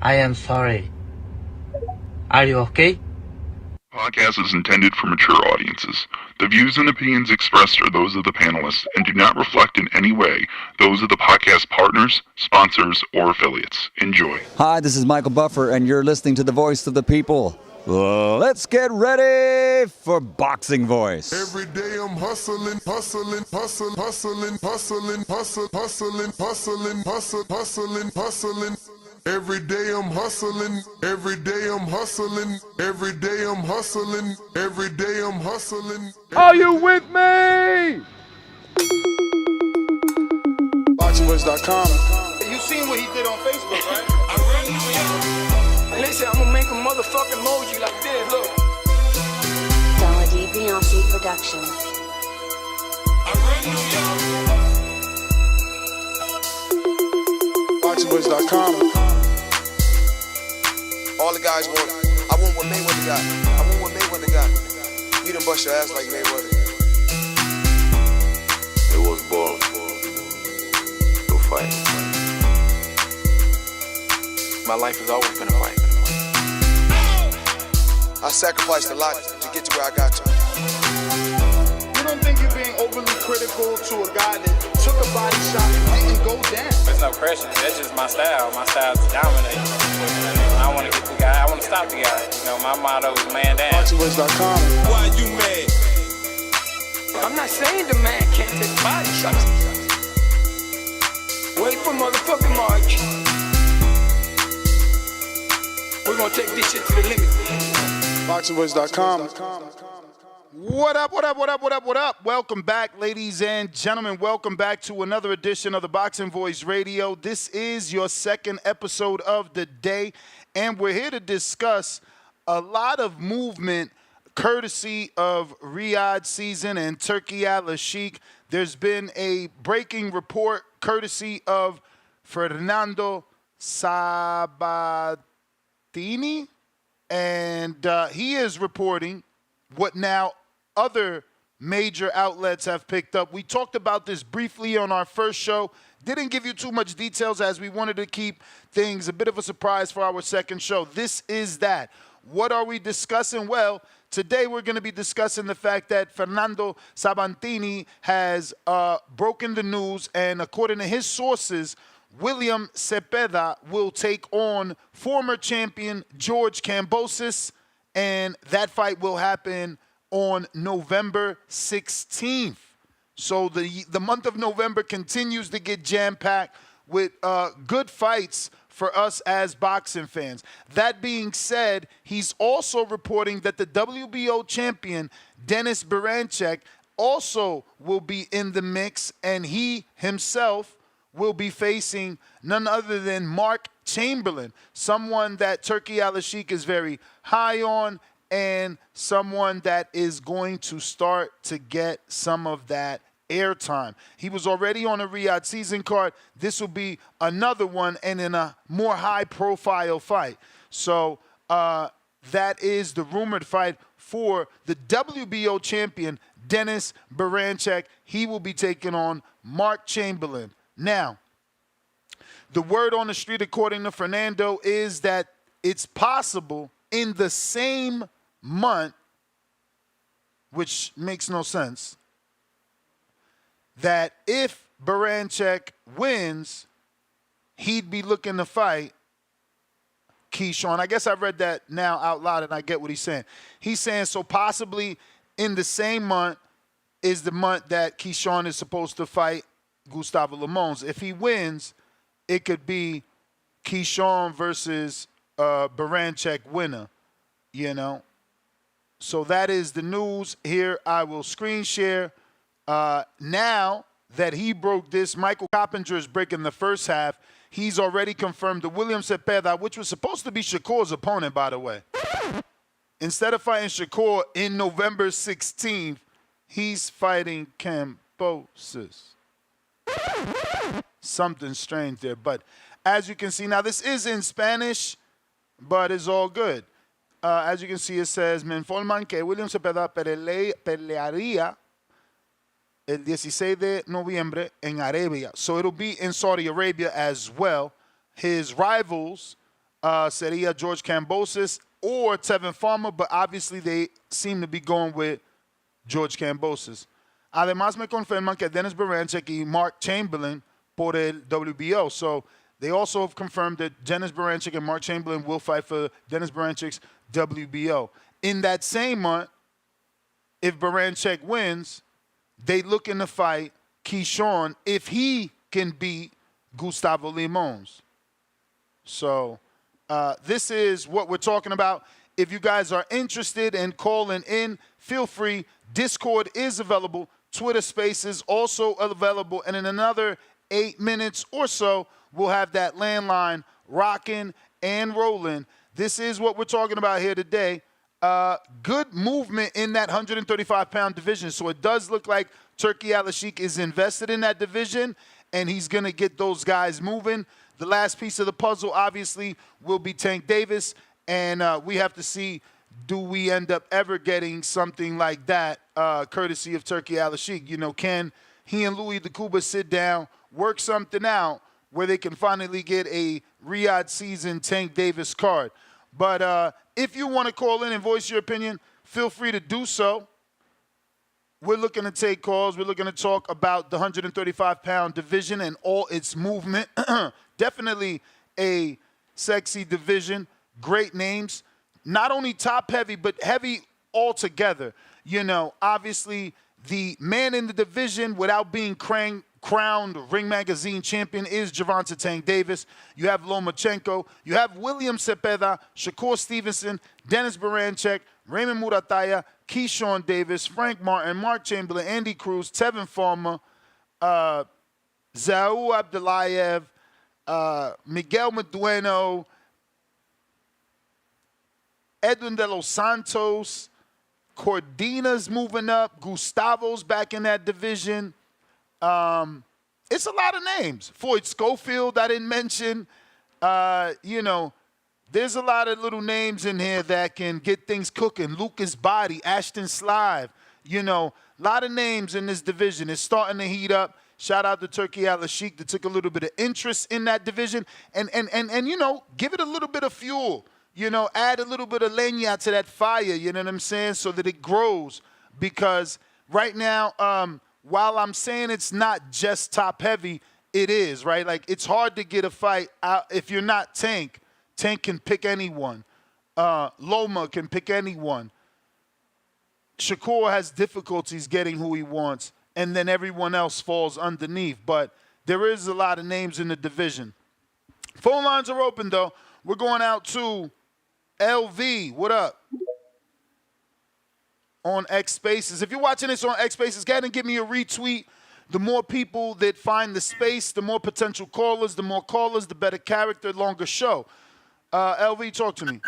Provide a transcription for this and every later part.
I am sorry. Are you okay? Podcast is intended for mature audiences. The views and opinions expressed are those of the panelists and do not reflect in any way those of the podcast partners, sponsors, or affiliates. Enjoy. Hi, this is Michael Buffer, and you're listening to the Voice of the People. Let's get ready for Boxing Voice. Every day I'm hustling. Every day I'm hustling. Every day I'm hustling. Every day I'm hustling. Every day I'm hustling. Are you with me? BoxingVoice.com. You seen what he did on Facebook, right? Listen, I'm gonna make a motherfucking emoji like this, look. Dollar D Beyonce Productions. BoxingVoice.com. All the guys want. I want what Mayweather got. I want what Mayweather got. You done bust your ass like Mayweather. I was born to fight. My life has always been a fight. I sacrificed a lot to get to where I got to. You don't think you're being overly critical to a guy that took a body shot and didn't go down? There's no question. That's just my style. My style is to dominate. I want to get the guy. I want to stop the guy. You know, my motto is man down. BoxingVoice.com. Why you mad? I'm not saying the man can't take body shots. Wait for motherfucking March. We're gonna take this shit to the limit. BoxingVoice.com. What up? Welcome back, ladies and gentlemen. Welcome back to another edition of the Boxing Voice Radio. This is your second episode of the day, and we're here to discuss a lot of movement courtesy of Riyadh season and Turkey Al-Sheikh. There's been a breaking report courtesy of Fernando Sabatini, and he is reporting what now other major outlets have picked up. We talked about this briefly on our first show. Didn't give you too much details as we wanted to keep things a bit of a surprise for our second show. This is that. What are we discussing? Well, today we're going to be discussing the fact that Fernando Sabatini has broken the news, and according to his sources, William Zepeda will take on former champion George Kambosos, and that fight will happen on November 16th. So the month of November continues to get jam-packed with good fights for us as boxing fans. That being said, he's also reporting that the WBO champion, Dennis Berinchyk, also will be in the mix, and he himself will be facing none other than Mark Chamberlain, someone that Turkey Al-Sheikh is very high on, and someone that is going to start to get some of that airtime. He was already on a Riyadh season card. This will be another one, and in a more high-profile fight. So that is the rumored fight for the WBO champion, Dennis Berinchyk. He will be taking on Mark Chamberlain. Now, the word on the street, according to Fernando, is that it's possible in the same month, which makes no sense, that if Berinchyk wins, he'd be looking to fight Keyshawn. I guess I read that now out loud and I get what he's saying. He's saying so possibly in the same month is the month that Keyshawn is supposed to fight Gustavo Lemos. If he wins, it could be Keyshawn versus Berinchyk winner, you know. So that is the news here. I will screen share. Now that he broke this, Michael Coppinger is breaking the first half. He's already confirmed that William Zepeda, which was supposed to be Shakur's opponent, by the way. Instead of fighting Shakur in November 16th, he's fighting Kambosos. Something strange there. But as you can see, now this is in Spanish, but it's all good. As you can see, it says, me informan que William Zepeda pelearía el 16 de noviembre en Arabia. So it'll be in Saudi Arabia as well. His rivals sería George Kambosos or Tevin Farmer, but obviously they seem to be going with George Kambosos. Además me confirman que Dennis Berinchyk y Mark Chamberlain por el WBO. So they also have confirmed that Dennis Berinchyk and Mark Chamberlain will fight for Dennis Berinchy's WBO. In that same month, if Berinchyk wins, they looking to fight Keyshawn if he can beat Gustavo Lemos. So this is what we're talking about. If you guys are interested in calling in, feel free. Discord is available. Twitter Spaces also available. And in another 8 minutes or so, we'll have that landline rocking and rolling. This is what we're talking about here today. Good movement in that 135-pound division. So it does look like Turki Al-Sheikh is invested in that division, and he's going to get those guys moving. The last piece of the puzzle, obviously, will be Tank Davis, and we have to see, do we end up ever getting something like that, courtesy of Turki Al-Sheikh? You know, can he and Louis DeCuba sit down, work something out where they can finally get a Riyadh season Tank Davis card? But if you want to call in and voice your opinion, feel free to do so. We're looking to take calls. We're looking to talk about the 135-pound division and all its movement. Definitely a sexy division. Great names. Not only top-heavy, but heavy altogether. You know, obviously, the man in the division without being crowned Ring Magazine champion is Gervonta Tank Davis. You have Lomachenko. You have William Zepeda, Shakur Stevenson, Dennis Berinchyk, Raymond Murataya, Keyshawn Davis, Frank Martin, Mark Chamberlain, Andy Cruz, Tevin Farmer, Zaou Abdulayev, Miguel Medueno, Edwin De Los Santos, Cordina's moving up, Gustavo's back in that division. It's a lot of names. Floyd Schofield, I didn't mention. You know, there's a lot of little names in here that can get things cooking. Lucas Body, Ashton Slive. You know, a lot of names in this division. It's starting to heat up. Shout out to Turki Al-Sheikh that took a little bit of interest in that division. And you know, give it a little bit of fuel. You know, add a little bit of leña to that fire, you know what I'm saying, so that it grows. Because right now, while I'm saying it's not just top-heavy, it is, right? Like, it's hard to get a fight out if you're not Tank. Tank can pick anyone. Loma can pick anyone. Shakur has difficulties getting who he wants, and then everyone else falls underneath. But there is a lot of names in the division. Phone lines are open, though. We're going out to LV. What up? On X Spaces. If you're watching this on X Spaces, go ahead and give me a retweet. The more people that find the space, the more potential callers. The more callers, the better character, longer show. LV, talk to me.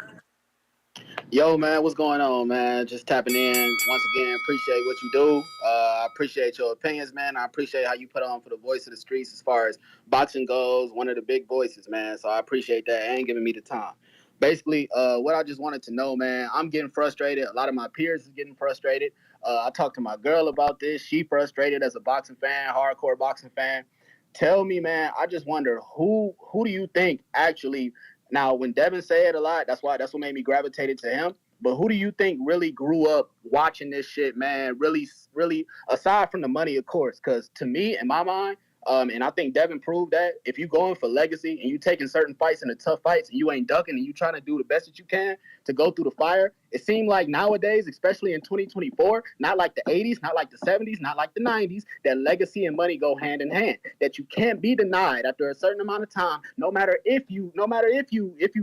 Yo, man, what's going on, man? Just tapping in. Once again, appreciate what you do. I appreciate your opinions, man. I appreciate how you put on for the voice of the streets as far as boxing goes. One of the big voices, man. So I appreciate that and giving me the time. Basically, what I just wanted to know, man, I'm getting frustrated. A lot of my peers is getting frustrated. I talked to my girl about this. She frustrated as a boxing fan, hardcore boxing fan. Tell me, man, I just wonder who do you think actually, now when Devin said a lot, that's what made me gravitated to him. But who do you think really grew up watching this shit, man? Really, aside from the money, of course, because to me, in my mind, and I think Devin proved that if you going for legacy and you taking certain fights and the tough fights and you ain't ducking and you trying to do the best that you can to go through the fire, it seemed like nowadays, especially in 2024, not like the 80s, not like the 70s, not like the 90s, that legacy and money go hand in hand. That you can't be denied after a certain amount of time, no matter if you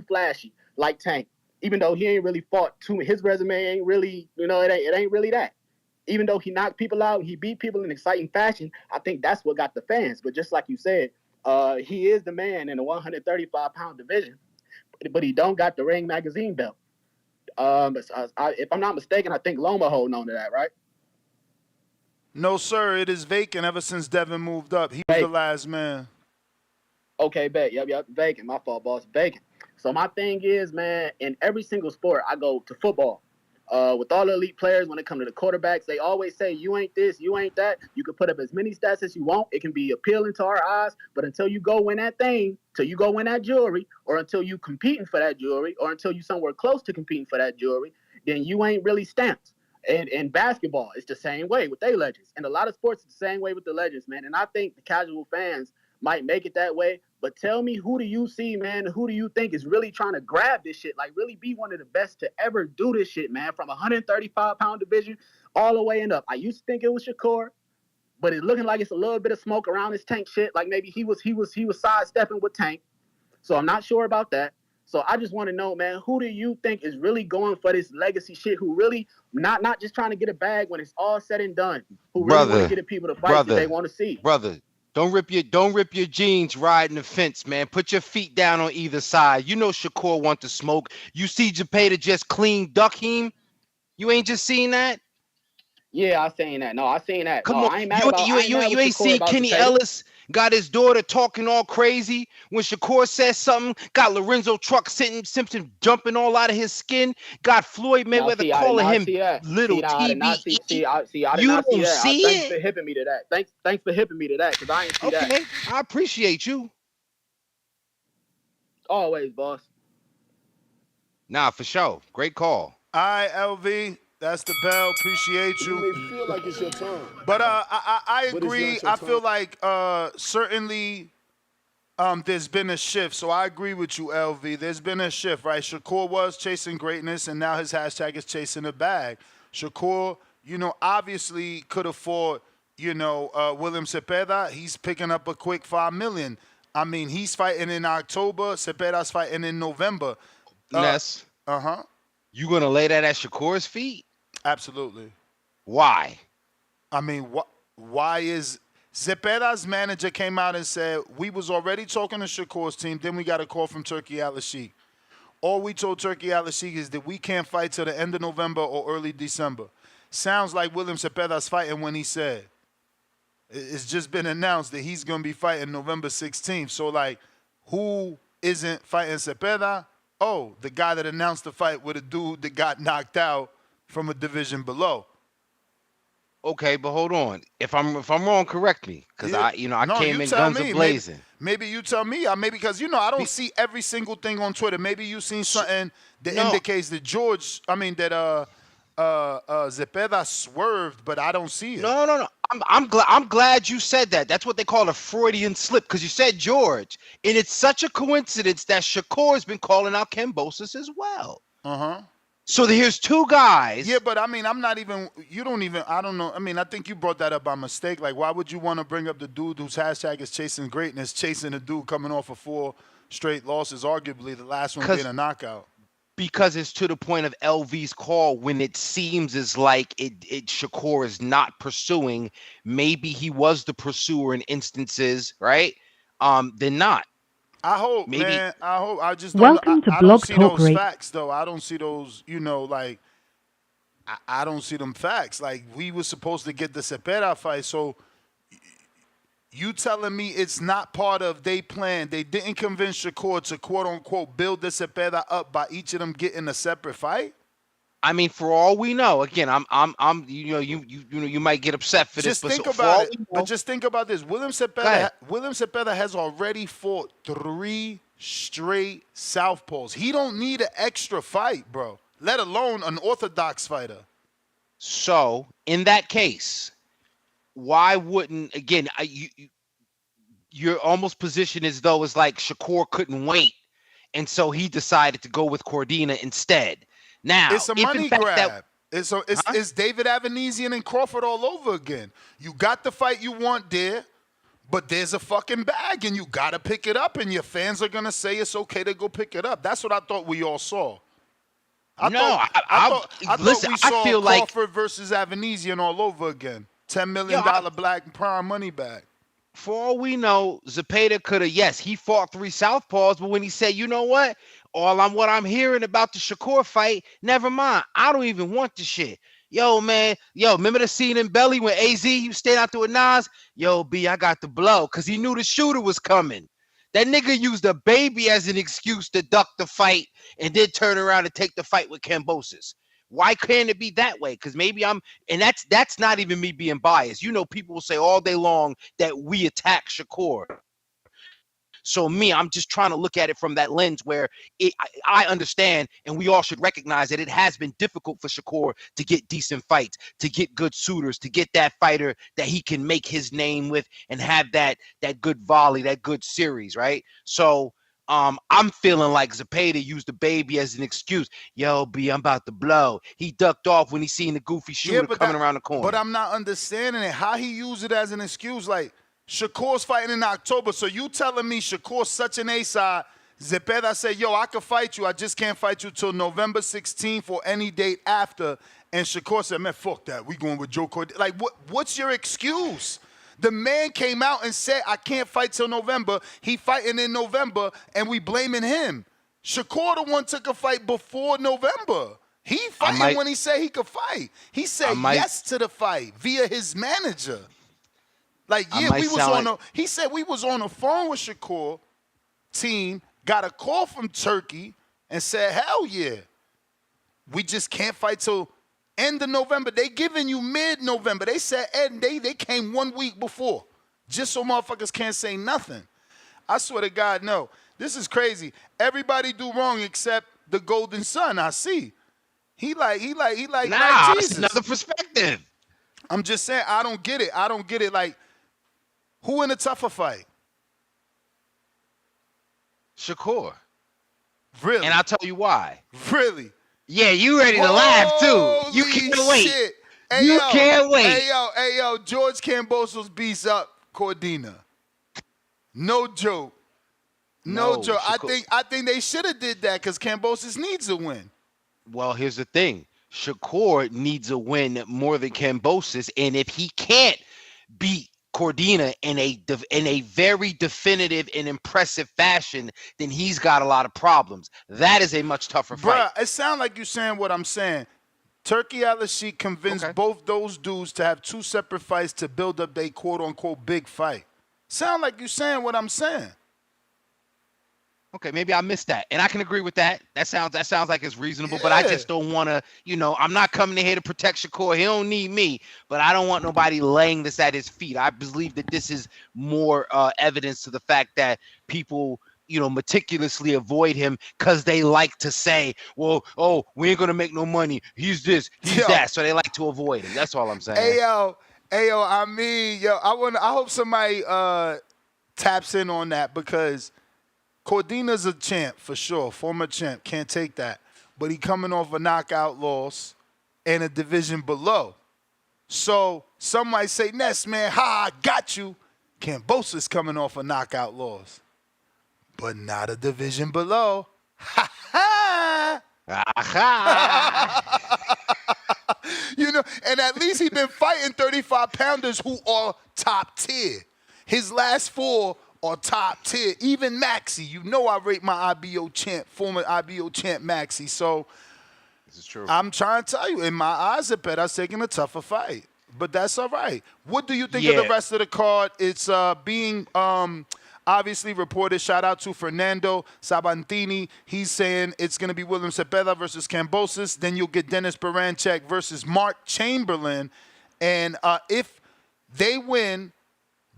flashy like Tank, even though he ain't really fought too. His resume ain't really, it ain't really that. Even though he knocked people out, he beat people in exciting fashion, I think that's what got the fans. But just like you said, he is the man in the 135-pound division, but he don't got the Ring Magazine belt. If I'm not mistaken, I think Loma holding on to that, right? No, sir. It is vacant ever since Devin moved up. He was the last man. Okay, bet. Yep, vacant. My fault, boss. Vacant. So my thing is, man, in every single sport, I go to football. With all the elite players, when it comes to the quarterbacks, they always say, you ain't this, you ain't that. You can put up as many stats as you want. It can be appealing to our eyes, but until you go win that thing, till you go win that jewelry, or until you competing for that jewelry, or until you somewhere close to competing for that jewelry, then you ain't really stamped. And basketball, it's the same way with they legends. And a lot of sports, it's the same way with the legends, man. And I think the casual fans might make it that way. But tell me, who do you see, man? Who do you think is really trying to grab this shit? Like, really be one of the best to ever do this shit, man, from 135-pound division all the way and up. I used to think it was Shakur, but it's looking like it's a little bit of smoke around this Tank shit. Like, maybe he was sidestepping with Tank. So I'm not sure about that. So I just want to know, man, who do you think is really going for this legacy shit? Who really not just trying to get a bag when it's all said and done? Who really want to get the people to fight that they want to see? Brother, don't rip your jeans riding the fence, man. Put your feet down on either side. You know Shakur want to smoke. You see Zepeda just clean duck him. You ain't just seen that? Yeah, I seen that. No, I seen that. Come no, on, I ain't mad you ain't seen Kenny Zepeda. Ellis got his daughter talking all crazy when Shakur said something. Got Lorenzo Truck Simpson jumping all out of his skin. Got Floyd Mayweather calling him little TB. You don't see it. Thanks for hipping me to that. Thanks for hipping me to that, because I ain't see that. Okay, I appreciate you. Always, boss. Nah, for sure. Great call. All right, LV. That's the bell. Appreciate you. You may feel like it's your turn. But I agree. I feel turn. like certainly there's been a shift. So I agree with you, LV. There's been a shift, right? Shakur was chasing greatness, and now his hashtag is chasing a bag. Shakur, obviously could afford, William Zepeda. He's picking up a quick $5 million. I mean, he's fighting in October. Zepeda's fighting in November. Ness. You gonna lay that at Shakur's feet? Absolutely. Why? I mean, why is Zepeda's manager came out and said, we was already talking to Shakur's team, then we got a call from Turki Al-Sheikh. All we told Turki Al-Sheikh is that we can't fight till the end of November or early December. Sounds like William Zepeda's fighting when he said. It's just been announced that he's going to be fighting November 16th. So, like, who isn't fighting Zepeda? Oh, the guy that announced the fight with a dude that got knocked out from a division below. Okay, but hold on. If I'm wrong, correct me, because I came in guns a-blazing. Maybe you tell me. Maybe because I don't see every single thing on Twitter. Maybe you seen something that indicates that Zepeda swerved, but I don't see it. No. I'm glad you said that. That's what they call a Freudian slip, because you said George, and it's such a coincidence that Shakur's been calling out Kambosos as well. So here's two guys. Yeah, but I mean, I don't know. I mean, I think you brought that up by mistake. Like, why would you want to bring up the dude whose hashtag is chasing greatness, chasing a dude coming off of 4 straight losses, arguably the last one being a knockout? Because it's to the point of LV's call when it seems as like Shakur is not pursuing. Maybe he was the pursuer in instances, right? Then not. I hope, maybe. man. I hope. I just Welcome don't. to I Blog don't see Talk those Radio. facts, though. I don't see those. I don't see them facts. Like, we were supposed to get the Zepeda fight, so you telling me it's not part of their plan? They didn't convince Shakur to quote unquote build the Zepeda up by each of them getting a separate fight? I mean, for all we know, again, you might get upset for just this, think about it. But just think about this. William Zepeda has already fought 3 straight southpaws. He don't need an extra fight, bro. Let alone an orthodox fighter. So in that case, why wouldn't, again, you're almost positioned as though it's like Shakur couldn't wait, and so he decided to go with Cordina instead. Now, it's a money grab. It's David Avanesian and Crawford all over again. You got the fight you want there, but there's a fucking bag, and you got to pick it up, and your fans are going to say it's okay to go pick it up. That's what I thought we all saw. I thought we saw Crawford versus Avanesian all over again. $10 million black prime money bag. For all we know, Zepeda could have, yes, he fought 3 southpaws, but when he said, you know what? What I'm hearing about the Shakur fight, never mind. I don't even want the shit. Yo, man. Yo, remember the scene in Belly when AZ, he was staying out there with Nas? Yo, B, I got the blow, because he knew the shooter was coming. That nigga used a baby as an excuse to duck the fight and then turn around and take the fight with Kambosos. Why can't it be that way? Because maybe and that's not even me being biased. You know, people will say all day long that we attack Shakur. So I'm just trying to look at it from that lens where I understand, and we all should recognize that it has been difficult for Shakur to get decent fights, to get good suitors, to get that fighter that he can make his name with and have that good volley, that good series, right? So I'm feeling like Zepeda used the baby as an excuse. Yo, B, I'm about to blow. He ducked off when he seen the goofy shooter coming around the corner. But I'm not understanding it. How he used it as an excuse, like, Shakur's fighting in October, so you telling me Shakur's such an A-side, Zepeda said, yo, I can fight you, I just can't fight you till November 16th or any date after, and Shakur said, man, fuck that, we going with Joe Cordina. Like, what's your excuse? The man came out and said, I can't fight till November, he fighting in November, and we blaming him. Shakur the one took a fight before November. He fighting when he said he could fight. He said yes to the fight via his manager. Like, yeah, he said we was on the phone with Shakur team, got a call from Turkey and said, hell yeah. We just can't fight till end of November. They giving you mid-November. They said they came 1 week before. Just so motherfuckers can't say nothing. I swear to God, no. This is crazy. Everybody do wrong except the Golden Son, I see. He like nah, Jesus. It's another perspective. I'm just saying, I don't get it. Like, who in a tougher fight? Shakur. Really? And I'll tell you why. Really? Yeah, you ready to laugh too. You can't wait. Hey, you can't wait. Hey, yo, George Kambosos beats up Cordina. No joke. No joke. Shakur. I think they should have did that because Kambosos needs a win. Well, here's the thing. Shakur needs a win more than Kambosos, and if he can't beat Cordina in a very definitive and impressive fashion, then he's got a lot of problems. That is a much tougher fight. Bruh, it sounds like you're saying what I'm saying. Turkey Al-Sheikh convinced both those dudes to have two separate fights to build up their quote-unquote big fight. Sound like you're saying what I'm saying. Okay, maybe I missed that. And I can agree with that. That sounds like it's reasonable, but I just don't want to, I'm not coming in here to protect Shakur. He don't need me, but I don't want nobody laying this at his feet. I believe that this is more evidence to the fact that people, meticulously avoid him because they like to say, well, oh, we ain't going to make no money. He's this, he's that. So they like to avoid him. That's all I'm saying. Hey, yo, I hope somebody taps in on that because Cordina's a champ for sure, former champ, can't take that. But he coming off a knockout loss in a division below. So some might say, Ness, man, I got you. Kambosos coming off a knockout loss. But not a division below. Ha ha! And at least he been fighting 35-pounders who are top tier. His last four are top tier. Even Maxie, I rate my IBO champ, former IBO champ Maxie. So this is true. I'm trying to tell you, in my eyes, Zepeda's taking a tougher fight. But that's all right. What do you think of the rest of the card? It's being obviously reported. Shout out to Fernando Sabantini. He's saying it's going to be William Zepeda versus Kambosos. Then you'll get Dennis Berinchyk versus Mark Chamberlain. And if they win,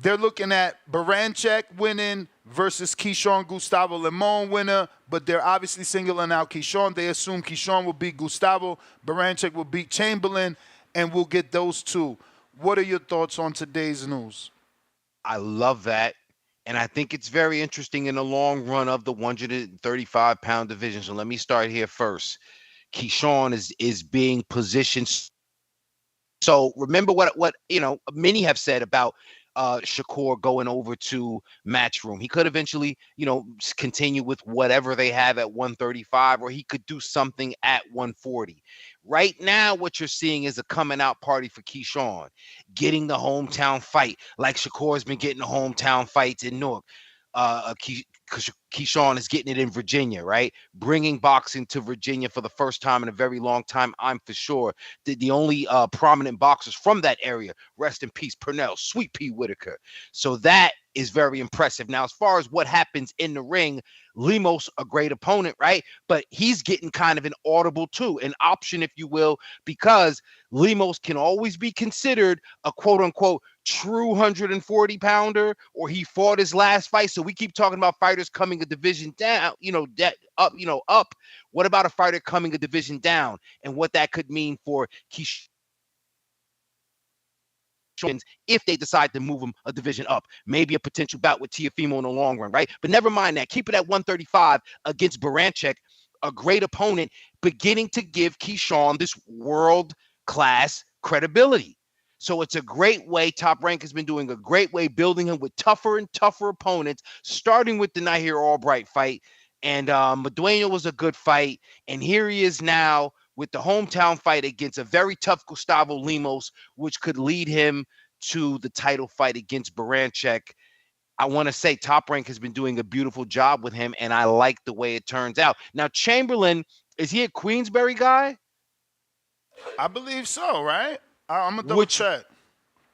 they're looking at Berinchyk winning versus Keyshawn Gustavo Lemos winner, but they're obviously singling out Keyshawn. They assume Keyshawn will beat Gustavo, Berinchyk will beat Chamberlain, and we'll get those two. What are your thoughts on today's news? I love that, and I think it's very interesting in the long run of the 135-pound division. So let me start here first. Keyshawn is being positioned. So remember what many have said about Shakur going over to Matchroom. He could eventually, continue with whatever they have at 135, or he could do something at 140. Right now, what you're seeing is a coming out party for Keyshawn, getting the hometown fight, like Shakur's been getting the hometown fights in Newark. Keyshawn is getting it in Virginia, right? Bringing boxing to Virginia for the first time in a very long time, I'm for sure. The only prominent boxers from that area, rest in peace, Purnell, Sweet Pea Whitaker. So that is very impressive. Now, as far as what happens in the ring, Lemos, a great opponent, right? But he's getting kind of an audible too, an option, if you will, because Lemos can always be considered a quote unquote true 140 pounder, or he fought his last fight. So we keep talking about fighters coming a division down, up. What about a fighter coming a division down, and what that could mean for Keyshawn if they decide to move him a division up? Maybe a potential bout with Teofimo in the long run, right? But never mind that. Keep it at 135 against Berinchyk, a great opponent, beginning to give Keyshawn this world-class credibility. So it's a great way. Top Rank has been doing a great way building him with tougher and tougher opponents, starting with the Nahir Albright fight. And Madueno was a good fight. And here he is now with the hometown fight against a very tough Gustavo Lemos, which could lead him to the title fight against Berinchyk. I want to say Top Rank has been doing a beautiful job with him, and I like the way it turns out. Now, Chamberlain, is he a Queensberry guy? I believe so, right? I'm going to double check.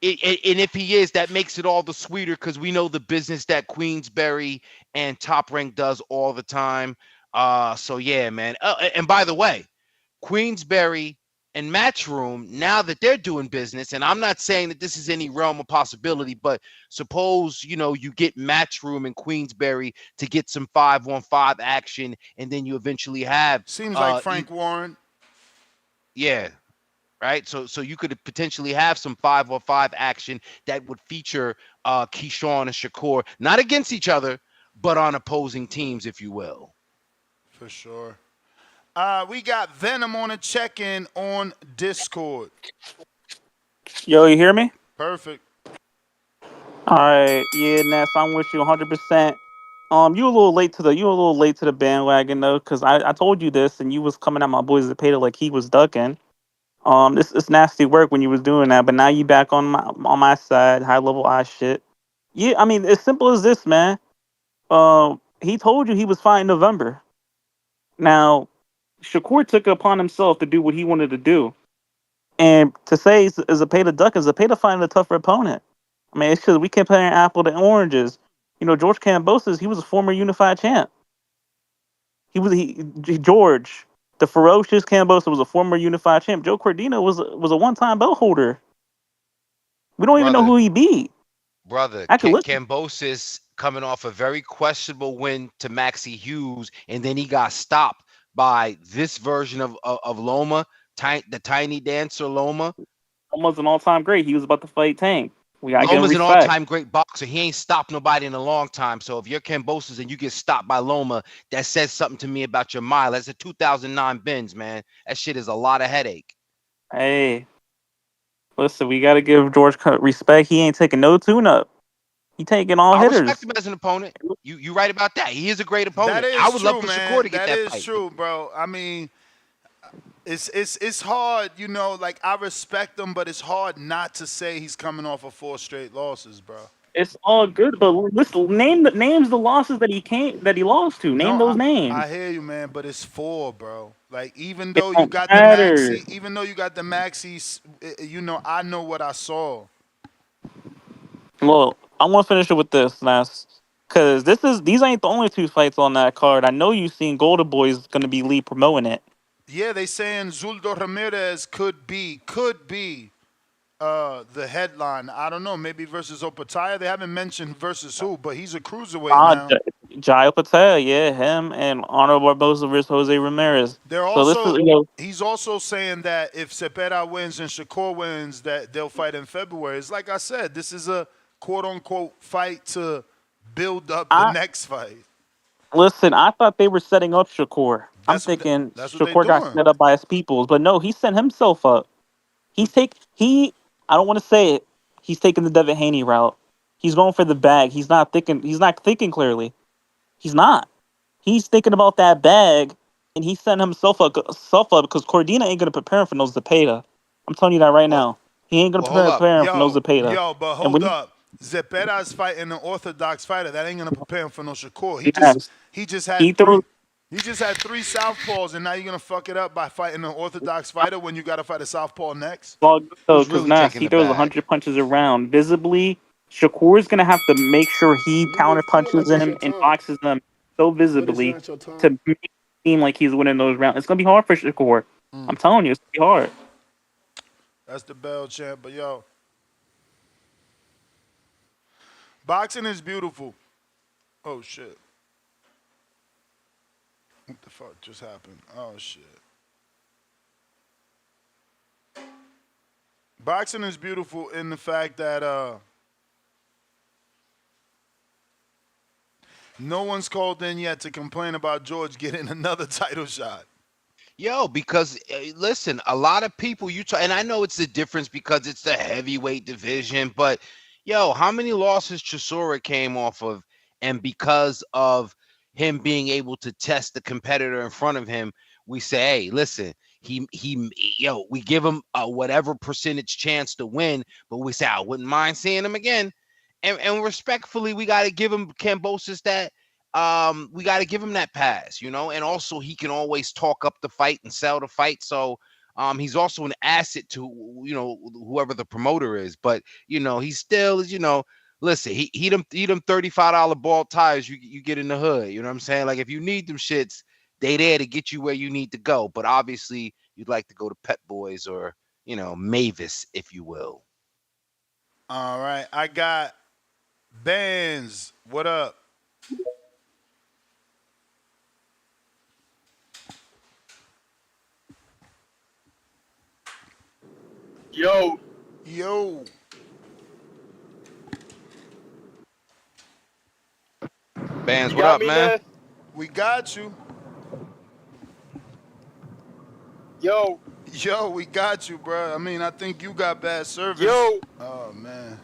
And if he is, that makes it all the sweeter because we know the business that Queensberry and Top Rank does all the time. So, yeah, man. And by the way, Queensberry and Matchroom, now that they're doing business, and I'm not saying that this is any realm of possibility, but suppose, you get Matchroom and Queensberry to get some 5-on-5 action, and then you eventually have... Seems like Frank Warren. Yeah. Right, so you could potentially have some 5-on-5 action that would feature Keyshawn and Shakur, not against each other, but on opposing teams, if you will. For sure. We got Venom on a check-in on Discord. Yo, you hear me? Perfect. All right, yeah, Ness, I'm with you 100%. You a little late to the bandwagon though, because I told you this, and you was coming at my boy Zepeda like he was ducking. It's nasty work when you was doing that, but now you back on my side, high level eye shit. Yeah, I mean, as simple as this, man. He told you he was fighting November. Now, Shakur took it upon himself to do what he wanted to do, and to say Zepeda ducking, Zepeda fighting a tougher opponent. I mean, it's because we comparing apple to oranges. George Kambosos, he was a former unified champ. George. The ferocious Kambosos was a former unified champ. Joe Cordino was a one-time belt holder. We don't even know who he beat. Brother, Kambosos coming off a very questionable win to Maxie Hughes, and then he got stopped by this version of Loma, the tiny dancer Loma. Loma's an all-time great. He was about to fight Tank. Loma's an all-time great boxer. He ain't stopped nobody in a long time. So if you're Kambosos and you get stopped by Loma, that says something to me about your mile. That's a 2009 Benz, man. That shit is a lot of headache. Hey, listen, we got to give George respect. He ain't taking no tune-up. He taking all hitters. I respect him as an opponent. You right about that. He is a great opponent. That is I would true, love for man. Shakur to get that fight. That is true, bro. I mean, it's hard, like I respect him, but it's hard not to say he's coming off of 4 straight losses, bro. It's all good, but listen, names the losses that he lost to. Name those names. I hear you, man, but it's 4, bro. Like even though you got the Maxi, I know what I saw. Well, I want to finish it with this, Nas, because these ain't the only 2 fights on that card. I know you've seen Golden Boy is going to be lead promoting it. Yeah, they saying Zuldo Ramirez could be the headline. I don't know, maybe versus Opataya. They haven't mentioned versus who, but he's a cruiserweight now. Jai Opataya, yeah, him and Honorable Barbosa versus Jose Ramirez. He's also saying that if Zepeda wins and Shakur wins, that they'll fight in February. It's like I said, this is a quote-unquote fight to build up the next fight. Listen, I thought they were setting up Shakur. I'm thinking Shakur got set up by his peoples, but no, he set himself up. I don't want to say it. He's taking the Devin Haney route. He's going for the bag. He's not thinking clearly. He's not. He's thinking about that bag, and he's setting himself up because Cordina ain't gonna prepare him for no Zepeda. I'm telling you that right now. He ain't gonna prepare him for no Zepeda. Yo, but hold up. Zepeda's fighting an orthodox fighter. That ain't gonna prepare him for no Shakur. He just had 3 southpaws, and now you're gonna fuck it up by fighting an orthodox fighter when you gotta fight a southpaw next. Well, because he throws 100 punches around. Visibly, Shakur's gonna have to make sure he counter feel punches like it's him your and time, boxes them so but it's visibly not your time. to make it seem like he's winning those rounds. It's gonna be hard for Shakur. I'm telling you, it's gonna be hard. That's the bell champ. But yo, boxing is beautiful. Oh shit. What the fuck just happened? Oh shit. Boxing is beautiful in the fact that no one's called in yet to complain about George getting another title shot. Yo, because listen, a lot of people and I know it's the difference because it's the heavyweight division, but yo, how many losses Chisora came off of, and because of him being able to test the competitor in front of him, we say, hey, listen, yo, we give him a whatever percentage chance to win, but we say I wouldn't mind seeing him again, and respectfully, we got to give him Kambosos that. We got to give him that pass, and also he can always talk up the fight and sell the fight. So he's also an asset to whoever the promoter is. But he still is. Listen, he them $35 ball tires you get in the hood. You know what I'm saying? Like if you need them shits, they there to get you where you need to go. But obviously you'd like to go to Pet Boys or Mavis, if you will. All right, I got Bands. What up? Yo. Yo. Bands, what up, man? We got you. Yo. Yo, we got you, bro. I mean, I think you got bad service. Yo. Oh man.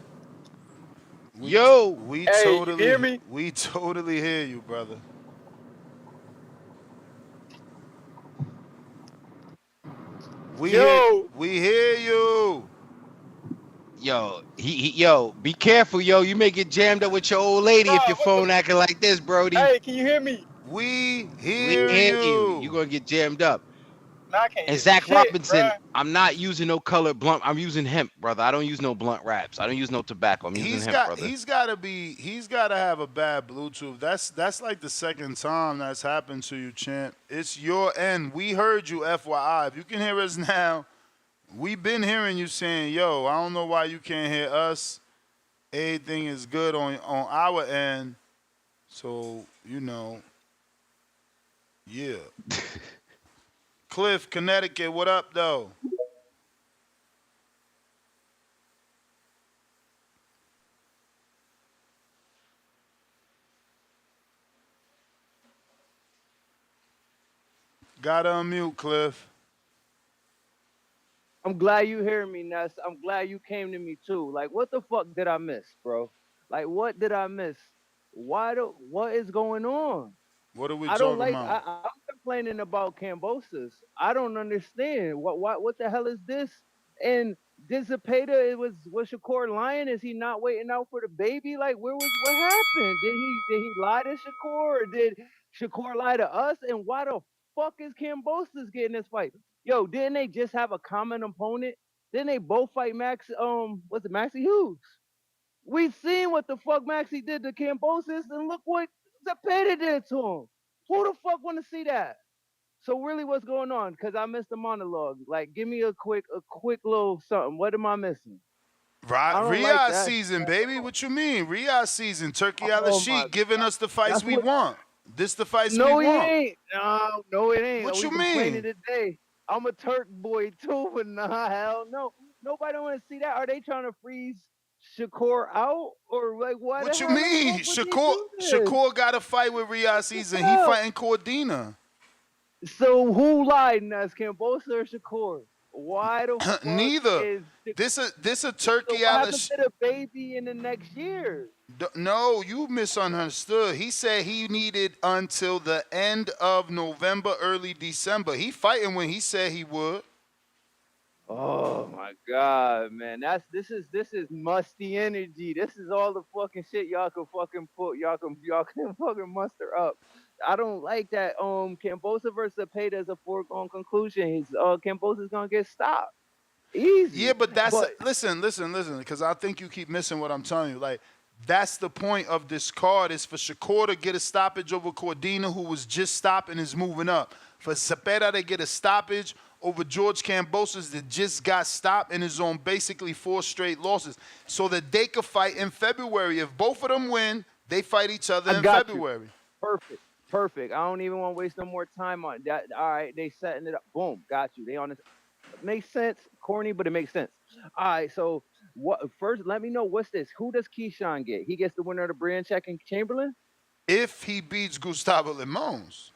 We totally you hear me? We totally hear you, brother. We hear you. Yo, yo, be careful, yo. You may get jammed up with your old lady if your phone acting like this, Brody. Hey, can you hear me? We hear you. You're gonna get jammed up. Nah, I can't And hear Zach shit, Robinson, bruh. I'm not using no colored blunt. I'm using hemp, brother. I don't use no blunt wraps. I don't use no tobacco. I'm using hemp, brother. He's gotta have a bad Bluetooth. That's like the second time that's happened to you, champ. It's your end. We heard you, FYI. If you can hear us now, we've been hearing you saying, yo, I don't know why you can't hear us. Everything is good on our end. So, yeah. Cliff, Connecticut, what up, though? Gotta unmute, Cliff. I'm glad you hear me, Ness. I'm glad you came to me too. Like, what the fuck did I miss, bro? Like, what did I miss? What is going on? What are we talking talking about? I'm complaining about Kambosos. I don't understand. What the hell is this? And Zepeda, was Shakur lying? Is he not waiting out for the baby? Like, what happened? Did he lie to Shakur, or did Shakur lie to us? And why the fuck is Kambosos getting this fight? Yo, didn't they just have a common opponent? Didn't they both fight Maxie Hughes? We seen what the fuck Maxie did to Kambosos, and look what Zepeda did to him. Who the fuck want to see that? So really, what's going on? Because I missed the monologue. Like, give me a quick little something. What am I missing? Riyadh season, baby. What you mean? Riyadh season. Turkey out the sheet, giving us the fights we want. This the fights we want. No, it ain't. No, it ain't. What you mean? Today. I'm a Turk boy too, but nah, hell no. Nobody want to see that. Are they trying to freeze Shakur out, or like what? What you mean? Shakur got a fight with Riyadh season. He fighting Cordina. So who lied in us, Kambosos or Shakur? Why the fuck? Neither. This a Turkey out of the baby in the next year. No, you misunderstood. He said he needed until the end of November, early December. He fighting when he said he would. Oh my God, man. This is musty energy. This is all the fucking shit y'all can fucking put. Y'all can fucking muster up. I don't like that. Kambosos versus Zepeda is a foregone conclusion. Kambosos is gonna get stopped. Easy. Yeah, but listen, because I think you keep missing what I'm telling you. Like, that's the point of this card is for Shakur to get a stoppage over Cordina, who was just stopped and is moving up. For Zepeda to get a stoppage over George Kambosos that just got stopped and is on basically 4 straight losses. So that they could fight in February. If both of them win, they fight each other in February. Perfect. I don't even want to waste no more time on that. All right, they setting it up. Boom, got you. They on this. Makes sense. Corny, but it makes sense. All right, so what? First, let me know what's this. Who does Keyshawn get? He gets the winner of the Berinchyk and Chamberlain? If he beats Gustavo Lemos.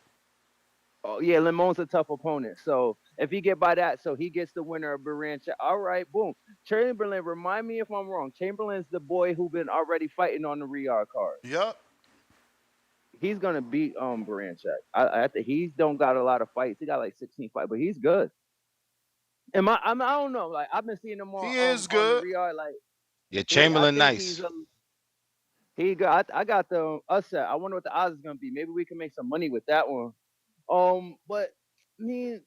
Oh, yeah, Lemons a tough opponent. So if he get by that, so he gets the winner of Berinchyk. All right, boom. Chamberlain, remind me if I'm wrong. Chamberlain's the boy who been already fighting on the Riyadh card. Yep. He's gonna beat Berinchyk. I think he don't got a lot of fights. He got like 16 fights, but he's good. I don't know. Like I've been seeing him on. He is good. On Riyadh, like yeah, Chamberlain nice. He got. I got the upset. I wonder what the odds is gonna be. Maybe we can make some money with that one. But I mean,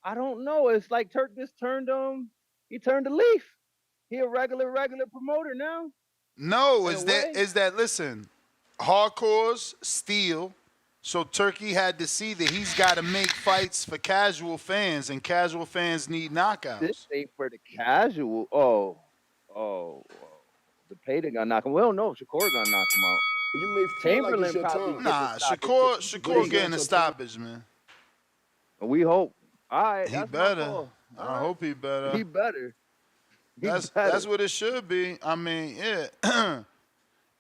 I don't know. It's like Turk just turned he turned a leaf. He a regular promoter now. No, is that listen, hardcores steal. So Turkey had to see that he's got to make fights for casual fans, and casual fans need knockouts. This ain't for the casual. Zepeda gonna knock him. We don't know if Shakur gonna knock him out. You may feel Chamberlain like it's your probably turn. Nah, Shakur getting a stoppage, man. We hope. All right, he better. I hope he better. He better. That's what it should be. I mean, yeah.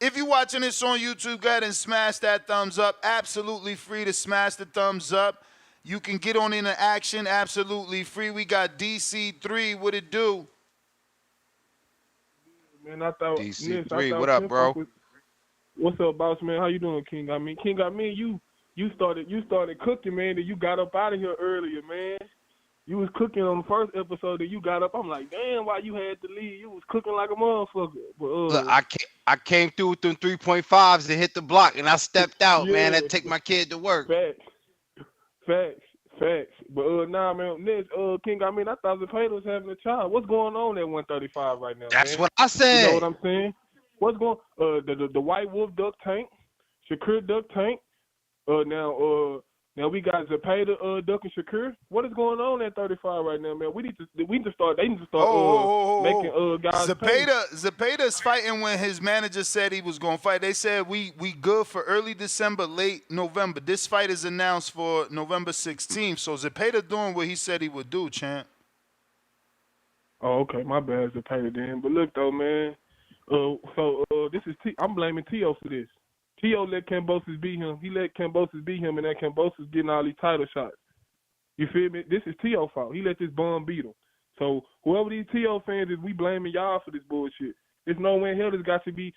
If you're watching this on YouTube, go ahead and smash that thumbs up. Absolutely free to smash the thumbs up. You can get on into action absolutely free. We got DC3. What it do? Man, I thought DC3. What up, bro? What's up, boss man? How you doing, King? King, you started cooking, man, and you got up out of here earlier, man. You was cooking on the first episode and you got up. I'm like, damn, why you had to leave? You was cooking like a motherfucker. But, look, I came through with them 3.5s and hit the block, and I stepped out, man. I take my kid to work. Facts. But nah, man, next, King, I thought Zepeda was having a child. What's going on at 135 right now? That's man? what I said. You know what I'm saying? What's going? The White Wolf duck tank, Shakur duck tank. Now we got Zepeda ducking Shakur. What is going on at 35 right now, man? They need to start making guys. Zepeda's fighting when his manager said he was gonna fight. They said we good for early December, late November. This fight is announced for November 16th. So Zepeda doing what he said he would do, champ. Oh, okay, my bad, Zepeda then. But look though, man. This is I'm blaming Tio for this. Tio let Kambosos beat him. He let Kambosos beat him, and that Kambosos getting all these title shots. You feel me? This is Tio's fault. He let this bum beat him. So whoever these Tio fans is, we blaming y'all for this bullshit. There's no way in hell this guy should be.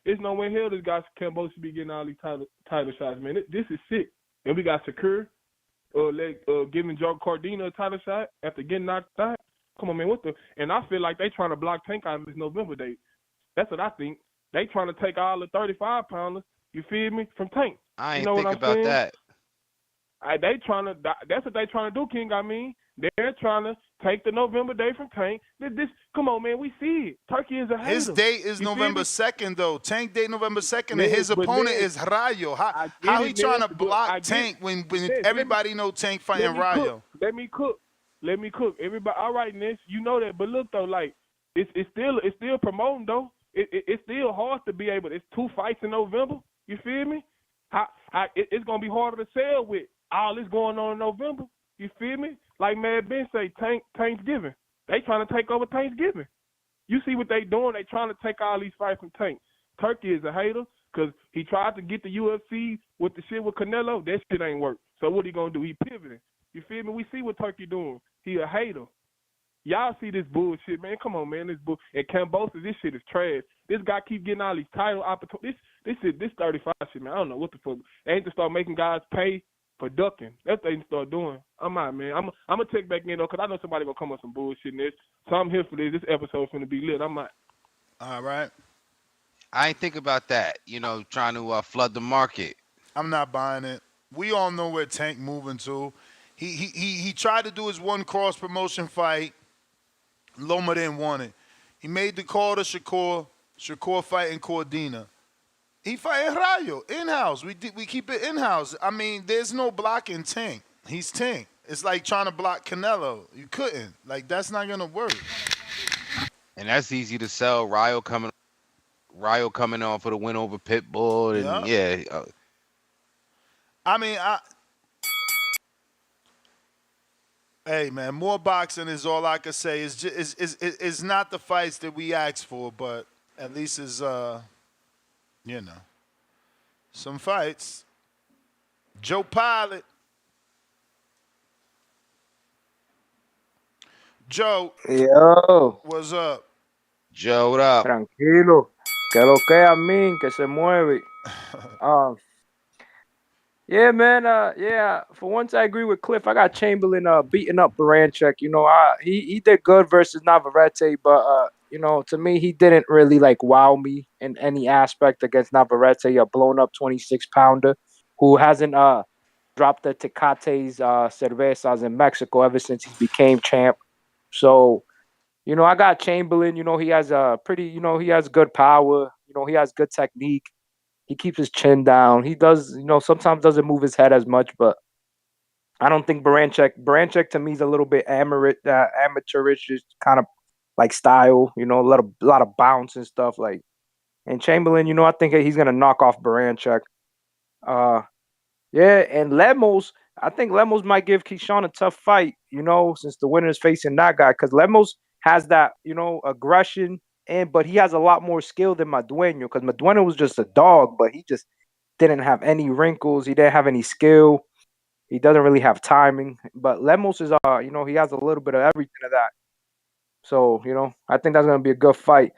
There's no way in hell this guy Kambosos should be getting all these title shots, man. This is sick. And we got Shakur, giving Joe Cordina a title shot after getting knocked out. Come on, man. And I feel like they trying to block Tank out of this November date. That's what I think. They trying to take all the 35-pounders, you feel me, from Tank. I ain't think about saying? that. That's what they trying to do, King. They're trying to take the November day from Tank. Come on, man, we see it. Turkey is a hater. His date is November 2nd, though. Tank date November 2nd, and his opponent is Rayo. How he trying to block Tank when everybody know Tank fighting Rayo? Let me cook. Everybody, all right, Ness, you know that. But look though, like it's still promoting though. It's still hard to be able. It's 2 fights in November. You feel me? It's gonna be harder to sell with all this going on in November. You feel me? Like Mad Ben say, Thanksgiving. They trying to take over Thanksgiving. You see what they doing? They trying to take all these fights from Tank. Turkey is a hater because he tried to get the UFC with the shit with Canelo. That shit ain't work. So what he gonna do? He pivoting. You feel me? We see what Turkey doing. He a hater. Y'all see this bullshit, man. Come on, man. This and Kambosos, this shit is trash. This guy keep getting all these title opportunities. This 35 shit, man. I don't know what the fuck. They need to start making guys pay for ducking. That's what they need to start doing. I'm out, man. I'm gonna check back in though, cause I know somebody gonna come up with some bullshit in this. So I'm here for this. This episode's gonna be lit. I'm out. All right. I ain't think about that. Trying to flood the market. I'm not buying it. We all know where Tank moving to. He tried to do his one cross promotion fight. Loma didn't want it. He made the call to Shakur. Shakur fighting Cordina. He fighting Rayo in-house. We keep it in-house. I mean, there's no blocking Tank. He's Tank. It's like trying to block Canelo. You couldn't. Like, that's not gonna work. And that's easy to sell. Rayo coming on for the win over Pitbull, and yeah. I mean, hey man, more boxing is all I can say. It's not the fights that we asked for, but at least it's some fights. Joe Pilot. Joe. Yo. What's up? Joe, what up? Tranquilo. Que lo que a mí, que se mueve. Yeah, man. Yeah. For once, I agree with Cliff. I got Chamberlain beating up Berinchyk. You know, he did good versus Navarrete, but to me, he didn't really like wow me in any aspect against Navarrete, a blown up 26-pounder who hasn't dropped the Tecates cervezas in Mexico ever since he became champ. So, I got Chamberlain. He has he has good power. He has good technique. He keeps his chin down. He does, sometimes doesn't move his head as much, but I don't think Berinchyk to me is a little bit amateurish, kind of like style, a lot of bounce and stuff like. And Chamberlain, I think he's gonna knock off Berinchyk. Yeah, and Lemos, I think Lemos might give Keyshawn a tough fight, since the winner is facing that guy, because Lemos has that, aggression, but he has a lot more skill than Madueño, because Madueño was just a dog, but he just didn't have any wrinkles. He didn't have any skill. He doesn't really have timing. But Lemos is, he has a little bit of everything of that. So, I think that's going to be a good fight.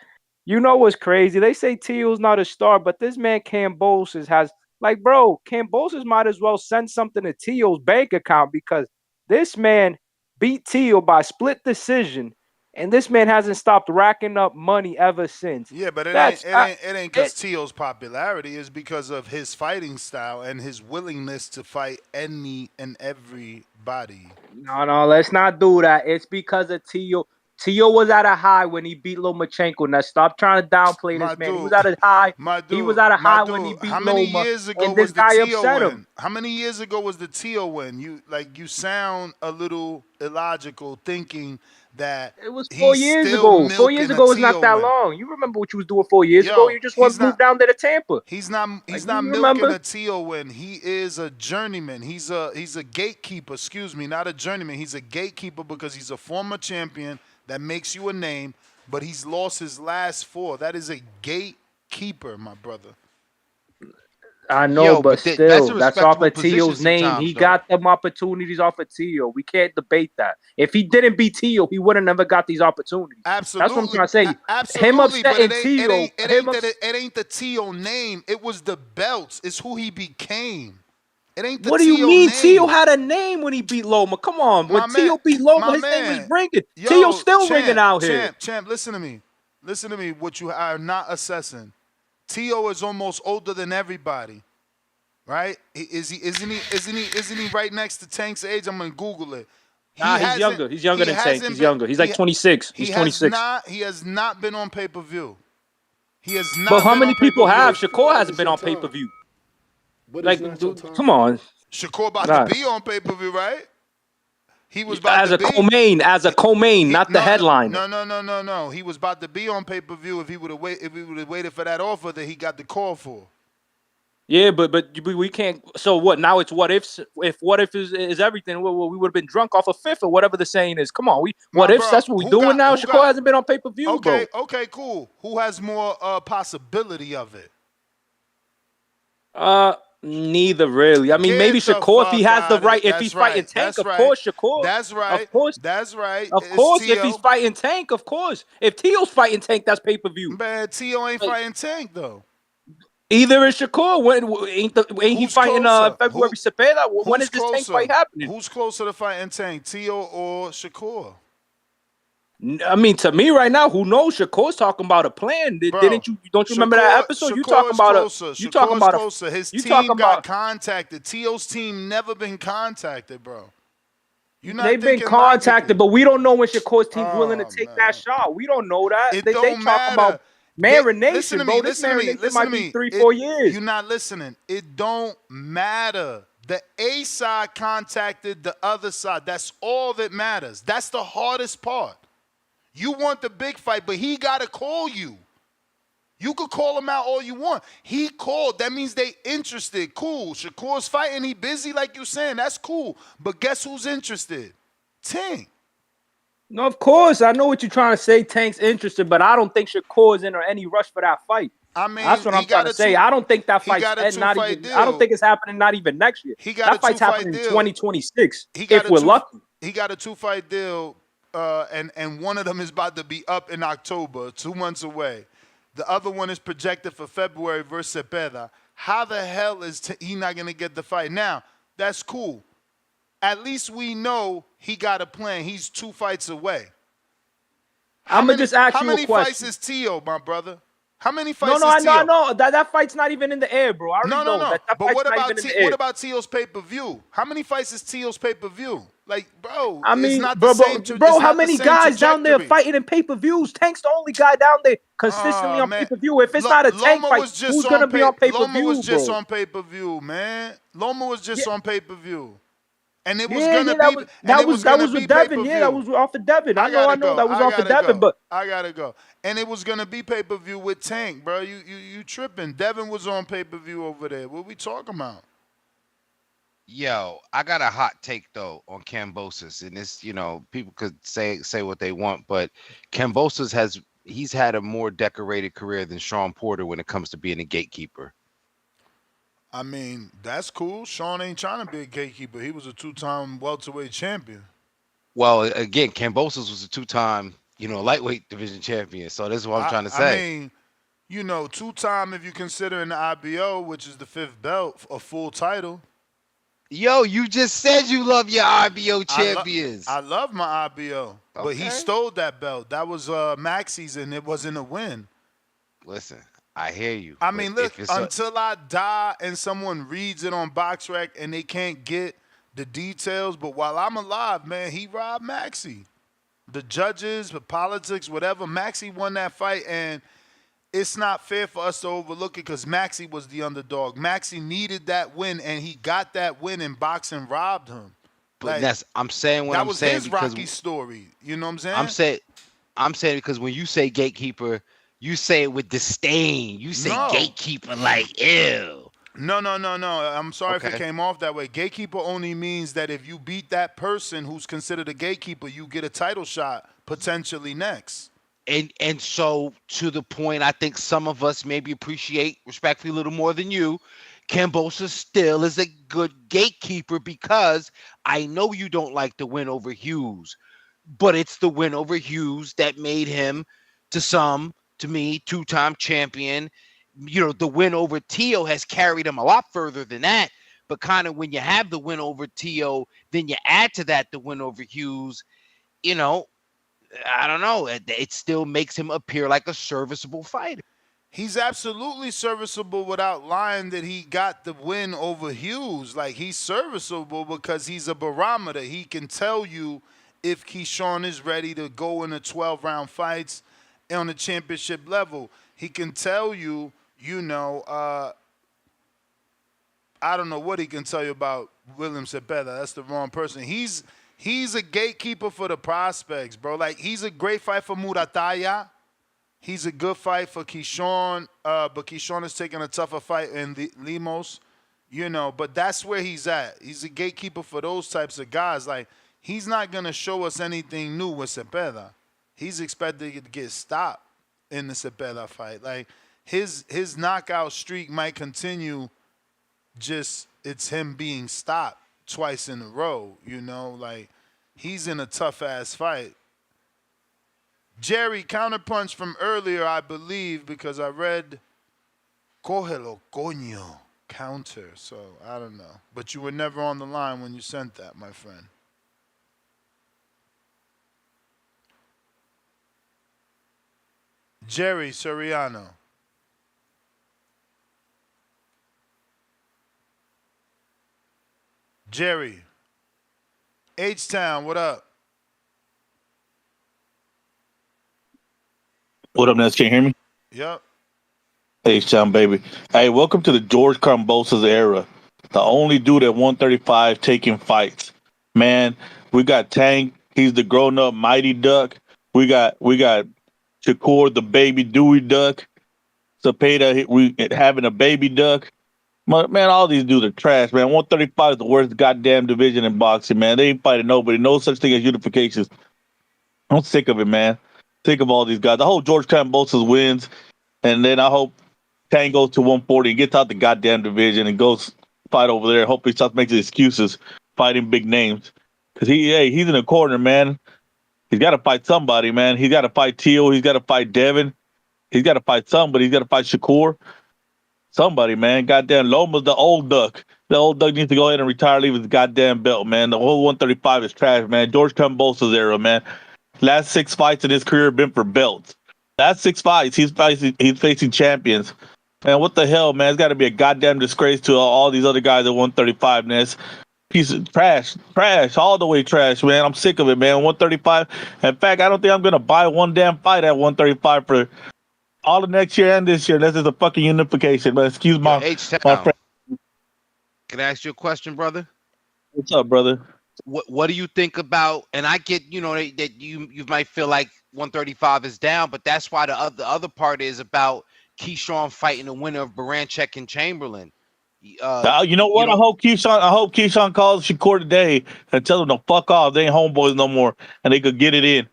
What's crazy? They say Teal's not a star, but this man Kambosos has, like, bro, Kambosos might as well send something to Teal's bank account, because this man beat Teal by split decision, and this man hasn't stopped racking up money ever since. Yeah, but it ain't because Teal's popularity. Is because of his fighting style and his willingness to fight any and everybody. No, let's not do that. It's because of Teal. Teal was at a high when he beat Lomachenko. Now stop trying to downplay this man. He was at a high. He was at a high when he beat Loma. How many years ago was the Teal win? How many years ago was the Teal win? You sound a little illogical thinking that it was 4 years ago. 4 years ago was not that long. You remember what you was doing 4 years ago? You just want to move down there to Tampa. He's not milking a Teal win. He is a journeyman. He's a gatekeeper. Excuse me, not a journeyman. He's a gatekeeper because he's a former champion. That makes you a name, but he's lost his last 4. That is a gatekeeper, my brother. I know, but still, that's off of Teal's name. He got them opportunities off of Teal. We can't debate that. If he didn't beat Teal, he would have never got these opportunities. Absolutely. That's what I'm trying to say. Absolutely. Him upsetting Teal. It ain't the Teal name. It was the belts. It's who he became. It ain't the what do you Teal mean? name. Teal had a name when he beat Loma. Come on. When Teal beat Loma, his name was ringing. Teal's still ringing out here. Champ, listen to me. Listen to me. What you are not assessing. Teal is almost older than everybody. Right? Isn't he right next to Tank's age? I'm gonna Google it. He's younger. He's younger than Tank. He's younger. He's like 26. He's 26. He has not been on pay-per-view. He has not. But how many people have? Shakur hasn't been on pay-per-view. Like, come on. Shakur about to be on pay-per-view, right? He was about as to a be. as a co-main, not the headliner. No. He was about to be on pay-per-view if he would have waited for that offer that he got the call for. Yeah, but we can't. So what? Now it's what ifs. If what if is everything, well, we would have been drunk off a fifth or whatever the saying is. Come on, what ifs? That's what we doing now. Shakur hasn't been on pay-per-view, bro. Okay, cool. Who has more possibility of it? Neither really. I mean, maybe Shakur if he has the right. If he's fighting Tank, of course, Shakur. That's right. Of course, that's right. Of course, if he's fighting Tank, of course. If Teal's fighting Tank, that's pay-per-view. Man, Teal ain't fighting Tank though. Either is Shakur. Ain't he fighting February Zepeda? When is this Tank fight happening? Who's closer to fighting Tank, Teal or Shakur? I mean, to me right now, who knows? Shakur's talking about a plan. Don't you remember that episode? You talking about His team got contacted. Teal's team never been contacted, bro. You're not They've been thinking contacted, but we don't know when Shakur's team's willing to Oh, take man. that shot. We don't know that. It They don't talk about matter. Listen marination, to bro. me. This Listen to me. marination Listen might to be me. 3-4 years. You're not listening. It don't matter. The A side contacted the other side. That's all that matters. That's the hardest part. You want the big fight, but he got to call you. You could call him out all you want. He called. That means they interested. Cool. Shakur's fighting. He busy like you saying. That's cool. But guess who's interested? Tank. No, of course. I know what you're trying to say. Tank's interested, but I don't think Shakur's in any rush for that fight. I mean, that's what I'm trying to say. I don't think that fight's not even. I don't think it's happening. Not even next year. That fight's happening in 2026. If we're lucky. He got a 2-fight deal, and one of them is about to be up in October, 2 months away. The other one is projected for February versus Zepeda. How the hell is he not going to get the fight? Now, that's cool. At least we know he got a plan. He's 2 fights away. I'm going to just ask you a question. How many fights is Tio, my brother? How many fights No, is Tio? I know. That fight's not even in the air, bro. I already know. That But fight's what not about even in the air. what about Tio's pay-per-view? How many fights is Tio's pay-per-view? Like, bro, I mean, it's not bro, the same how many guys down there fighting in pay-per-views? Tank's the only guy down there consistently on pay-per-view. If it's not a Tank fight, who's going to be on pay-per-view, Loma was just bro? on pay-per-view, man. Loma was just on pay-per-view. And it was that was with Devin. Yeah, that was off of Devin. I know that was off of Devin, but I gotta go. And it was gonna be pay-per-view with Tank, bro. You tripping. Devin was on pay-per-view over there. What we talking about? Yo, I got a hot take though on Kambosos, and this, people could say what they want, but Kambosos he's had a more decorated career than Sean Porter when it comes to being a gatekeeper. I mean, that's cool. Sean ain't trying to be a gatekeeper. He was a 2-time welterweight champion. Well, again, Kambosos was a 2-time, lightweight division champion. So this is what I'm trying to say. I mean, 2-time if you consider in the IBO, which is the 5th belt, a full title. Yo, you just said you love your IBO champions. I love my IBO, but he stole that belt. That was Maxi's, and it wasn't a win. Listen, I hear you. I mean, look, until I die and someone reads it on BoxRec and they can't get the details, but while I'm alive, man, he robbed Maxi. The judges, the politics, whatever, Maxi won that fight, and it's not fair for us to overlook it because Maxi was the underdog. Maxi needed that win, and he got that win, and boxing robbed him. But I'm saying what I'm saying. That was his Rocky story. You know what I'm saying? I'm saying because when you say gatekeeper, you say it with disdain. You say gatekeeper like, ew. No. I'm sorry if it came off that way. Gatekeeper only means that if you beat that person who's considered a gatekeeper, you get a title shot potentially next. And so to the point, I think some of us maybe appreciate respectfully a little more than you. Kambosos still is a good gatekeeper because I know you don't like the win over Hughes, but it's the win over Hughes that made him, to me, 2-time champion. The win over Tio has carried him a lot further than that. But kind of when you have the win over Tio, then you add to that the win over Hughes, I don't know. It still makes him appear like a serviceable fighter. He's absolutely serviceable without lying that he got the win over Hughes. Like, he's serviceable because he's a barometer. He can tell you if Keyshawn is ready to go into 12-round fights on the championship level. He can tell you, I don't know what he can tell you about William Zepeda. That's the wrong person. He's a gatekeeper for the prospects, bro. Like, he's a great fight for Murataya. He's a good fight for Keyshawn, but Keyshawn is taking a tougher fight in the Lemos, but that's where he's at. He's a gatekeeper for those types of guys. Like, he's not going to show us anything new with Zepeda. He's expected to get stopped in the Zepeda fight. Like, his knockout streak might continue, just it's him being stopped twice in a row, like he's in a tough-ass fight. Jerry, counterpunch from earlier, I believe, because I read Cógelo, coño, counter, so I don't know. But you were never on the line when you sent that, my friend. Jerry Soriano. Jerry. H-Town, what up? What up, Ness? Can you hear me? Yep. H-Town, baby. Hey, welcome to the George Kambosos era. The only dude at 135 taking fights. Man, we got Tank. He's the grown-up mighty duck. We got Shakur, the baby Dewey duck. Zepeda, we having a baby duck. Man, all these dudes are trash, man. 135 is the worst goddamn division in boxing, man. They ain't fighting nobody. No such thing as unifications. I'm sick of it, man. Sick of all these guys. I hope George Kambosos wins, and then I hope Tank goes to 140 and gets out the goddamn division and goes fight over there. Hope he stops making excuses fighting big names. Because he's in the corner, man. He's got to fight somebody, man. He's got to fight Teal. He's got to fight Devin. He's got to fight somebody. He's got to fight Shakur. Somebody, man. Goddamn, Lemos, the old duck. The old duck needs to go ahead and retire, leave his goddamn belt, man. The whole 135 is trash, man. George Kambosos era, man. Last 6 fights in his career have been for belts. Last 6 fights, he's facing champions. Man, what the hell, man? It's got to be a goddamn disgrace to all these other guys at 135, man. It's piece of trash, all the way trash, man. I'm sick of it, man. 135. In fact, I don't think I'm going to buy one damn fight at 135 for all the next year and this year. This is a fucking unification, but excuse my friend. Can I ask you a question, brother? What's up, brother? What do you think about? And I get, that you might feel like 135 is down, but that's why the other part is about Keyshawn fighting the winner of Berinchyk and Chamberlain. You know what? I hope Keyshawn calls Shakur today and tells him to fuck off. They ain't homeboys no more, and they could get it in.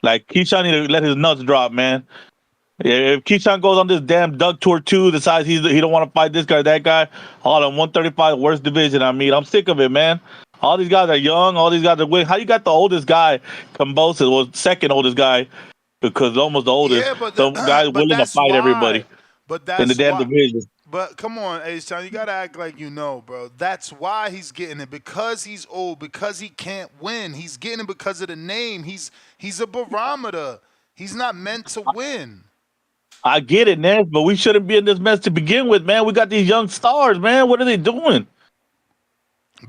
Like Keyshawn need to let his nuts drop, man. If Keyshawn goes on this damn Doug Tour 2, decides he don't want to fight this guy, that guy, all in 135, worst division. I mean, I'm sick of it, man. All these guys are young. All these guys are winning. How you got the oldest guy, Kambosos, was second oldest guy, because almost the oldest. Yeah, but the guy willing to fight everybody in the damn division. But come on, H-Town, you gotta act like you know, bro. That's why he's getting it, because he's old, because he can't win. He's getting it because of the name. He's a barometer. He's not meant to win. I get it, Ness, but we shouldn't be in this mess to begin with, man. We got these young stars, man. What are they doing?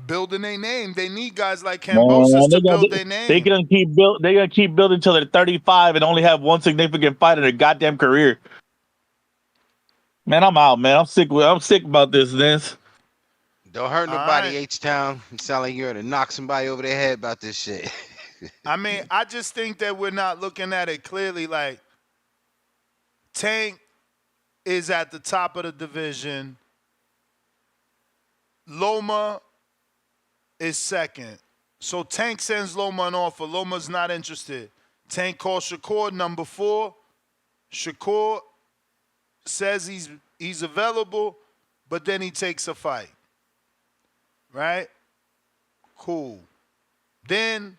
Building their name. They need guys like Kambosos to build their name. They're gonna keep building until they're 35 and only have one significant fight in their goddamn career. Man, I'm out, man. I'm sick about this, Ness. Don't hurt nobody, H-Town. You sound like you're gonna knock somebody over their head about this shit. I mean, I just think that we're not looking at it clearly. Like, Tank is at the top of the division. Loma is second. So Tank sends Loma an offer. Loma's not interested. Tank calls Shakur, number 4. Shakur says he's available, but then he takes a fight. Right? Cool. Then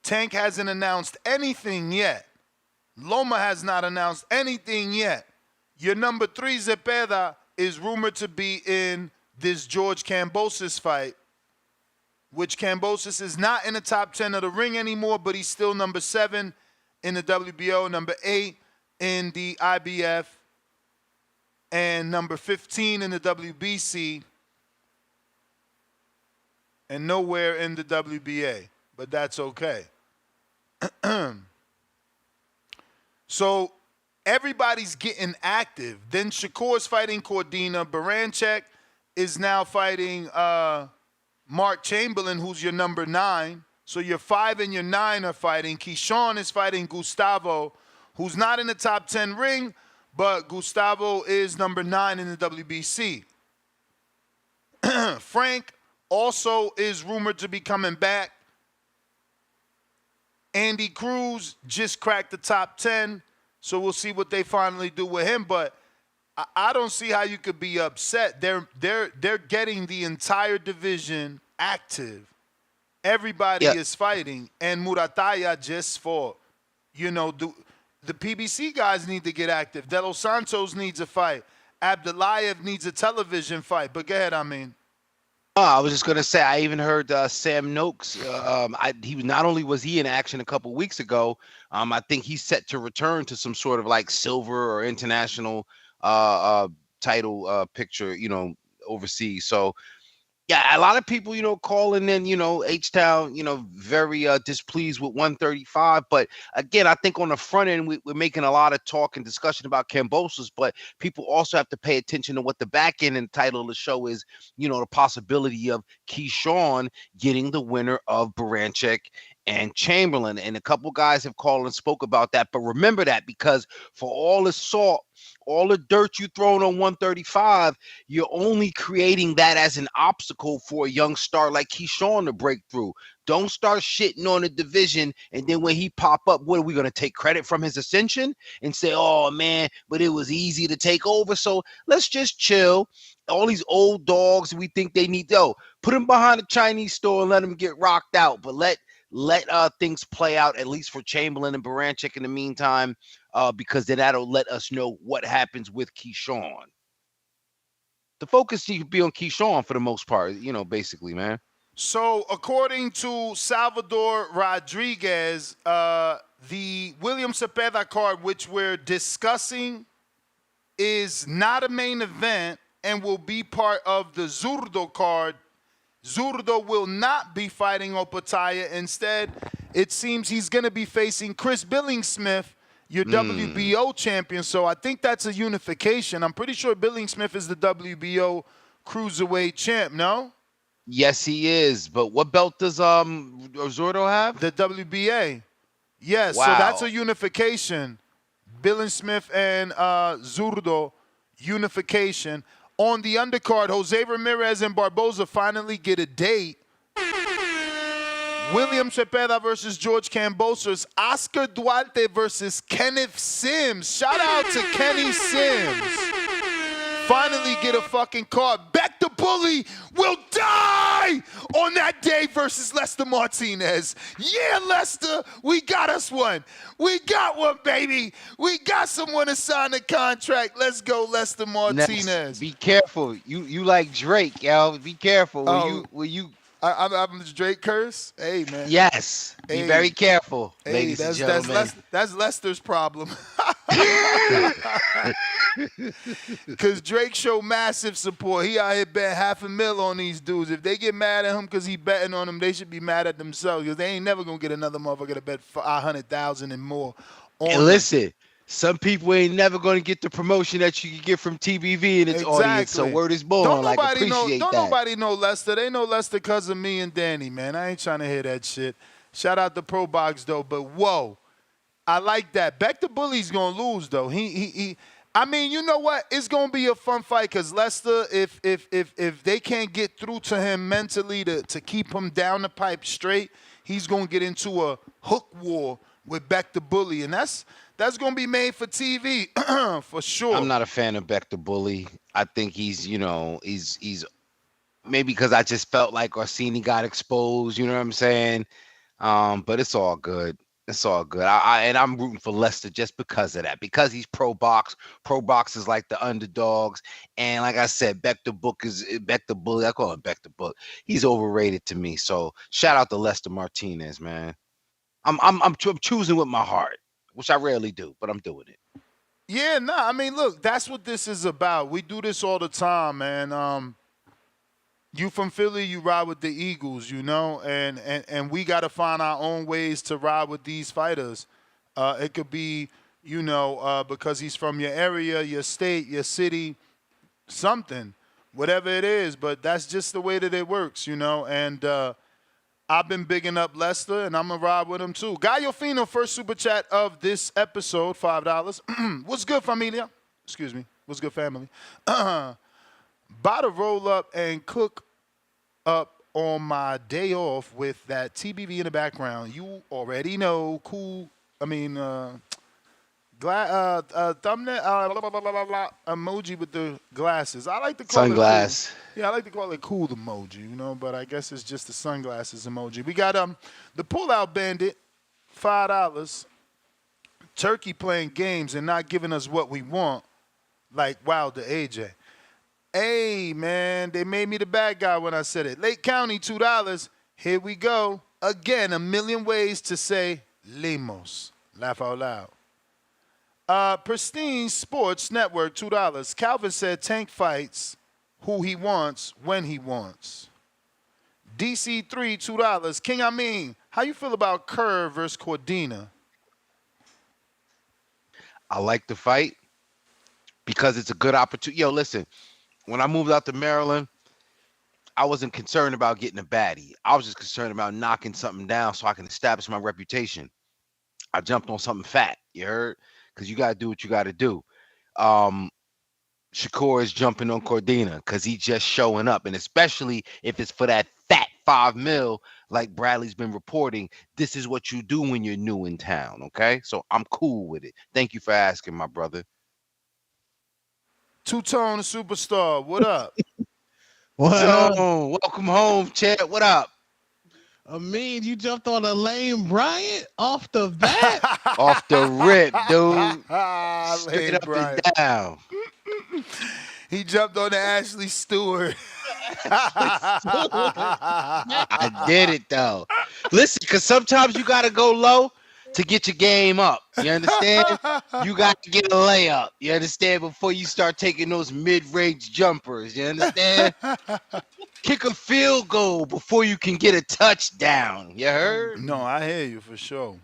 Tank hasn't announced anything yet. Loma has not announced anything yet. Your number 3, Zepeda, is rumored to be in this George Kambosos fight, which Kambosos is not in the top 10 of the ring anymore, but he's still number 7 in the WBO, number 8 in the IBF, and number 15 in the WBC, and nowhere in the WBA, but that's okay. So everybody's getting active. Then Shakur's fighting Cordina. Berinchyk is now fighting Mark Chamberlain, who's your number 9. So your 5 and your 9 are fighting. Keyshawn is fighting Gustavo, who's not in the top 10 ring, but Gustavo is number 9 in the WBC. Frank also is rumored to be coming back. Andy Cruz just cracked the top 10, so we'll see what they finally do with him. But I don't see how you could be upset. They're getting the entire division active. Everybody is fighting, and Murataya just fought. The PBC guys need to get active. De Los Santos needs a fight. Abdulayev needs a television fight. But go ahead, I was just gonna say, I even heard Sam Noakes. He not only was he in action a couple weeks ago, I think he's set to return to some sort of like silver or international title picture, overseas. So Yeah, a lot of people, calling in, H-Town, very displeased with 135. But again, I think on the front end, we're making a lot of talk and discussion about Kambosos, but people also have to pay attention to what the back end and title of the show is, the possibility of Keyshawn getting the winner of Berinchyk and Chamberlain. And a couple guys have called and spoke about that. But remember that, because for all the salt, all the dirt you thrown on 135, you're only creating that as an obstacle for a young star like Keyshawn to break through. Don't start shitting on the division, and then when he pop up, what are we going to take credit from his ascension and say, oh man, but it was easy to take over? So let's just chill. All these old dogs, we think they need, put them behind a Chinese store and let them get rocked out, but let things play out, at least for Chamberlain and Berinchyk in the meantime, because then that'll let us know what happens with Keyshawn. The focus seems to be on Keyshawn for the most part, basically, man. So, according to Salvador Rodriguez, the William Zepeda card, which we're discussing, is not a main event and will be part of the Zurdo card. Zurdo will not be fighting Opataya. Instead, it seems he's going to be facing Chris Billingsmith, your WBO champion. So I think that's a unification. I'm pretty sure Billingsmith is the WBO cruiserweight champ, no? Yes, he is. But what belt does Zurdo have? The WBA. Yes, wow. So that's a unification. Billingsmith and Zurdo, unification. On the undercard, Jose Ramirez and Barboza finally get a date. William Zepeda versus George Kambosos. Oscar Duarte versus Kenneth Sims. Shout out to Kenny Sims. Finally get a fucking card. Beck the Bully will die on that day versus Lester Martinez. Yeah, Lester, we got us one. We got one, baby. We got someone to sign the contract. Let's go, Lester Martinez. Next, be careful. You like Drake, yo. Be careful. Will you I'm Drake curse? Hey, man. Yes. Be very careful, ladies and gentlemen. That's Lester's problem. Because Drake showed massive support. He out here bet $500,000 on these dudes. If they get mad at him because he betting on them, they should be mad at themselves, because they ain't never going to get another motherfucker to bet $100,000 and more on and listen, some people ain't never going to get the promotion that you can get from TBV and its audience. So word is born. Don't nobody know Lester. They know Lester because of me and Danny, man. I ain't trying to hear that shit. Shout out to Pro Box, though. But, whoa, I like that. Beck the Bully's going to lose, though. I mean, you know what? It's going to be a fun fight, because Lester, if they can't get through to him mentally to keep him down the pipe straight, he's going to get into a hook war with Beck the Bully. And that's going to be made for TV for sure. I'm not a fan of Beck the Bully. I think he's maybe because I just felt like Orsini got exposed, you know what I'm saying? But it's all good. It's all good. And I'm rooting for Lester just because of that. Because he's pro box. Pro box is like the underdogs. And like I said, Beck the Bully. I call him Beck the Book. He's overrated to me. So shout out to Lester Martinez, man. I'm choosing with my heart, which I rarely do, but I'm doing it. Yeah, I mean, look, that's what this is about. We do this all the time, man. You from Philly, you ride with the Eagles, and we got to find our own ways to ride with these fighters. It could be, because he's from your area, your state, your city, something, whatever it is. But that's just the way that it works, and I've been bigging up Lester, and I'm going to ride with him too. Gallo Fino, first super chat of this episode, $5. What's good, familia? Excuse me. What's good, family? About to roll up and cook up on my day off with that TBV in the background. You already know, cool. I mean, thumbnail emoji with the glasses. I like to call sunglass. It cool. Yeah, I like to call it cool emoji, but I guess it's just the sunglasses emoji. We got the Pullout Bandit, $5. Turkey playing games and not giving us what we want, like Wilder AJ. Hey, man, they made me the bad guy when I said it. Lake County, $2. Here we go. Again, a million ways to say Lemos. Laugh out loud. Pristine Sports Network, $2. Calvin said Tank fights who he wants when he wants. DC3, $2. King Amin, how you feel about Kerr versus Cordina? I like the fight because it's a good opportunity. Yo, listen, when I moved out to Maryland, I wasn't concerned about getting a baddie. I was just concerned about knocking something down so I can establish my reputation. I jumped on something fat, you heard? Because you got to do what you got to do. Shakur is jumping on Cordina because he's just showing up. And especially if it's for that fat $5 million, like Bradley's been reporting, this is what you do when you're new in town, okay? So I'm cool with it. Thank you for asking, my brother. Two-Tone Superstar, what up? Welcome home, Chad. What up? I mean, you jumped on a Lane Bryant off the bat? Off the rip, dude. Straight Lane up Bryant. and down. He jumped on the Ashley Stewart. I did it, though. Listen, because sometimes you got to go low to get your game up. You understand? You got to get a layup. You understand? Before you start taking those mid-range jumpers. You understand? Kick a field goal before you can get a touchdown. You heard? No, I hear you for sure.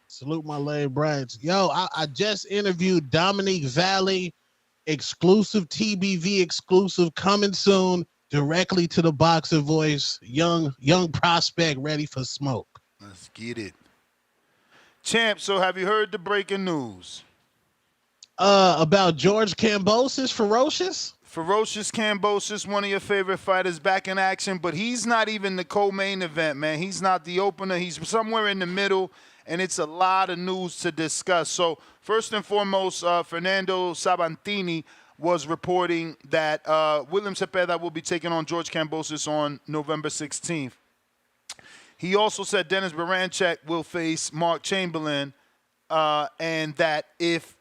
Salute my Lane Bryant. Yo, I just interviewed Dominique Valley, exclusive TBV exclusive, coming soon, directly to the Boxer Voice. Young prospect ready for smoke. Let's get it. Champ, so have you heard the breaking news? About George Kambosos, Ferocious? Ferocious Kambosos, one of your favorite fighters, back in action, but he's not even the co-main event, man. He's not the opener. He's somewhere in the middle, and it's a lot of news to discuss. So first and foremost, Fernando Sabantini was reporting that William Zepeda will be taking on George Kambosos on November 16th. He also said Dennis Berinchyk will face Mark Chamberlain, and that if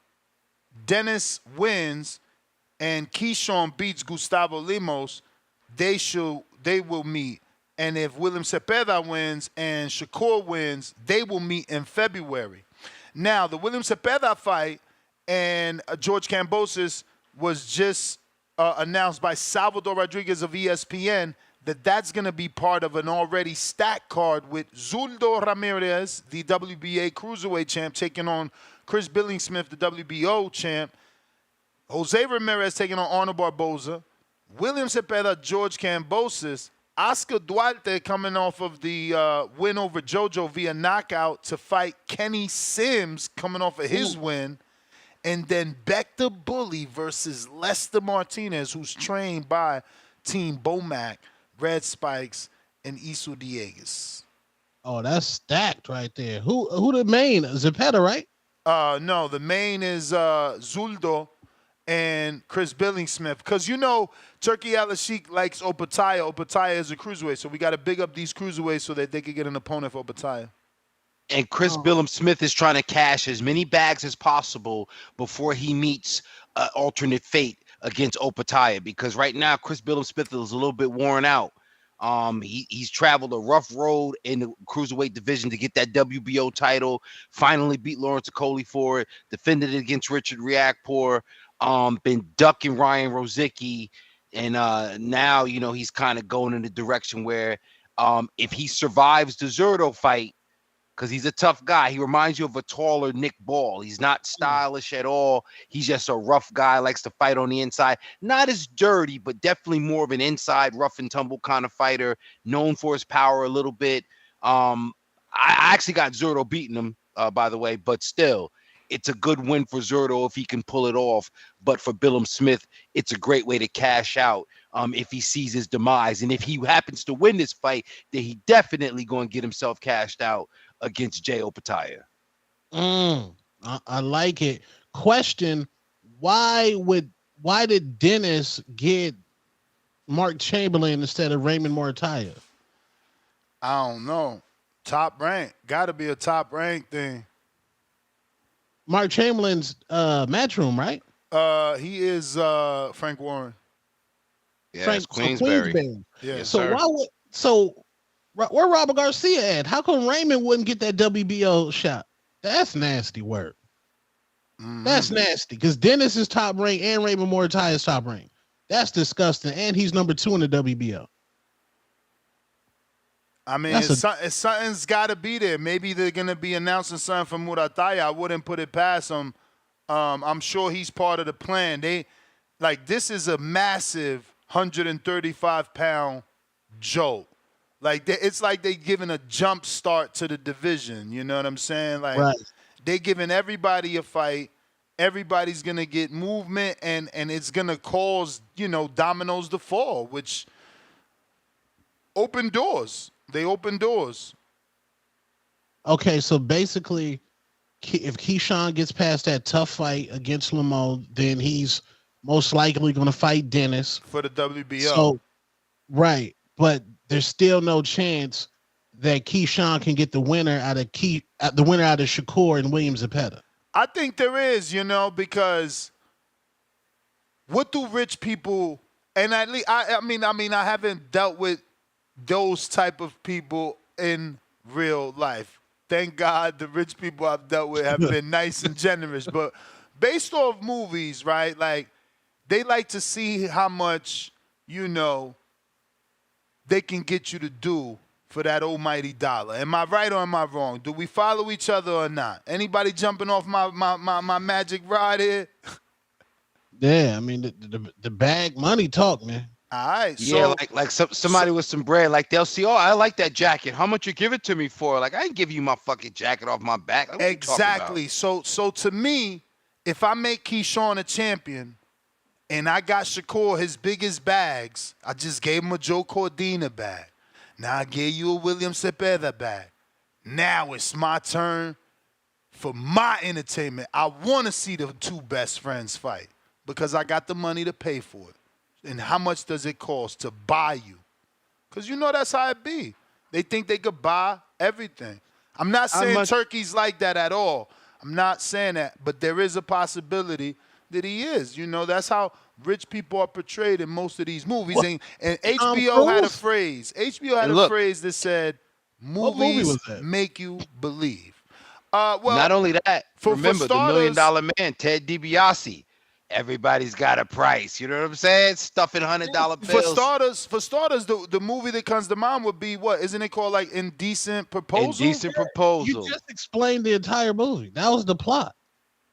Dennis wins and Keyshawn beats Gustavo Lemos, they will meet. And if William Zepeda wins and Shakur wins, they will meet in February. Now, the William Zepeda fight and George Kambosos was just announced by Salvador Rodriguez of ESPN that's going to be part of an already stacked card with Zuldo Ramirez, the WBA cruiserweight champ, taking on Chris Billingsmith, the WBO champ, Jose Ramirez taking on Arnold Barboza, William Zepeda, George Kambosos, Oscar Duarte coming off of the win over JoJo via knockout to fight Kenny Sims coming off of his win, and then Beck the Bully versus Lester Martinez, who's trained by Team Bomac, Red Spikes, and Isu Dieguez. Oh, that's stacked right there. Who the main? Zepeda, right? No, the main is Zuldo and Chris Billingsmith. Because, you know, Turkey Al-Sheikh likes Opataya. Opataya is a cruiserweight, so we got to big up these cruiserweights so that they could get an opponent for Opataya. And Chris Billingsmith is trying to cash as many bags as possible before he meets alternate fate against Opataya, because right now Chris Billingsmith is a little bit worn out. He's traveled a rough road in the cruiserweight division to get that WBO title, finally beat Lawrence Okoli for it, defended it against Richard Riakporhe, been ducking Ryan Rozicki, and now, you know, he's kind of going in the direction where if he survives the Zurdo fight, because he's a tough guy. He reminds you of a taller Nick Ball. He's not stylish at all. He's just a rough guy, likes to fight on the inside. Not as dirty, but definitely more of an inside rough and tumble kind of fighter, known for his power a little bit. I actually got Zurdo beating him, by the way, but still, it's a good win for Zurdo if he can pull it off. But for Billingsmith, it's a great way to cash out if he sees his demise. And if he happens to win this fight, then he definitely going to get himself cashed out against Jay Opataya. I like it. Question: Why did Dennis get Mark Chamberlain instead of Raymond Mortaya? I don't know. Top rank. Got to be a top rank thing. Mark Chamberlain's Matchroom, right? He is Frank Warren. Yeah, Frank Queensberry. Yeah. Yes, So sir. where Robert Garcia at? How come Raymond wouldn't get that WBO shot? That's nasty work. That's nasty, because Dennis is top rank and Raymond Mortaya is top rank. That's disgusting, and he's number 2 in the WBO. I mean, something's got to be there. Maybe they're going to be announcing something from Murataya. I wouldn't put it past him. I'm sure he's part of the plan. This is a massive 135-pound jolt. It's like they giving a jump start to the division. You know what I'm saying? They giving everybody a fight. Everybody's going to get movement, and it's going to cause, dominoes to fall, which open doors. They open doors. Okay, so basically, if Keyshawn gets past that tough fight against Lemos, then he's most likely going to fight Dennis. For the WBO. So, right, but there's still no chance that Keyshawn can get the winner out of Shakur and William Zepeda. I think there is, because what do rich people, and at least I mean I haven't dealt with those type of people in real life. Thank God the rich people I've dealt with have been nice and generous. But based off movies, right? They like to see how much, they can get you to do for that almighty dollar. Am I right or am I wrong? Do we follow each other or not? Anybody jumping off my magic ride here? Yeah, I mean the bag money talk, man. All right. Yeah, somebody with some bread, they'll see, I like that jacket. How much you give it to me for? I ain't give you my fucking jacket off my back. Exactly. So to me, if I make Keyshawn a champion and I got Shakur his biggest bags, I just gave him a Joe Cordina bag. Now I gave you a William Zepeda bag. Now it's my turn for my entertainment. I want to see the two best friends fight because I got the money to pay for it. And how much does it cost to buy you? Because that's how it be. They think they could buy everything. I'm not saying Turkey's like that at all. I'm not saying that. But there is a possibility that he is. That's how rich people are portrayed in most of these movies. And HBO had a phrase. HBO had a phrase that said, movies make you believe. Not only that, remember the $1 Million Man, Ted DiBiase. Everybody's got a price. You know what I'm saying? Stuffing $100 bills. For starters, the movie that comes to mind would be what? Isn't it called Indecent Proposal? Indecent Proposal. You just explained the entire movie. That was the plot.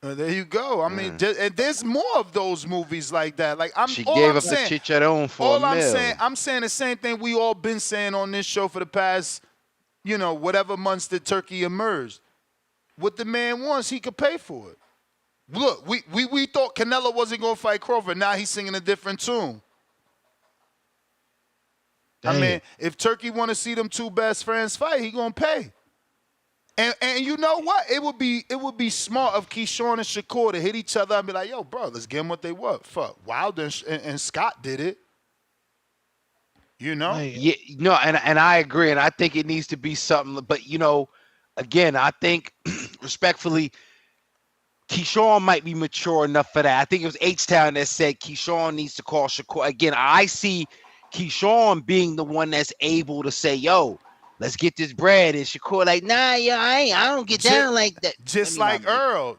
There you go. I mean, and there's more of those movies like that. She gave up the chicharron for a meal. I'm saying the same thing we all been saying on this show for the past, whatever months that Turkey emerged. What the man wants, he could pay for it. Look, we thought Canelo wasn't going to fight Crawford. Now he's singing a different tune. Damn. I mean, if Turkey want to see them two best friends fight, he going to pay. And you know what? It would be smart of Keyshawn and Shakur to hit each other and be like, yo, bro, let's give them what they want. Fuck, Wilder and Scott did it. Yeah, no, and I agree, and I think it needs to be something. But again, I think respectfully, Keyshawn might be mature enough for that. I think it was H-Town that said Keyshawn needs to call Shakur. Again, I see Keyshawn being the one that's able to say, yo, let's get this bread. And Shakur nah, yo, I don't get down like that. Just like Earl.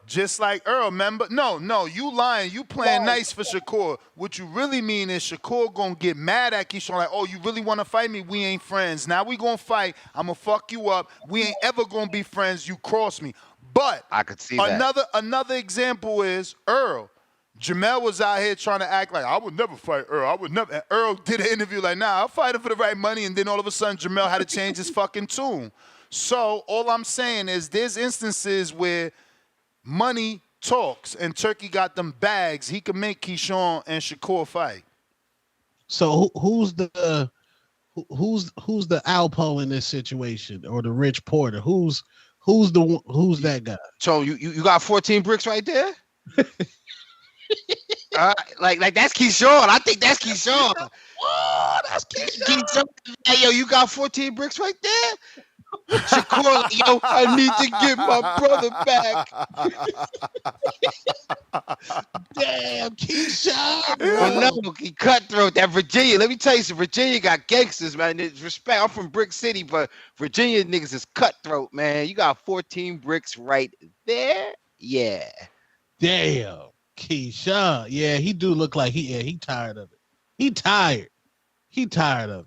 Remember? No, you lying. You playing nice for Shakur. What you really mean is Shakur going to get mad at Keyshawn oh, you really want to fight me? We ain't friends. Now we going to fight. I'm going to fuck you up. We ain't ever going to be friends. You cross me. But I could see that. Another example is Earl. Jamel was out here trying to act like, I would never fight Earl. I would never. And Earl did an interview like, nah, I'll fight him for the right money. And then all of a sudden, Jamel had to change his fucking tune. So all I'm saying is there's instances where money talks and Turkey got them bags. He could make Keyshawn and Shakur fight. So who's the Alpo in this situation, or the Rich Porter? Who's that guy? So you got 14 bricks right there? Like that's Keyshawn. I think that's Keyshawn. Oh, that's Keyshawn. Hey, yo, you got 14 bricks right there? Shakur, yo, I need to get my brother back. Damn, Keyshawn. Well, no, he cutthroat. That Virginia, let me tell you, Virginia got gangsters, man. There's respect. I'm from Brick City, but Virginia niggas is cutthroat, man. You got 14 bricks right there. Yeah. Damn, Keyshawn. Yeah, he do look like he tired of it. He tired of it.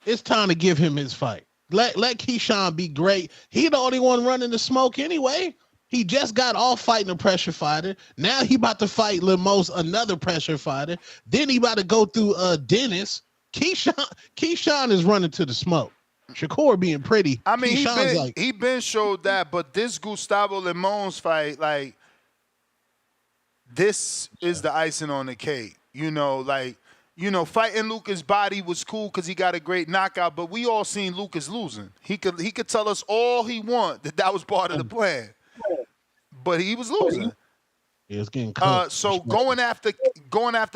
It's time to give him his fight. Let Keyshawn be great. He the only one running the smoke anyway. He just got off fighting a pressure fighter. Now he about to fight Lemos, another pressure fighter. Then he about to go through Dennis. Keyshawn is running to the smoke. Shakur being pretty. I mean, Keyshawn's he been showed that, but this Gustavo Lemos fight, like, this is the icing on the cake. Fighting Lucas' body was cool because he got a great knockout, but we all seen Lucas losing. He could tell us all he want that was part of the plan, but he was losing. He was getting cooked. So going after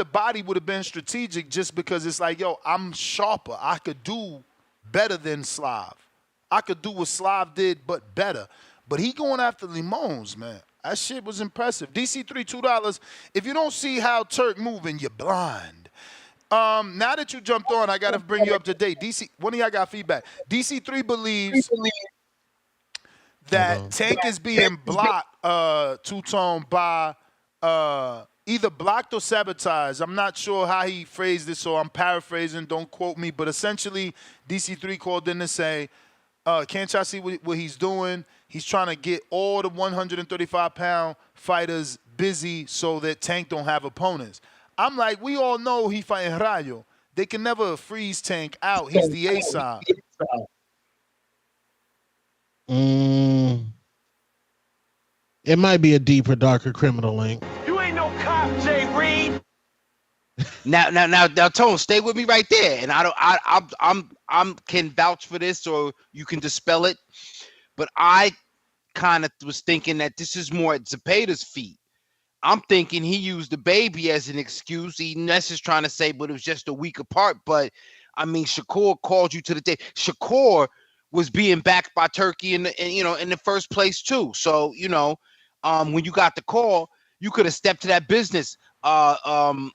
body would have been strategic, just because it's like, yo, I'm sharper. I could do better than Slav. I could do what Slav did, but better. But he going after Limons, man. That shit was impressive. DC3, $2. If you don't see how Turk moving, you're blind. Now that you jumped on, I got to bring you up to date. DC, one of y'all got feedback. DC3 believes that Tank is being blocked, Two-Tone, by either blocked or sabotaged. I'm not sure how he phrased this, so I'm paraphrasing. Don't quote me. But essentially, DC3 called in to say, can't y'all see what he's doing? He's trying to get all the 135-pound fighters busy so that Tank don't have opponents. I'm like, we all know he fighting Rayo. They can never freeze Tank out. He's the A-side. It might be a deeper, darker criminal link. You ain't no cop, Jay Reed. Now, Tone, stay with me right there. And I'm can vouch for this, or you can dispel it. But I kind of was thinking that this is more at Zepeda's feet. I'm thinking he used the baby as an excuse. Ness is trying to say, but it was just a week apart. But I mean, Shakur called you to the day. Shakur was being backed by Turkey in the first place too. So when you got the call, you could have stepped to that business. Usyk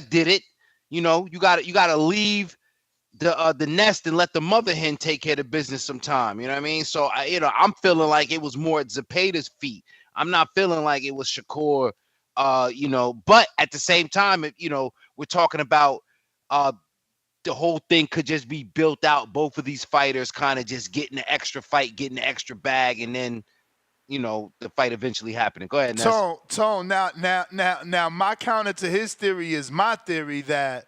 did it. You got to leave the nest and let the mother hen take care of the business sometime. You know what I mean? So I'm feeling like it was more at Zepeda's feet. I'm not feeling like it was Shakur, but at the same time, we're talking about the whole thing could just be built out. Both of these fighters kind of just getting the extra fight, getting the extra bag, and then, the fight eventually happening. Go ahead, Ness. Tone, now, my counter to his theory is my theory that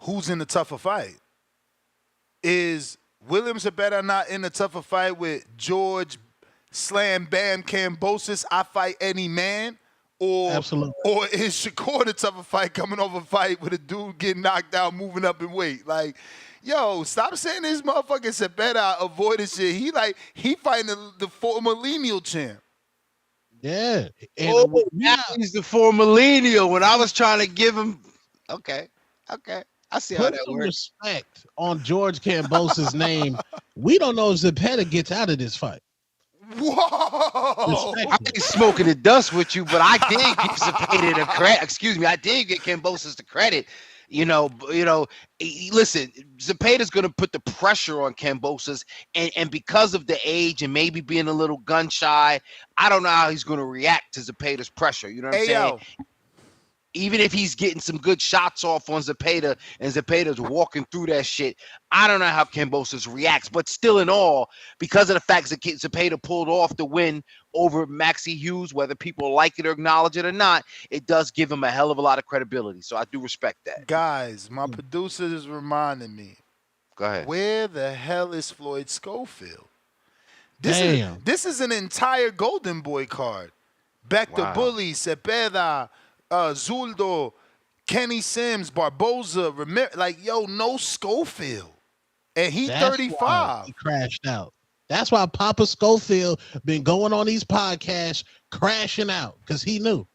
who's in the tougher fight? Is William Zepeda not in the tougher fight with George Slam Bam Kambosos, I fight any man? Absolutely. Or is Shakur the tougher fight, coming off a fight with a dude getting knocked out, moving up in weight? Like, yo, stop saying this motherfucking Zepeda avoided shit. He fighting the former lineal champ. Yeah. He's the former lineal. When I was trying to give him, okay. I see how Put that some works. respect on George Kambosos' name. We don't know if Zepeda gets out of this fight. Whoa! I ain't smoking the dust with you, but I did give Zepeda the credit. Excuse me, I did get Kambosos the credit. Listen, Zepeda's going to put the pressure on Kambosos, and because of the age and maybe being a little gun shy, I don't know how he's going to react to Zepeda's pressure. You know what I'm saying? Even if he's getting some good shots off on Zepeda and Zepeda's walking through that shit, I don't know how Kambosos reacts. But still in all, because of the fact that Zepeda pulled off the win over Maxie Hughes, whether people like it or acknowledge it or not, it does give him a hell of a lot of credibility. So I do respect that. Guys, my producer is reminding me. Go ahead. Where the hell is Floyd Schofield? Damn. This is an entire Golden Boy card. Bector Bully, Zepeda, Zuldo, Kenny Sims, Barboza, Ramirez, no Schofield. And he's 35. He crashed out. That's why Papa Schofield been going on these podcasts crashing out, because he knew.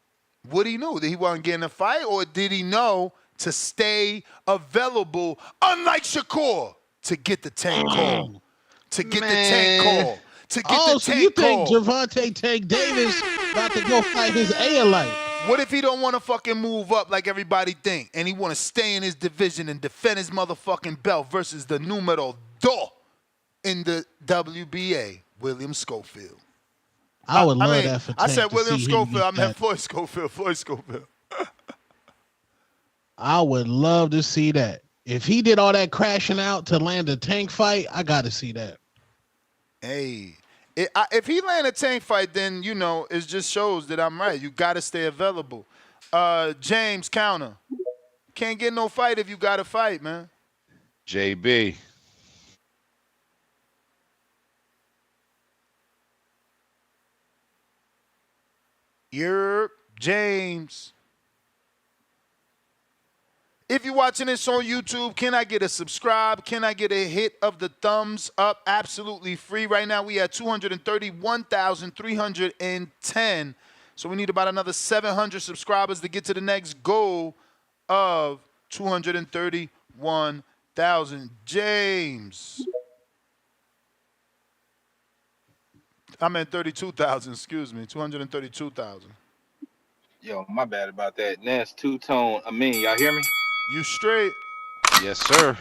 What he knew? That he wasn't getting a fight, or did he know to stay available, unlike Shakur, to get the tank call? To get the tank call. To get the tank call. So you think Gervonta Tank Davis about to go fight his A-alike? What if he don't want to fucking move up like everybody think, and he want to stay in his division and defend his motherfucking belt versus the numero dos in the WBA, William Schofield? I would love that for Tank. I said to William see him Schofield. get I meant that. Floyd Schofield. Floyd Schofield. I would love to see that. If he did all that crashing out to land a tank fight, I got to see that. Hey, if he land a tank fight, then it just shows that I'm right. You got to stay available. James counter. Can't get no fight if you got to fight, man. JB. You're James. If you're watching this on YouTube, can I get a subscribe? Can I get a hit of the thumbs up? Absolutely free. Right now we at 231,310. So we need about another 700 subscribers to get to the next goal of 231,000. James. I meant 32,000, excuse me. 232,000. Yo, my bad about that. Ness, two-tone. Y'all hear me? You straight. Yes, sir.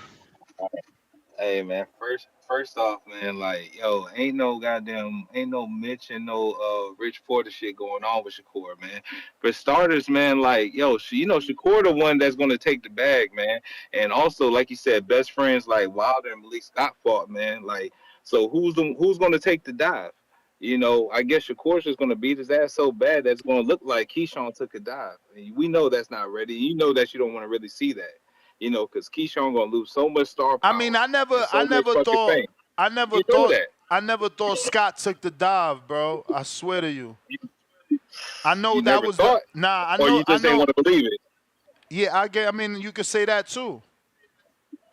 Hey, man. First off, man, like, yo, ain't no Mitch and no Rich Porter shit going on with Shakur, man. For starters, man, like, yo, Shakur the one that's gonna take the bag, man. And also, like you said, best friends like Wilder and Malik Scott fought, man. Like, so who's gonna take the dive? I guess Shakur's just going to beat his ass so bad that it's going to look like Keyshawn took a dive. We know that's not ready. You know that you don't want to really see that. Because Keyshawn going to lose so much star power. I mean, I never thought Scott took the dive, bro. I swear to you. I know that was thought? I know. Or you just didn't want to believe it. Yeah, I mean, you could say that too.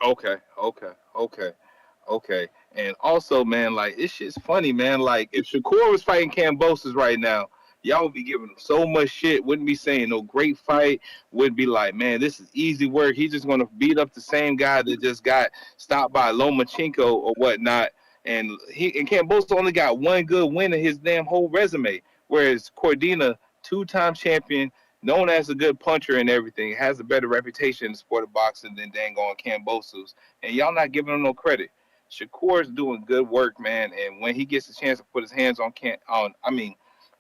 Okay. And also, man, like, this shit's funny, man. Like, if Shakur was fighting Kambosos right now, y'all would be giving him so much shit. Wouldn't be saying no great fight. Would be like, man, this is easy work. He's just going to beat up the same guy that just got stopped by Lomachenko or whatnot. And Kambosos only got one good win in his damn whole resume. Whereas Cordina, two-time champion, known as a good puncher and everything, has a better reputation in the sport of boxing than dang on Kambosos. And y'all not giving him no credit. Shakur's doing good work, man, and when he gets a chance to put his hands on,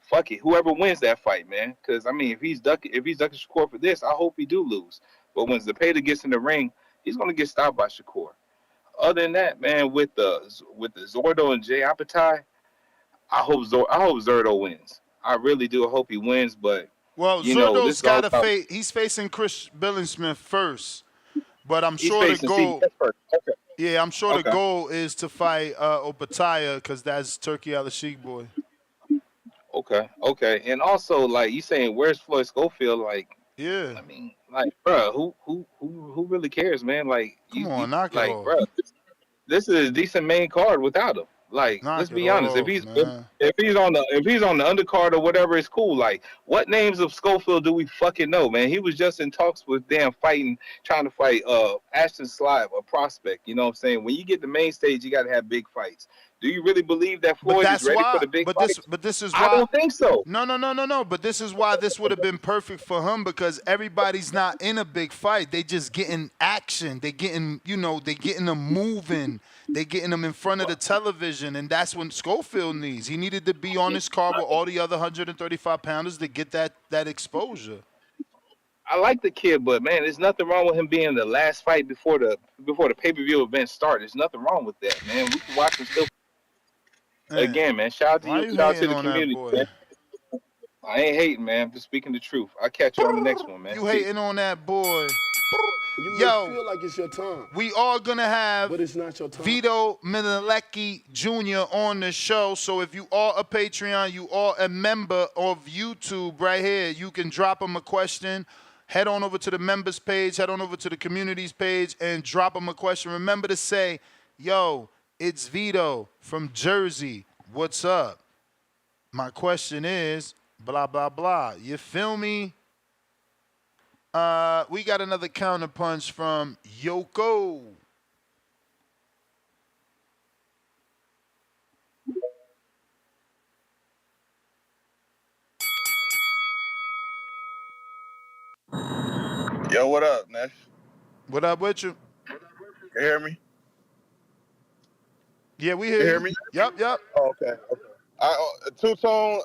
fuck it, whoever wins that fight, man. Because if he's ducking Shakur for this, I hope he do lose. But when Zepeda gets in the ring, he's gonna get stopped by Shakur. Other than that, man, with the Zordo and Jay Apatai, I hope Zordo wins. I really do. I hope he wins, but Zordo's got to face. He's facing Chris Billingsmith first, but I'm sure the goal. Okay. Yeah, I'm sure the goal is to fight Opataya because that's Turkey Al-Sheikh boy. Okay. And also, like, you saying, where's Floyd Schofield? Like, yeah. I mean, like, bro, who really cares, man? Like, come on, knock it off. Bro, this is a decent main card without him. Like, let's be honest. If he's on the undercard or whatever, it's cool. Like, what names of Schofield do we fucking know, man? He was just in talks with trying to fight Ashton Slive, a prospect. You know what I'm saying? When you get the main stage, you got to have big fights. Do you really believe that Floyd is ready for the big fights? This is why I don't think so. No. But this is why this would have been perfect for him because everybody's not in a big fight. They just getting action. They getting them moving. They getting them in front of the television, and that's what Schofield needs. He needed to be on this card with all the other 135 pounders to get that exposure. I like the kid, but man, there's nothing wrong with him being the last fight before the pay-per-view event starts. There's nothing wrong with that, man. We can watch him still. Again, man, shout out to you. Shout out to the community, man. I ain't hating, man. I'm just speaking the truth. I'll catch you on the next one, man. You hating on that boy. You feel like it's your time. We are going to have but it's not your time. Vito Minelecki Jr. on the show. So if you are a Patreon, you are a member of YouTube right here, you can drop him a question. Head on over to the members page, head on over to the communities page, and drop him a question. Remember to say, yo, it's Vito from Jersey. What's up? My question is, blah, blah, blah. You feel me? We got another counterpunch from Yoko. Yo, what up, Nash? What up with you? You hear me? Yeah, we hear you. Hear me? Yep. Oh, okay. Two-tone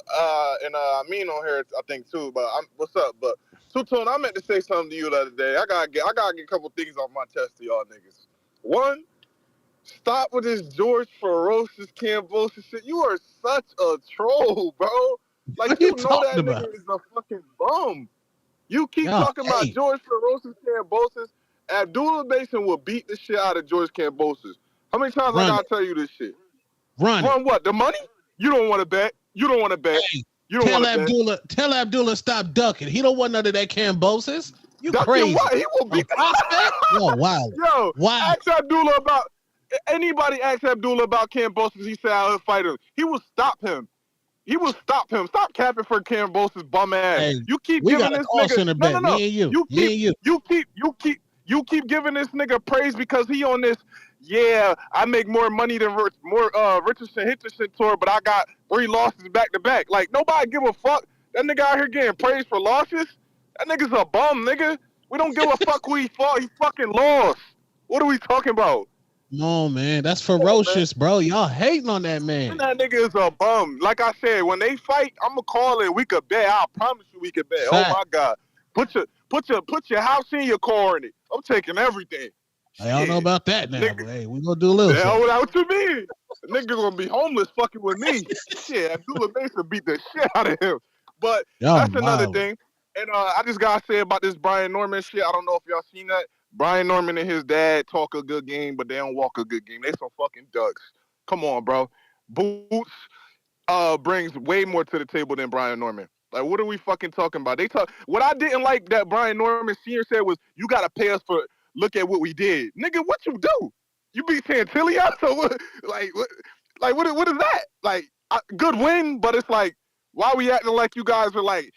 and Amin on here, I think too. But what's up? But Two-Tone, I meant to say something to you the other day. I gotta get a couple things off my chest to y'all niggas. One, stop with this George Ferocious Kambosos shit. You are such a troll, bro. Like, What you you know that talking nigga about? is a fucking bum. You keep Yo, talking about hey, George Ferocious Kambosos. Abdullah Mason will beat the shit out of George Kambosos. How many times I run gotta it. tell you this shit? Run it. Run what? The money? You don't want to bet. You don't want to bet. Hey, You don't want to bet. Tell Abdullah stop ducking. He don't want none of that Kambosos. You Ducking crazy. what? He will A beat prospect? Oh, wow. Yo, Wow. ask Abdullah about anybody ask Abdullah about Kambosos, he said I'll fight him. He will stop him. He will stop him. Stop capping for Kambosos bum ass. Hey, You keep we giving got a this call nigga center bet. no. Me and you. You Me and you. keep giving this nigga praise because he on this. Yeah, I make more money than Richardson Hitcherson tour, but I got 3 losses back to back. Like, nobody give a fuck. That nigga out here getting praised for losses. That nigga's a bum, nigga. We don't give a fuck who he fought. He fucking lost. What are we talking about? No, man. That's ferocious, bro. Y'all hating on that And man. that nigga is a bum. Like I said, when they fight, I'm gonna call it. We could bet. I promise you, we could bet. Fact. Oh my god, put your house in your car in it. I'm taking everything. I don't know about that now, Nigga. but hey, we gonna do a little The hell, something. what you mean? The nigga gonna be homeless fucking with me. Shit, Abdullah Mason beat the shit out of him. But Y'all that's another wild. thing. And I just gotta say about this Brian Norman shit. I don't know if y'all seen that. Brian Norman and his dad talk a good game, but they don't walk a good game. They some fucking ducks. Come on, bro. Boots brings way more to the table than Brian Norman. Like, what are we fucking talking about? What I didn't like that Brian Norman Sr. said was, you gotta pay us for look at what we did. Nigga, what you do? You beat Santillia? So what what is that? Like, good win, but it's like, why we acting like you guys are like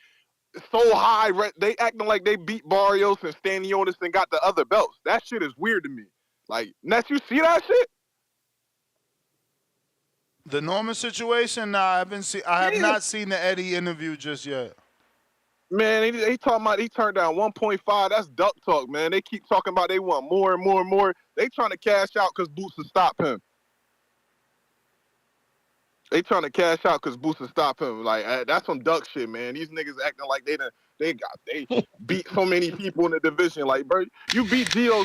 so high? They acting like they beat Barrios and Stanionis and got the other belts. That shit is weird to me. Like, Ness, you see that shit? The Norman situation? Nah, I have not seen the Eddie interview just yet. Man, he talking about he turned down 1.5. That's duck talk, man. They keep talking about they want more and more and more. They trying to cash out because Boots will stop him. They trying to cash out because Boots will stop him. Like, that's some duck shit, man. These niggas acting like they beat so many people in the division. Like, bro, you beat Gio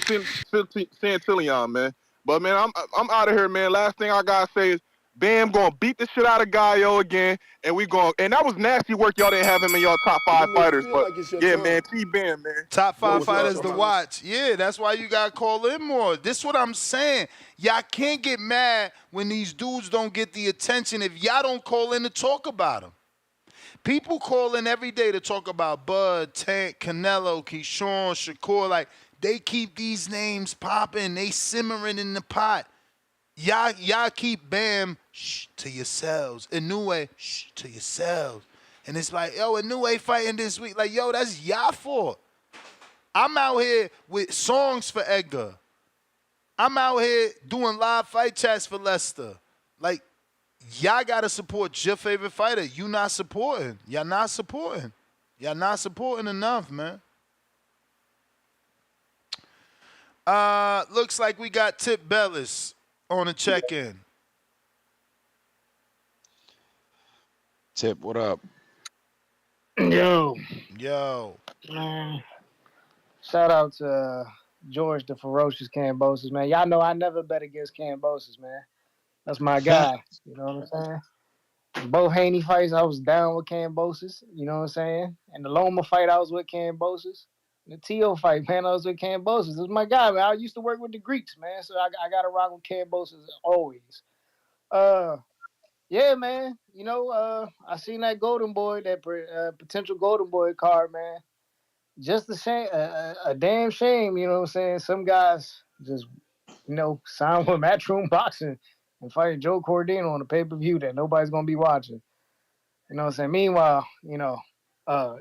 Santillan, man. But man, I'm out of here, man. Last thing I gotta say is, Bam gonna beat the shit out of Gallo again, and that was nasty work. Y'all didn't have him in y'all top 5 fighters, but yeah, man, T-Bam, man. Top 5 fighters to watch. Yeah, that's why you gotta call in more. This what I'm saying. Y'all can't get mad when these dudes don't get the attention if y'all don't call in to talk about them. People call in every day to talk about Bud, Tank, Canelo, Keyshawn, Shakur. Like, they keep these names popping. They simmering in the pot. Y'all keep Bam to yourselves. Inoue to yourselves. And it's like, yo, Inoue fighting this week. Like, yo, that's y'all fault. I'm out here with songs for Edgar. I'm out here doing live fight chats for Lester. Like, y'all gotta support your favorite fighter. You not supporting. Y'all not supporting. Y'all not supporting enough, man. Looks like we got Tip Bellis on a check-in. Tip, what up? Yo. Man. Shout out to George the Ferocious Kambosos, man. Y'all know I never bet against Kambosos, man. That's my guy. You know what I'm saying? Both Haney fights, I was down with Kambosos. You know what I'm saying? And the Loma fight, I was with Kambosos. The T.O. fight, man, I was with Kambosos. This is my guy, man. I used to work with the Greeks, man. So I got to rock with Kambosos always. Yeah, man. You know, I seen that Golden Boy, that potential Golden Boy card, man. Just a shame, a damn shame, you know what I'm saying? Some guys just, sign with Matchroom Boxing and fight Joe Cordino on a pay-per-view that nobody's going to be watching. You know what I'm saying? Meanwhile,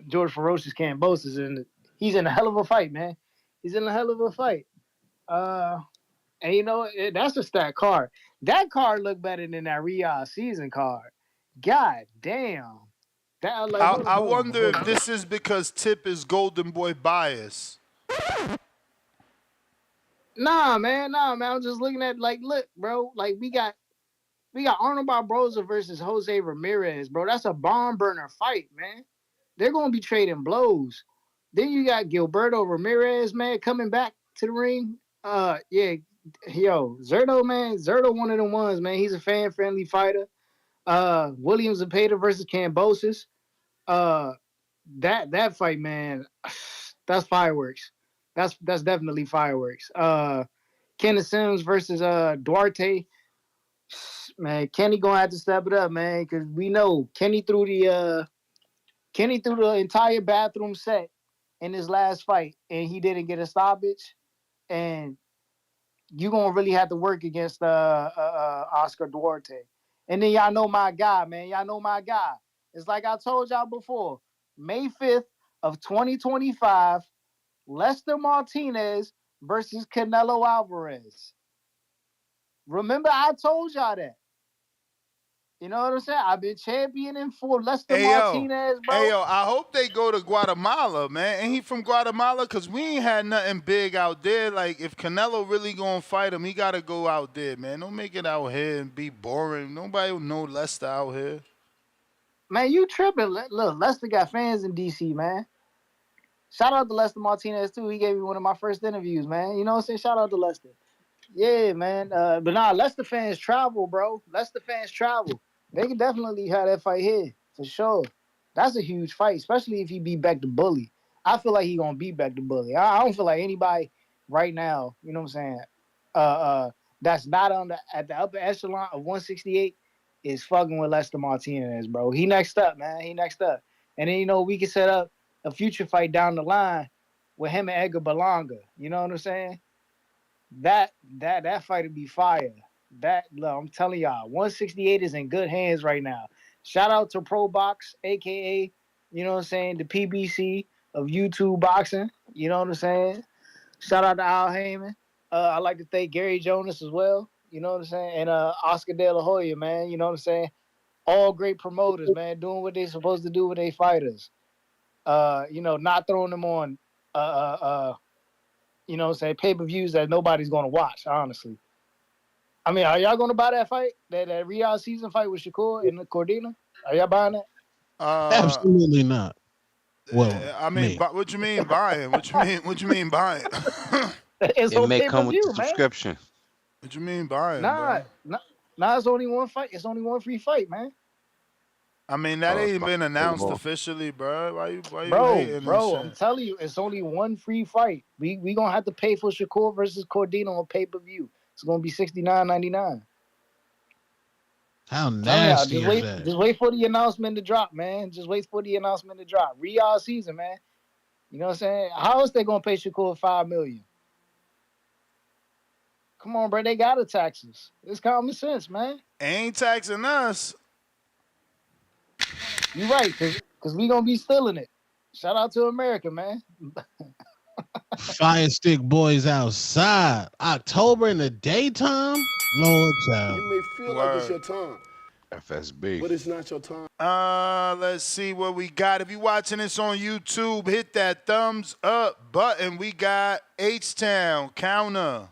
George Ferocious Kambosos, he's in a hell of a fight, man. He's in a hell of a fight. And that's a stat card. That card looked better than that Riyadh season card. God damn. I wonder if this is because Tip is Golden Boy bias. Nah, man. I'm just looking at, look, bro. Like, we got Arnold Barboza versus Jose Ramirez, bro. That's a barn burner fight, man. They're going to be trading blows. Then you got Gilberto Ramirez, man, coming back to the ring. Yeah, yo, Zerto, man. Zerto, one of the ones, man. He's a fan-friendly fighter. William Zepeda versus Kambosos. That fight, man, that's fireworks. That's definitely fireworks. Kenneth Sims versus Duarte. Man, Kenny gonna have to step it up, man, because we know Kenny threw the entire bathroom set in his last fight, and he didn't get a stoppage. And you gonna really have to work against Oscar Duarte. And then y'all know my guy, man. Y'all know my guy. It's like I told y'all before. May 5th of 2025, Lester Martinez versus Canelo Alvarez. Remember, I told y'all that. You know what I'm saying? I've been championing for Lester Martinez, bro. Hey, yo, I hope they go to Guatemala, man. Ain't he from Guatemala? Because we ain't had nothing big out there. Like, if Canelo really going to fight him, he got to go out there, man. Don't make it out here and be boring. Nobody will know Lester out here. Man, you tripping. Look, Lester got fans in D.C., man. Shout out to Lester Martinez, too. He gave me one of my first interviews, man. You know what I'm saying? Shout out to Lester. Yeah, man. But nah, Lester fans travel, bro. Lester fans travel. They can definitely have that fight here, for sure. That's a huge fight, especially if he beat back the Bully. I feel like he gonna beat back the Bully. I don't feel like anybody right now, you know what I'm saying, that's not at the upper echelon of 168 is fucking with Lester Martinez, bro. He next up, man. He next up. And then, you know, we can set up a future fight down the line with him and Edgar Berlanga. You know what I'm saying? That fight would be fire. Look, I'm telling y'all, 168 is in good hands right now. Shout out to Pro Box, aka, you know what I'm saying, the PBC of YouTube boxing. You know what I'm saying? Shout out to Al Heyman. I'd like to thank Gary Jonas as well. You know what I'm saying? And Oscar De La Hoya, man. You know what I'm saying? All great promoters, man, doing what they're supposed to do with their fighters. You know, not throwing them on you know what I'm saying, pay-per-views that nobody's going to watch, honestly. I mean, are y'all going to buy that fight? That Riyadh season fight with Shakur and Cordina? Are y'all buying that? Absolutely not. Well, I mean, what you mean buying? What you mean buying? It's It may come with the man. subscription. What you mean buying, Nah, bro? it's only one fight. It's only one free fight, man. I mean, that ain't been announced officially, bro. Why you hating and shit? I'm telling you, it's only one free fight. We gonna have to pay for Shakur versus Cordina on pay-per-view. It's gonna be $69.99. How nasty is that? Just wait for the announcement to drop, man. Just wait for the announcement to drop. Riyadh season, man. You know what I'm saying? How else they gonna pay Shakur $5 million? Come on, bro. They gotta tax us. It's common sense, man. Ain't taxing us. You're right, cause we gonna be stealing it. Shout out to America, man. Fire Stick Boys outside. October in the daytime? Lord child. You may feel like it's your time, FSB. but it's not your time. Let's see what we got. If you're watching this on YouTube, hit that thumbs up button. We got H-Town counter.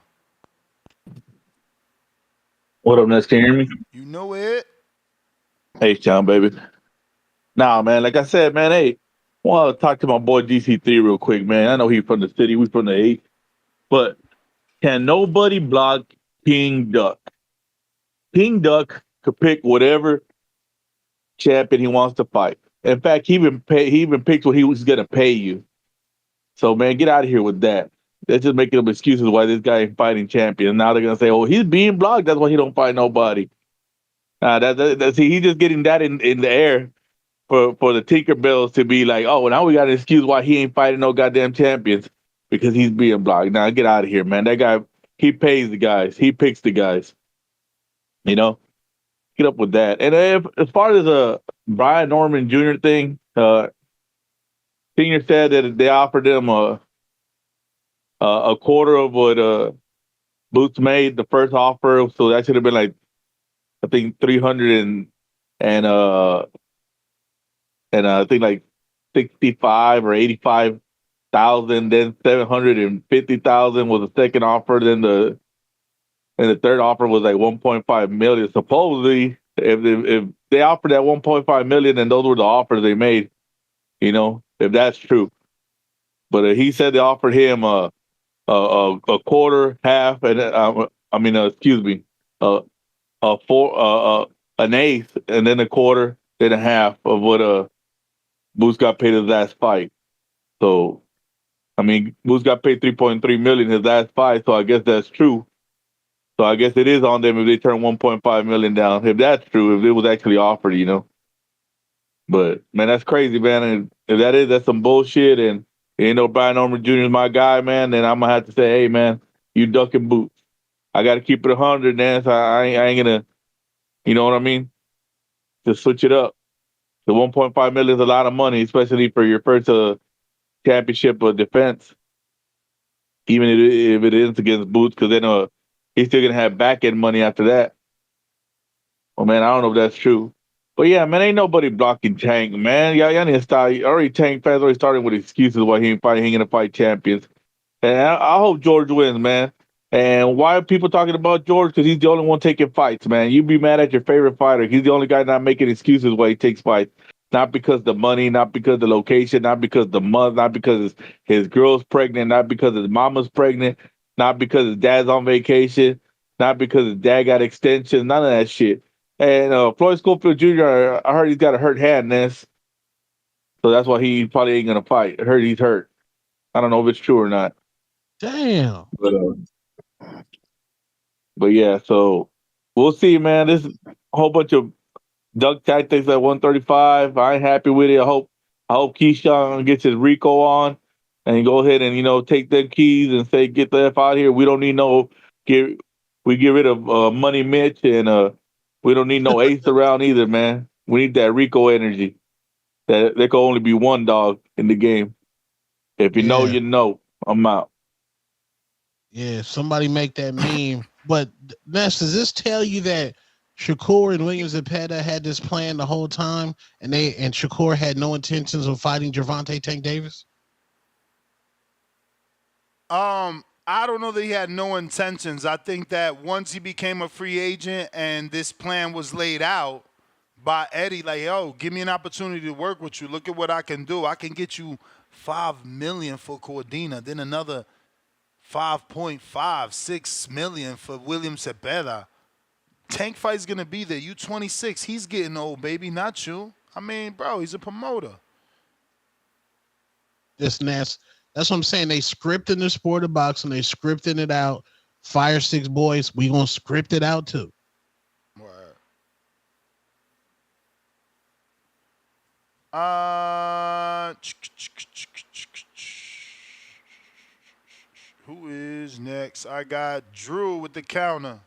What up, Ness? Can you hear me? You know it. H-Town, baby. Nah, man, like I said, man, hey, I want to talk to my boy DC3 real quick, man. I know he's from the city, we from the 8, but can nobody block King Duck? King Duck could pick whatever champion he wants to fight. In fact, he even picked what he was going to pay you. So, man, get out of here with that. They're just making up excuses why this guy ain't fighting champion. Now they're going to say, oh, he's being blocked. That's why he don't fight nobody. See, he's just getting that in the air for the Tinkerbells to be like, oh, now we got an excuse why he ain't fighting no goddamn champions because he's being blocked. Now get out of here, man. That guy, he pays the guys. He picks the guys. You know? Get up with that. And as far as the Brian Norman Jr. thing, Senior said that they offered him a quarter of what Boots made the first offer, so that should have been like, I think 300 and I think like 65 or 85,000. Then 750,000 was the second offer. Then the third offer was like 1.5 million. Supposedly, if they offered that 1.5 million, then those were the offers they made. You know, if that's true. But he said they offered him a quarter, half, and excuse me, a four, an eighth, and then a quarter, then a half of what Boots got paid his last fight. So, I mean, Boots got paid $3.3 million his last fight. So I guess that's true. So I guess it is on them if they turn $1.5 million down. If that's true, if it was actually offered, But man, that's crazy, man. And if that is, that's some bullshit. And Brian Norman Jr. is my guy, man. Then I'm gonna have to say, hey, man, you ducking Boots. I got to keep it 100, man. So I ain't gonna, you know what I mean? Just switch it up. The 1.5 million is a lot of money, especially for your first championship defense. Even if it is against Boots, because then he's still gonna have back end money after that. Well, man, I don't know if that's true. But yeah, man, ain't nobody blocking Tank, man. Y'all need to stop. Already Tank fans already started with excuses why he ain't gonna fight champions. And I hope George wins, man. And why are people talking about George? Because he's the only one taking fights, man. You be mad at your favorite fighter. He's the only guy not making excuses why he takes fights. Not because the money, not because the location, not because the month, not because his girl's pregnant, not because his mama's pregnant, not because his dad's on vacation, not because his dad got extensions, none of that shit. And Floyd Schofield Jr., I heard he's got a hurt hand, Ness. So that's why he probably ain't going to fight. I heard he's hurt. I don't know if it's true or not. Damn. But yeah, so we'll see, man. This whole bunch of duck tactics at 135. I ain't happy with it. I hope Keyshawn gets his Rico on and go ahead and take them keys and say, get the F out of here. We don't need we get rid of Money Mitch, and we don't need no ace around either, man. We need that Rico energy. That there can only be one dog in the game. If you know, you know. I'm out. Yeah, somebody make that meme. But Ness, does this tell you that Shakur and Williams Zepeda had this plan the whole time, and Shakur had no intentions of fighting Gervonta Tank Davis? I don't know that he had no intentions. I think that once he became a free agent and this plan was laid out by Eddie, like, yo, give me an opportunity to work with you. Look at what I can do. I can get you $5 million for Cordina, then another 5.56 million for William Zepeda. Tank fight's gonna be there. You 26. He's getting old, baby, not you. I mean, bro, he's a promoter. This Ness. That's what I'm saying. They scripting the sport of boxing. They scripting it out. Fire Six Boys. We gonna script it out too. Who is next? I got Drew with the counter.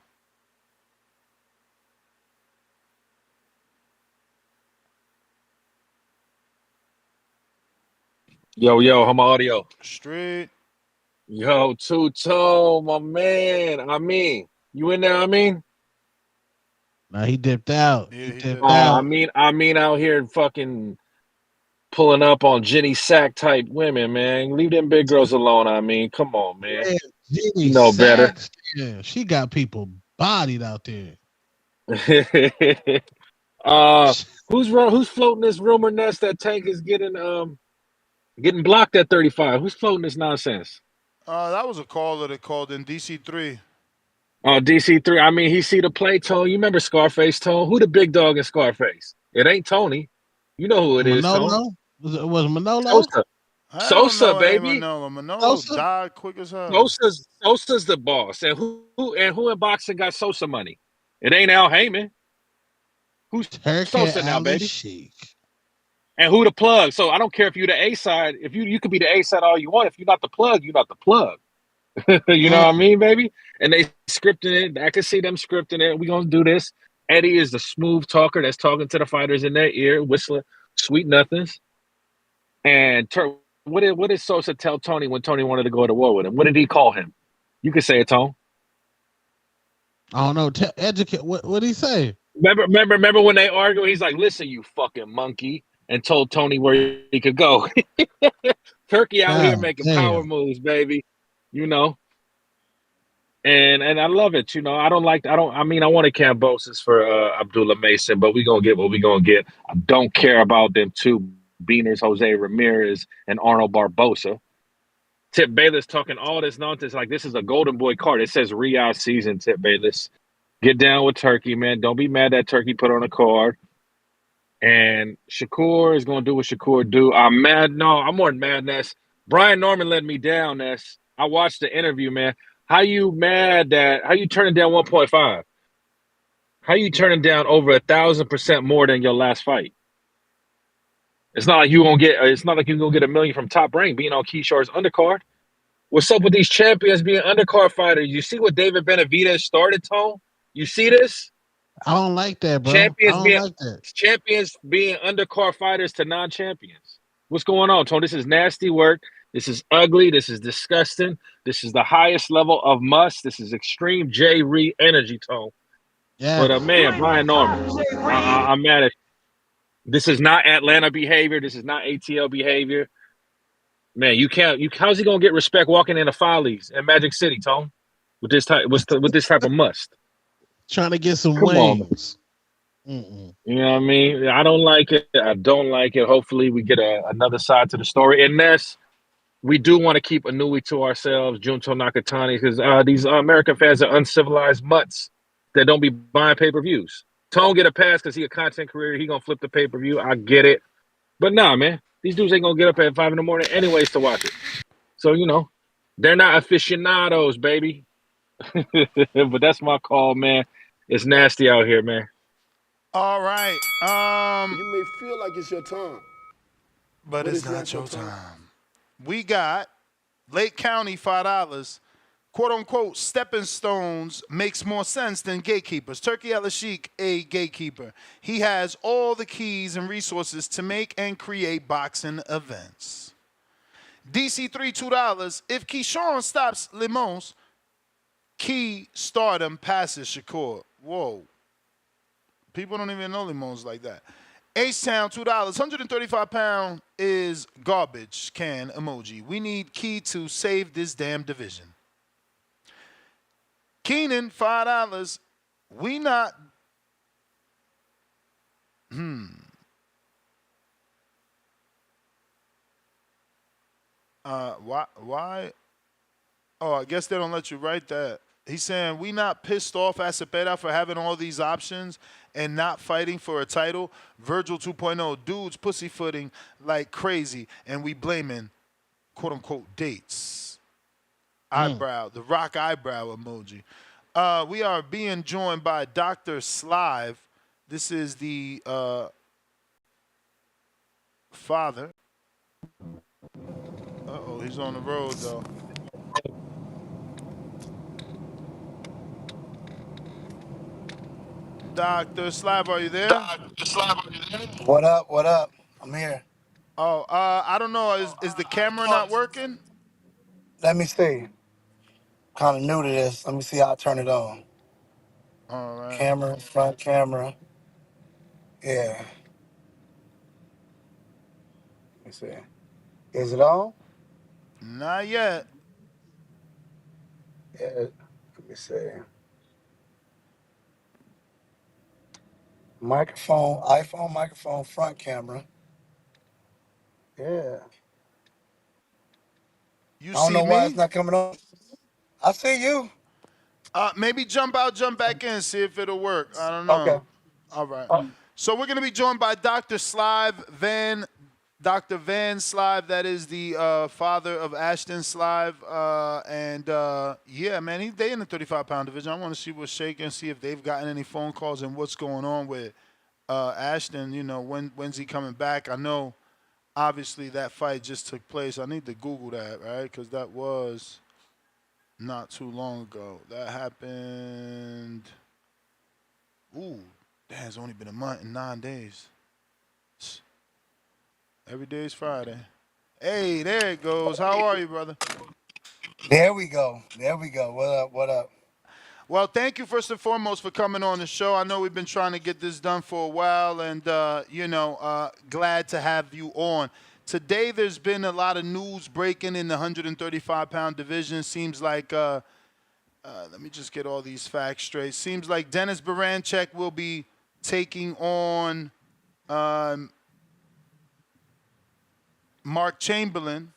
Yo, how my audio? Straight. Yo, Two-Tone, my man. You in there, Nah, he dipped out. Yeah, he dipped out. out here fucking pulling up on Jenny Sack type women, man. Leave them big girls alone, come on, man. Yeah, Jenny you know better. Yeah, she got people bodied out there. Who's floating this rumor nest that Tank is getting blocked at 35? Who's floating this nonsense? That was a caller that called in DC3. Oh, DC3. He see the play, Tone. You remember Scarface, Tone? Who the big dog in Scarface? It ain't Tony. You know who it is, Tone. Was Manolo? Sosa, baby. Manolo died quick as hell. Sosa's the boss. And who in boxing got Sosa money? It ain't Al Heyman. Who's Sosa now, baby? Sheik. And who the plug? So I don't care if you're the A side. If you could be the A side all you want. If you're not the plug, you're not the plug. You know what I mean, baby? And they scripting it. I can see them scripting it. We're gonna do this. Eddie is the smooth talker that's talking to the fighters in their ear, whistling sweet nothings. And what did Sosa tell Tony when Tony wanted to go to war with him? What did he call him? You can say it, Tone. I don't know. Educate. What did he say? Remember when they argued? He's like, "Listen, you fucking monkey," and told Tony where he could go. Turkey out here making power moves, baby. You know. And I love it. You know, I wanted Kambosos for Abdullah Mason, but we're gonna get what we're gonna get. I don't care about them two beaners, Jose Ramirez and Arnold Barbosa. Tip Bayless talking all this nonsense like this is a golden boy card. It says Riyadh season, Tip Bayless. Get down with Turkey, man. Don't be mad that Turkey put on a card. And Shakur is going to do what Shakur do. I'm mad. No, I'm more mad, Ness. Brian Norman let me down, Ness. I watched the interview, man. How you mad that – how you turning down 1.5? How you turning down over 1,000% more than your last fight? It's not like you're gonna get $1 million from Top Rank being on Keyshawn's undercard. What's up with these champions being undercard fighters? You see what David Benavidez started, Tone? You see this? I don't like that, bro. Champions being undercard fighters to non-champions. What's going on, Tone? This is nasty work. This is ugly. This is disgusting. This is the highest level of must. This is extreme J. Reed energy, Tone. Yeah. But man, Brian Norman, I'm mad at. This is not Atlanta behavior. This is not ATL behavior. Man, you can't. How's he gonna get respect walking into Follies in Magic City, Tone? With this type of must. Trying to get some Come wings. You know what I mean? I don't like it. I don't like it. Hopefully, we get another side to the story. And Ness, we do want to keep Inui to ourselves, Junto Nakatani, because these American fans are uncivilized mutts that don't be buying pay-per-views. Tone get a pass because he a content creator. He going to flip the pay-per-view. I get it. But nah, man. These dudes ain't going to get up at 5 in the morning anyways to watch it. So, you know, they're not aficionados, baby. But that's my call, man. It's nasty out here, man. All right. You may feel like it's your time. But it's not your time. We got Lake County $5. Quote unquote, stepping stones makes more sense than gatekeepers. Turkey Al-Sheikh, a gatekeeper. He has all the keys and resources to make and create boxing events. DC3 $2. If Keyshawn stops Lemos, Key stardom passes Shakur. Whoa. People don't even know Lemos like that. H-Town $2. 135-pound is garbage can emoji. We need Key to save this damn division. Keenan, $5. We not. Why? Oh, I guess they don't let you write that. He's saying we not pissed off at Zepeda for having all these options and not fighting for a title. Virgil 2.0, dudes pussyfooting like crazy, and we blaming quote unquote dates. Eyebrow, the rock eyebrow emoji. We are being joined by Dr. Slive. This is the father. Uh-oh, he's on the road, though. Dr. Slive, are you there? What up? What up? I'm here. Oh, I don't know. Is the camera not working? Let me see. Kind of new to this. Let me see how I turn it on. All right. Camera, front camera. Yeah. Let me see. Is it on? Not yet. Yeah. Let me see. Microphone, iPhone microphone, front camera. Yeah. You I don't see know why me? it's not coming on. I see you. Maybe jump out, jump back in, see if it'll work. I don't know. Okay. All right. So we're going to be joined by Dr. Slive Van, Dr. Van Slive. That is the father of Ashton Slive. Yeah, man, they in the 35-pound division. I want to see what's shaking, see if they've gotten any phone calls and what's going on with Ashton. You know, when's he coming back? I know, obviously, that fight just took place. I need to Google that, right? Because that was not too long ago. That happened. Ooh, damn, it's only been a month and 9 days. Every day is Friday. Hey, there it goes. How are you, brother? There we go. There we go. What up? What up? Well, thank you first and foremost for coming on the show. I know we've been trying to get this done for a while, and glad to have you on. Today, there's been a lot of news breaking in the 135-pound division. Seems like, let me just get all these facts straight. Seems like Dennis Berinchyk will be taking on Mark Chamberlain.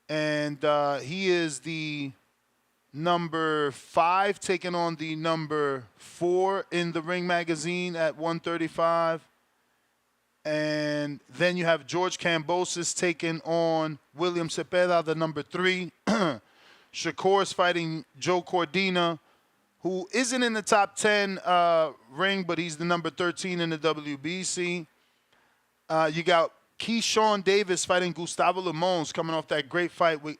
and he is the number 5, taking on the number 4 in the Ring magazine at 135. And then you have George Kambosos taking on William Zepeda, the number 3. Shakur is fighting Joe Cordina, who isn't in the top 10 ring, but he's the number 13 in the WBC. You got Keyshawn Davis fighting Gustavo Lemos, coming off that great fight with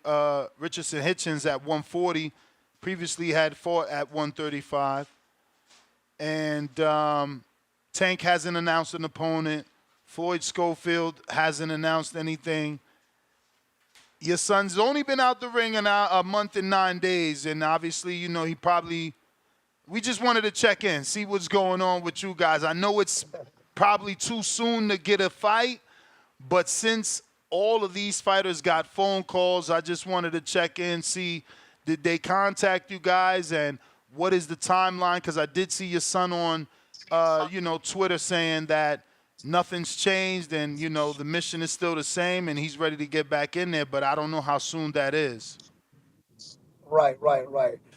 Richardson Hitchens at 140. Previously had fought at 135. And Tank hasn't announced an opponent. Floyd Schofield hasn't announced anything. Your son's only been out the ring in a month and 9 days, and obviously, you know, we just wanted to check in, see what's going on with you guys. I know it's probably too soon to get a fight, but since all of these fighters got phone calls, I just wanted to check in, see, did they contact you guys, and what is the timeline? Because I did see your son on, Twitter saying that nothing's changed and, you know, the mission is still the same and he's ready to get back in there, but I don't know how soon that is. Right.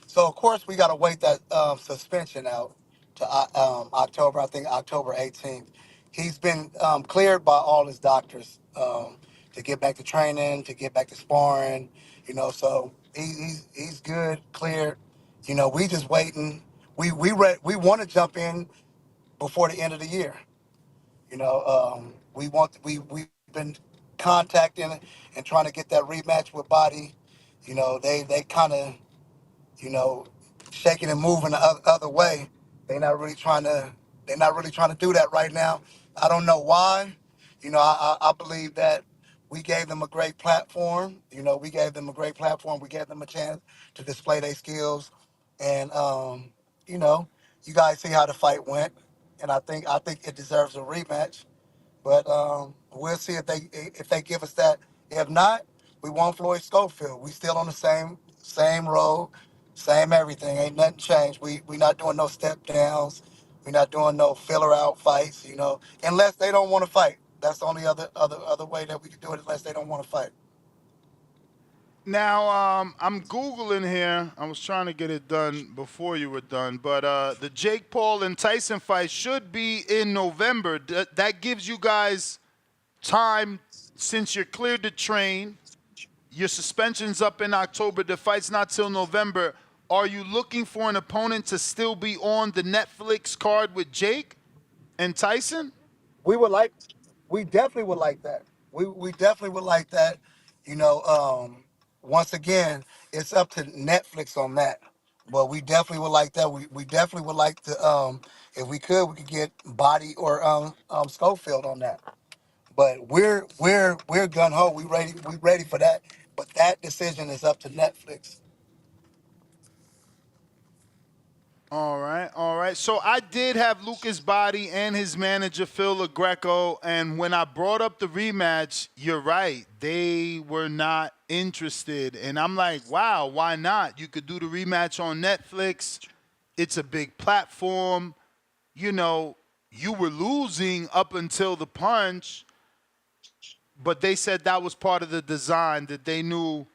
So of course we got to wait that suspension out to October. I think October 18th. He's been cleared by all his doctors to get back to training, to get back to sparring. You know, so he's good, cleared. You know, we just waiting. We want to jump in before the end of the year. You know, we've been contacting and trying to get that rematch with Body. You know, they kind of, you know, shaking and moving the other way. They're not really trying to do that right now. I don't know why. You know, I believe that we gave them a great platform. You know, we gave them a great platform. We gave them a chance to display their skills, and you know, you guys see how the fight went, and I think it deserves a rematch. But we'll see if they give us that. If not, we want Floyd Schofield. We still on the same road, same everything. Ain't nothing changed. We not doing no step downs. We not doing no filler out fights. You know, unless they don't want to fight. That's the only other way that we can do it. Unless they don't want to fight. Now, I'm Googling here. I was trying to get it done before you were done, but the Jake Paul and Tyson fight should be in November. That gives you guys time, since you're cleared to train. Your suspension's up in October. The fight's not till November. Are you looking for an opponent to still be on the Netflix card with Jake and Tyson? We definitely would like that. We definitely would like that. You know, once again, it's up to Netflix on that. But we definitely would like that. We definitely would like to, if we could get Body or Schofield on that. But we're gun ho. We ready for that. But that decision is up to Netflix. All right. So I did have Lucas Body and his manager, Phil LaGreco, and when I brought up the rematch, you're right. They were not interested. And I'm like, wow, why not? You could do the rematch on Netflix. It's a big platform. You know, you were losing up until the punch, but they said that was part of the design, that they knew.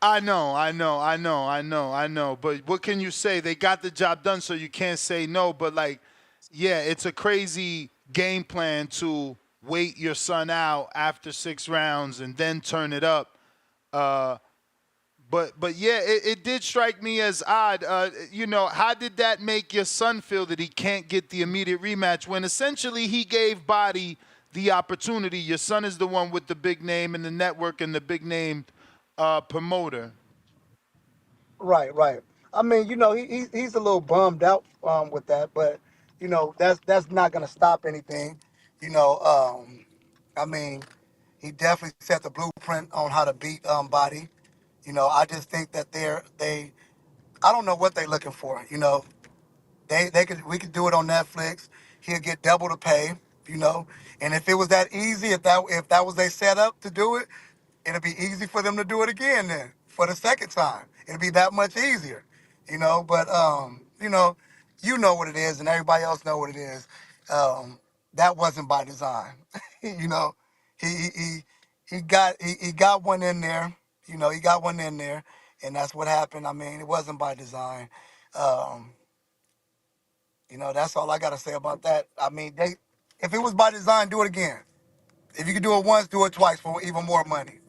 I know. But what can you say? They got the job done, so you can't say no. But, like, yeah, it's a crazy game plan to wait your son out after 6 rounds and then turn it up. But yeah, it did strike me as odd. You know, how did that make your son feel that he can't get the immediate rematch when essentially he gave Body the opportunity? Your son is the one with the big name and the network and the big name promoter. Right. I mean, you know, he's a little bummed out with that, but you know, that's not gonna stop anything. You know, I mean, he definitely set the blueprint on how to beat Body. You know, I just think that I don't know what they're looking for. You know, we could do it on Netflix. He'll get double the pay. You know, and if it was that easy, if that was their setup to do it, it'll be easy for them to do it again then for the second time. It'll be that much easier, you know. But you know what it is, and everybody else know what it is. That wasn't by design, you know. he got one in there. You know, he got one in there, and that's what happened. I mean, it wasn't by design. Um, you know, that's all I got to say about that. I mean, if it was by design, do it again. If you could do it once, do it twice for even more money.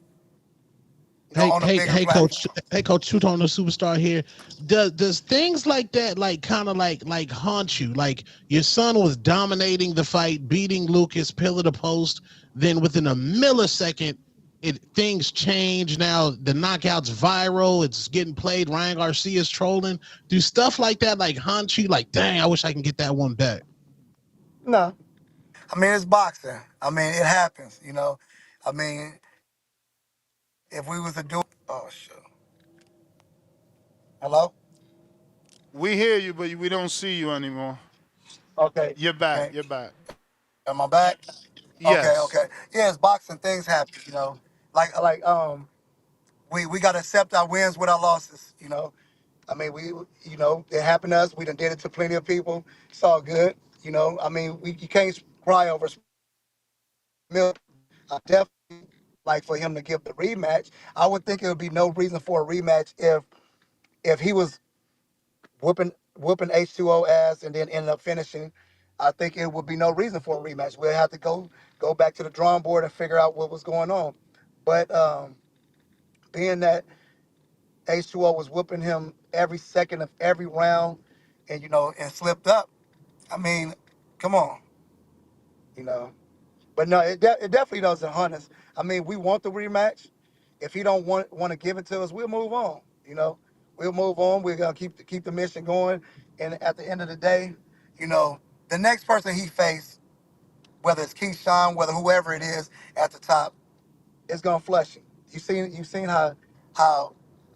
You know, Hey, on a hey, bigger hey, coach. platform. Hey, coach. Shoot on the superstar here. Does things like that like kind of like haunt you? Like your son was dominating the fight, beating Lucas, pillar to post. Then within a millisecond, things change. Now the knockout's viral. It's getting played. Ryan Garcia's trolling. Do stuff like that like haunt you? Like, dang, I wish I can get that one back. No, I mean it's boxing. I mean it happens. You know, I mean if we was to do, oh shit. Hello. We hear you, but we don't see you anymore. Okay. You're back. Okay. You're back. Am I back? Okay. Yes. Okay. Yeah, it's boxing. Things happen. You know, like we got to accept our wins with our losses. You know, I mean you know it happened to us. We done did it to plenty of people. It's all good. You know, I mean you can't cry over milk. I definitely like for him to give the rematch. I would think it would be no reason for a rematch if he was whooping H2O ass and then ended up finishing. I think it would be no reason for a rematch. We'll have to go back to the drawing board and figure out what was going on. But being that H2O was whooping him every second of every round, and you know, and slipped up. I mean, come on, you know. But no, it definitely doesn't hunt us. I mean, we want the rematch. If he don't want to give it to us, we'll move on. You know, we'll move on. We're gonna keep the mission going. And at the end of the day, you know, the next person he faced, whether it's Keyshawn, whether whoever it is at the top, is gonna flush him. You seen how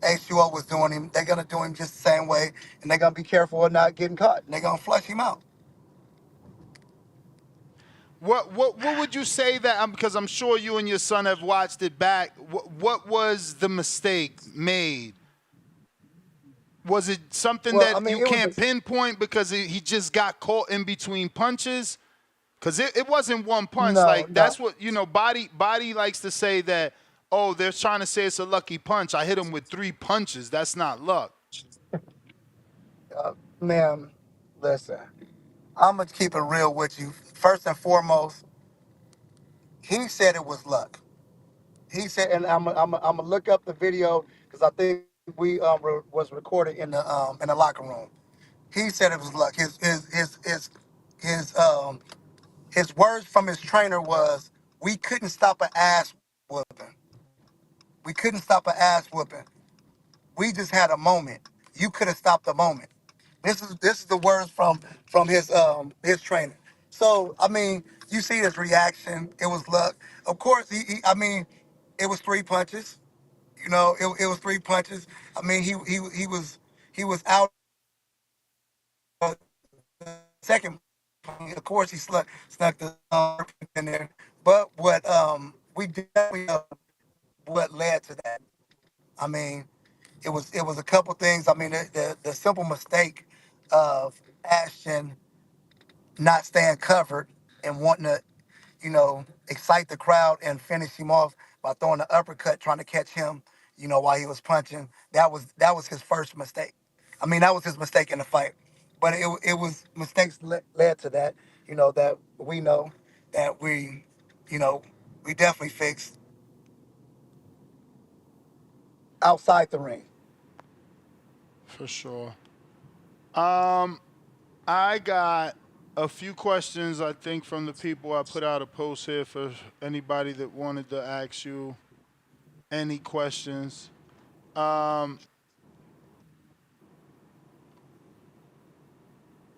H2O was doing him. They're gonna do him just the same way, and they're gonna be careful of not getting caught. And they're gonna flush him out. What would you say that? Because I'm sure you and your son have watched it back. What was the mistake made? Was it something Well, I that mean, you it was can't pinpoint because he just got caught in between punches? Because it wasn't one punch. no, Like no. that's what Body likes to say that. Oh, they're trying to say it's a lucky punch. I hit him with 3 punches. That's not luck. Ma'am, listen. I'm gonna keep it real with you. First and foremost, he said it was luck. He said, and I'm gonna look up the video because I think we was recorded in the locker room. He said it was luck. His his words from his trainer was, "We couldn't stop an ass whooping. We couldn't stop an ass whooping. We just had a moment. You could have stopped the moment." This is the words from his trainer. So I mean, you see his reaction. It was luck. Of course, I mean, it was 3 punches. You know, it was 3 punches. I mean, he was out second. Of course, he snuck the in there. But we definitely know what led to that. I mean, it was a couple things. I mean, the simple mistake of Ashton not staying covered and wanting to, you know, excite the crowd and finish him off by throwing the uppercut, trying to catch him, you know, while he was punching. That was his first mistake. I mean, that was his mistake in the fight. But it was mistakes led to that, you know, that we know that you know, we definitely fixed outside the ring. For sure. I got a few questions, I think, from the people. I put out a post here for anybody that wanted to ask you any questions.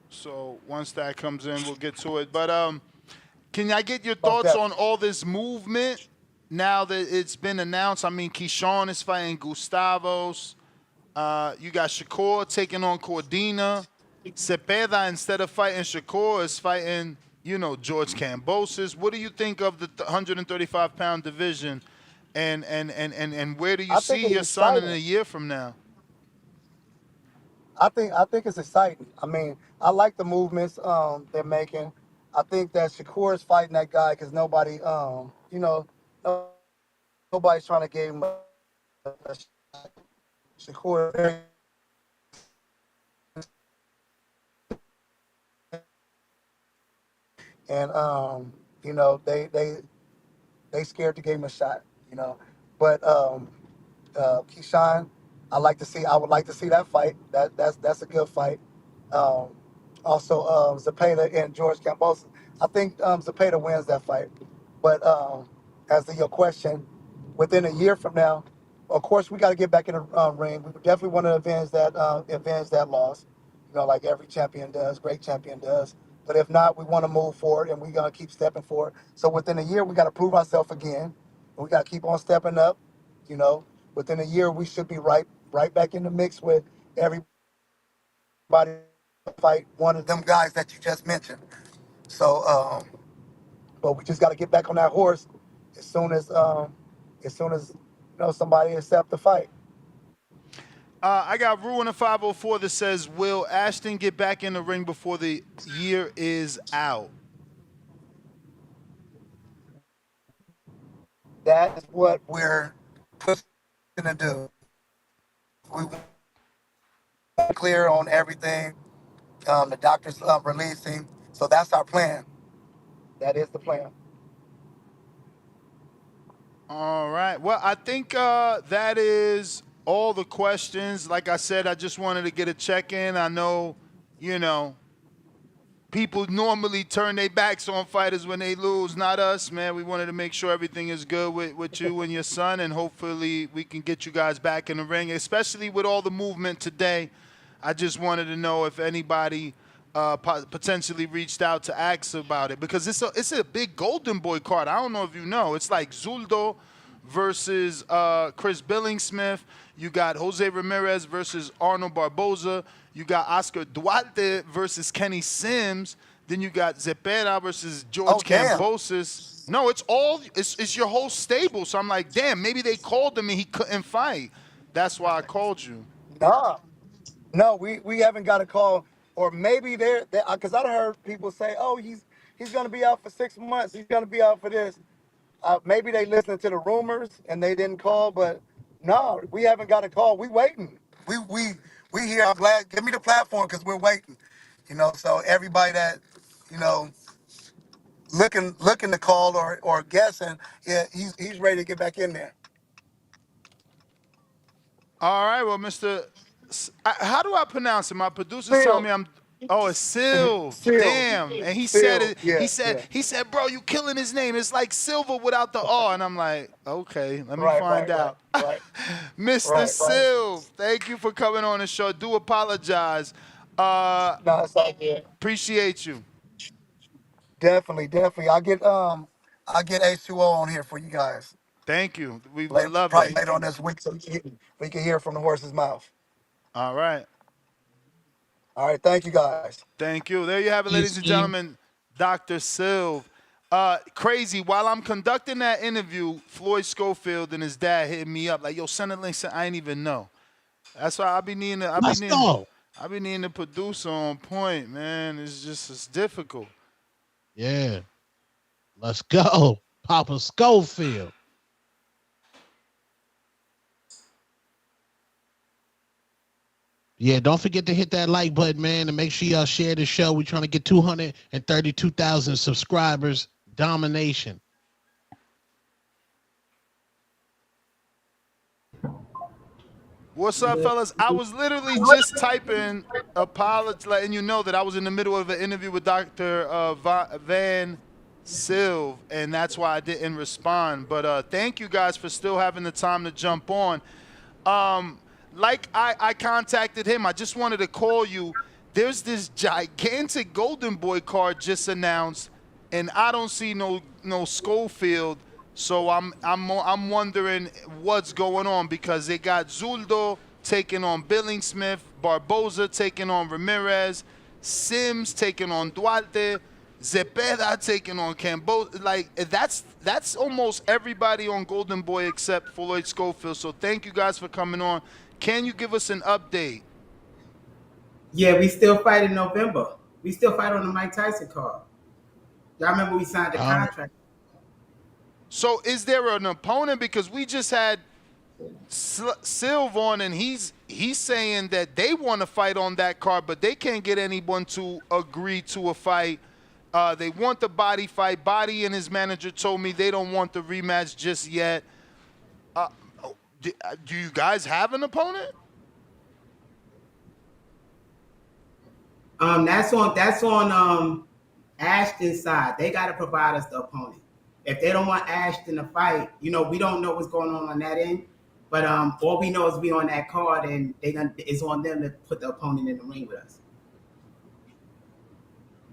So once that comes in, we'll get to it. But can I get your Most thoughts on definitely. all this movement now that it's been announced? I mean, Keyshawn is fighting Gustavos. You got Shakur taking on Cordina. Zepeda, instead of fighting Shakur, is fighting, you know, George Kambosos. What do you think of the 135-pound division? And where do you I think see it's your son in exciting. a year from now? I think it's exciting. I mean, I like the movements they're making. I think that Shakur is fighting that guy because nobody you know nobody's trying to give him a shot. Shakur very and you know, they scared to give him a shot, you know. But Keyshawn, I would like to see that fight. That's a good fight. Um, also, Zepeda and George Kambosos. I think Zepeda wins that fight. But as to your question, within a year from now, of course, we got to get back in the ring. We definitely want to avenge that loss. You know, like every champion does, great champion does. But if not, we want to move forward, and we're gonna keep stepping forward. So within a year, we got to prove ourselves again. And we got to keep on stepping up. You know, within a year, we should be right back in the mix with everybody. Fight one of them guys that you just mentioned. So, but we just got to get back on that horse as soon as you know somebody accept the fight. I got Ruin a 504 that says, "Will Ashton get back in the ring before the year is out?" That is what we're pushing to do. We clear on everything. The doctor's releasing, so that's our plan. That is the plan. All right. Well, I think that is all the questions. Like I said, I just wanted to get a check-in. I know, you know, people normally turn their backs on fighters when they lose, not us, man. We wanted to make sure everything is good with you and your son, and hopefully we can get you guys back in the ring, especially with all the movement today. I just wanted to know if anybody potentially reached out to ask about it, because it's a big Golden Boy card. I don't know if you know. It's like Zuldo versus Chris Billingsmith. You got Jose Ramirez versus Arnold Barboza. You got Oscar Duarte versus Kenny Sims. Then you got Zepeda versus George Kambosos. No, it's your whole stable. So I'm like, damn, maybe they called him and he couldn't fight. That's why I called you. No, we haven't got a call. Or maybe because I heard people say, "Oh, he's gonna be out for 6 months. He's gonna be out for this." Maybe they listened to the rumors and they didn't call, but no, we haven't got a call. We waiting. We here. I'm glad. Give me the platform because we're waiting. You know, so everybody that you know looking to call or guessing, yeah, he's ready to get back in there. All right, well, how do I pronounce it? My producers tell me it's Silv. Damn. And he said it. Yeah, he said, bro, you killing his name. It's like Silver without the R. And I'm like, okay, let me find out. Right. Mr. Silv, thank you for coming on the show. Do apologize. No, it's all good. Appreciate you. Definitely. I'll get H2O on here for you guys. Thank you. We love probably it. later on this week so we can hear from the horse's mouth. All right. All right. Thank you, guys. Thank you. There you have it, ladies and gentlemen. Dr. Silv. Crazy. While I'm conducting that interview, Floyd Schofield and his dad hit me up like, "Yo, send a link." I ain't even know. That's why I be needing the producer on point, man. It's difficult. Yeah. Let's go. Papa Schofield. Yeah, don't forget to hit that like button, man, and make sure y'all share the show. We're trying to get 232,000 subscribers. Domination. What's up, fellas? I was literally just typing apology, letting you know that I was in the middle of an interview with Dr. Van Silv, and that's why I didn't respond. But thank you guys for still having the time to jump on. Like I contacted him. I just wanted to call you. There's this gigantic Golden Boy card just announced, and I don't see no Schofield. So I'm wondering what's going on, because they got Zuldo taking on Billingsmith, Barboza taking on Ramirez, Sims taking on Duarte, Zepeda taking on Kambosos. Like that's almost everybody on Golden Boy except Floyd Schofield. So thank you guys for coming on. Can you give us an update? Yeah, we still fight in November. We still fight on the Mike Tyson card. Y'all remember we signed the contract? So is there an opponent? Because we just had Silv on, and he's saying that they want to fight on that card, but they can't get anyone to agree to a fight. They want the Body fight. Body and his manager told me they don't want the rematch just yet. Do you guys have an opponent? That's on Ashton's side. They got to provide us the opponent. If they don't want Ashton to fight, we don't know what's going on that end. But all we know is we on that card, and it's on them to put the opponent in the ring with us.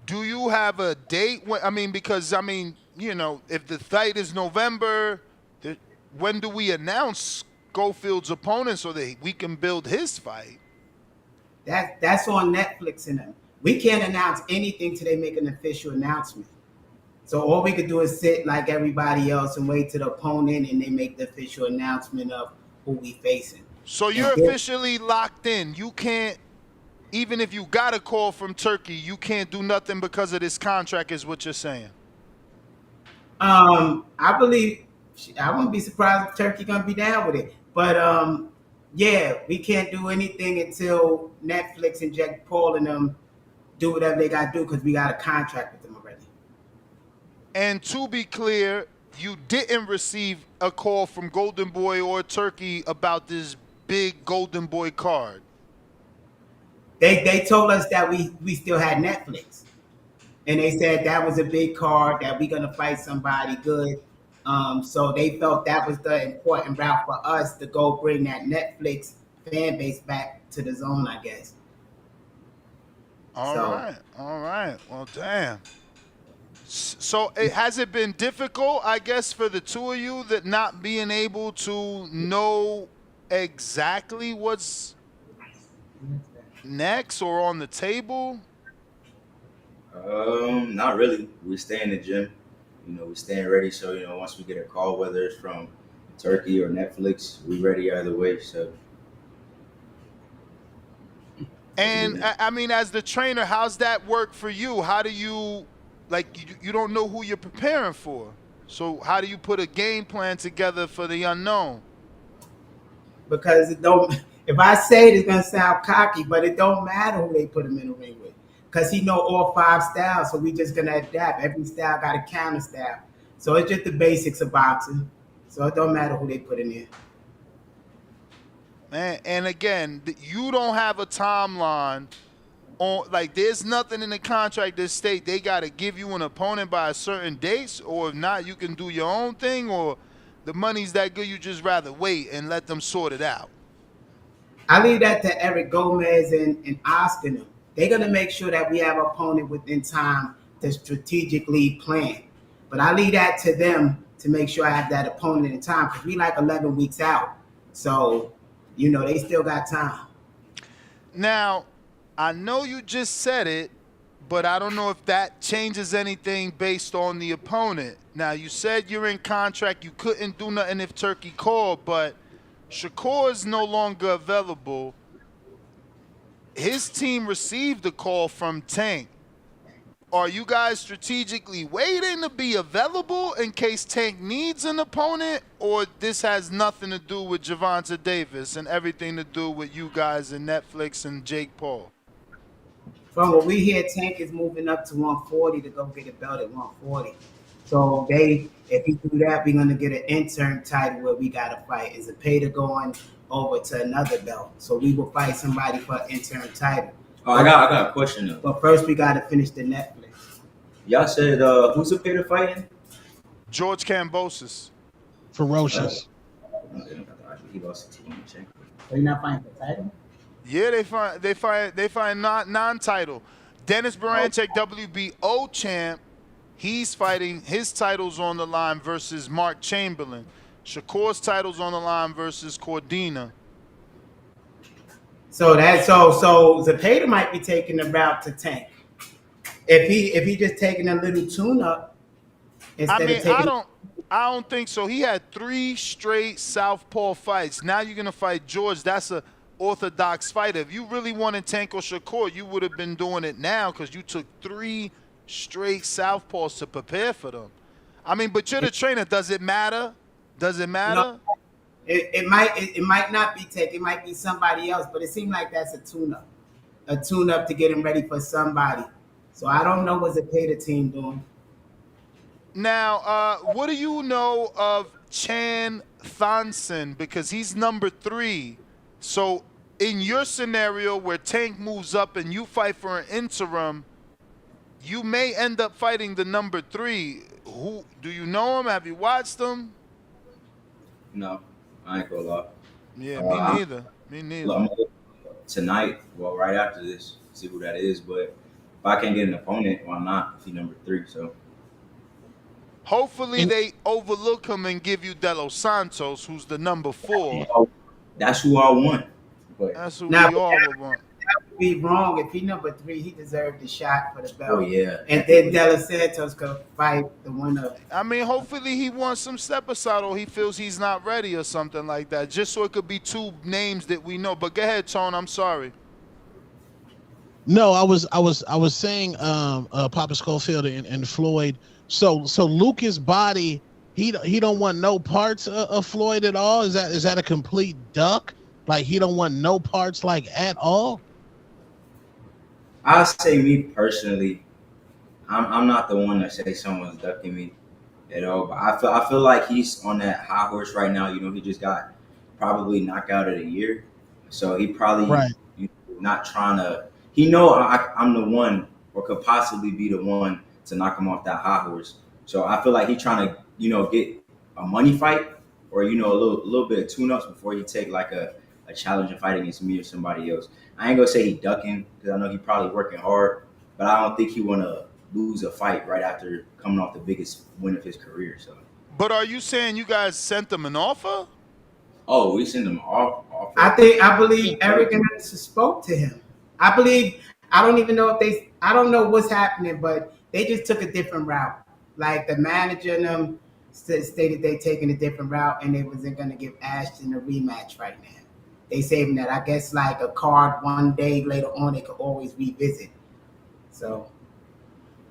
Do you have a date? Because if the fight is November, when do we announce Schofield's opponent so that we can build his fight? That's on Netflix and them. We can't announce anything till they make an official announcement. So all we could do is sit like everybody else and wait to the opponent, and they make the official announcement of who we facing. So you're officially locked in. You can't, even if you got a call from Turkey, you can't do nothing because of this contract, is what you're saying. I believe, I wouldn't be surprised if Turkey gonna be down with it. But yeah, we can't do anything until Netflix and Jake Paul and them do whatever they gotta do, because we got a contract with them already. And to be clear, you didn't receive a call from Golden Boy or Turkey about this big Golden Boy card. They told us that we still had Netflix, and they said that was a big card, that we gonna fight somebody good. So they felt that was the important route for us to go bring that Netflix fan base back to the zone, I guess. All right. Well, damn. So has it been difficult, I guess, for the two of you, that not being able to know exactly what's next or on the table? Not really. We stay in the gym. We staying ready. So, once we get a call, whether it's from Turkey or Netflix, we ready either way. So. And as the trainer, how's that work for you? How do you, you don't know who you're preparing for. So how do you put a game plan together for the unknown? Because if I say it, it's gonna sound cocky, but it don't matter who they put him in the ring with. Because he know all 5 styles, so we just gonna adapt. Every style got a counter style. So it's just the basics of boxing. So it don't matter who they put in there. Man, and again, you don't have a timeline on, there's nothing in the contract that state they got to give you an opponent by a certain date, or if not, you can do your own thing, or the money's that good, you just rather wait and let them sort it out. I leave that to Eric Gomez and Oscar. They're going to make sure that we have an opponent within time to strategically plan. But I leave that to them to make sure I have that opponent in time, because we 11 weeks out. So, they still got time. Now, I know you just said it, but I don't know if that changes anything based on the opponent. Now, you said you're in contract. You couldn't do nothing if Turkey called, but Shakur is no longer available. His team received a call from Tank. Are you guys strategically waiting to be available in case Tank needs an opponent, or this has nothing to do with Gervonta Davis and everything to do with you guys and Netflix and Jake Paul? From what we hear, Tank is moving up to 140 to go get a belt at 140. So if he do that, we're gonna get an interim title where we gotta fight. Is Zepeda going over to another belt? So we will fight somebody for an interim title. Oh, I got a question though. But first we gotta finish the Netflix. Y'all said who's Zepeda fighting? George Kambosos. Ferocious. He lost to Berinchyk. So you're not fighting the title? Yeah, they find non-title. Dennis Berinchyk, WBO champ. He's fighting, his title's on the line versus Mark Chamberlain. Shakur's title's on the line versus Cordina. So Zepeda might be taking the route to Tank. If he just taking a little tune-up instead of taking. I don't think so. He had 3 straight southpaw fights. Now you're gonna fight George. That's a orthodox fighter. If you really wanted Tank or Shakur, you would have been doing it now, because you took 3 straight southpaws to prepare for them. I mean, but you're the trainer. Does it matter? Does it matter? It might not be Tech. It might be somebody else. But it seemed like that's a tune-up to get him ready for somebody. So I don't know what Zepeda team doing. Now, what do you know of Chan Thonson? Because he's number 3. So in your scenario where Tank moves up and you fight for an interim, you may end up fighting the number 3. Who do you know him? Have you watched him? No, I ain't gonna lie. Yeah, me neither. Me neither. I'm gonna look tonight, well, right after this, see who that is. But if I can't get an opponent, why not? If he's number 3, so. Hopefully they overlook him and give you De Los Santos, who's the number 4. That's who I want. But that's who we all would want. That would be wrong. If he number 3, he deserved the shot for the belt. Oh, yeah. And then De Los Santos could fight the winner. I mean, hopefully he wants some step aside or he feels he's not ready or something like that, just so it could be 2 names that we know. But go ahead, Tone. I'm sorry. No, I was saying Papa Schofield and Floyd. So Lucas' body, he don't want no parts of Floyd at all. Is that a complete duck? Like he don't want no parts like at all? I say me personally, I'm not the one that say someone's ducking me at all. But I feel like he's on that high horse right now. You know, he just got probably knockout of the year, so he probably not trying to. He know I'm the one, or could possibly be the one to knock him off that high horse. So I feel like he trying to, get a money fight, or a little bit of tune-ups before he take like a challenging fight against me or somebody else. I ain't gonna say he ducking because I know he probably working hard, but I don't think he want to lose a fight right after coming off the biggest win of his career. So. But are you saying you guys sent him an offer? Oh, we sent him off. I believe Eric and Anderson spoke to him. I don't know what's happening, but they just took a different route. Like the manager and them stated they taking a different route and they wasn't going to give Ashton a rematch right now. They saving that. I guess like a card one day later on they could always revisit. So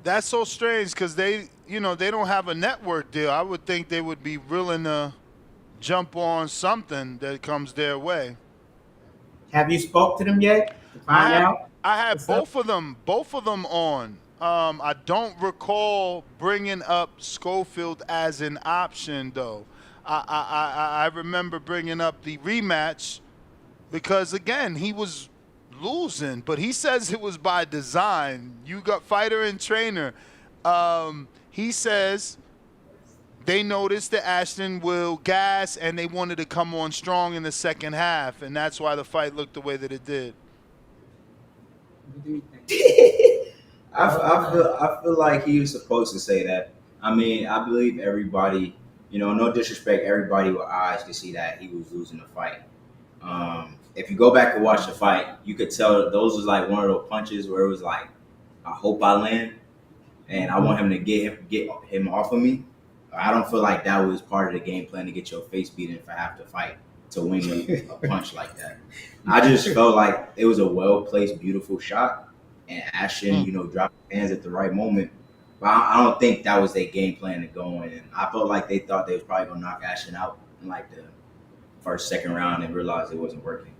that's so strange because they don't have a network deal. I would think they would be willing to jump on something that comes their way. Have you spoke to them yet to find out? I had both of them on. I don't recall bringing up Schofield as an option though. I remember bringing up the rematch because again he was losing, but he says it was by design. You got fighter and trainer. He says they noticed that Ashton will gas and they wanted to come on strong in the second half, and that's why the fight looked the way that it did. I feel like he was supposed to say that. I mean, I believe everybody, no disrespect, everybody with eyes could see that he was losing the fight. If you go back and watch the fight, you could tell those was like one of those punches where it was like, I hope I land, and I want him to get him off of me. I don't feel like that was part of the game plan to get your face beaten for half the fight to win a punch like that. I just felt like it was a well-placed, beautiful shot, and Ashton, dropped his hands at the right moment. But I don't think that was their game plan to go in. And I felt like they thought they was probably going to knock Ashton out in like the first, second round and realized it wasn't working.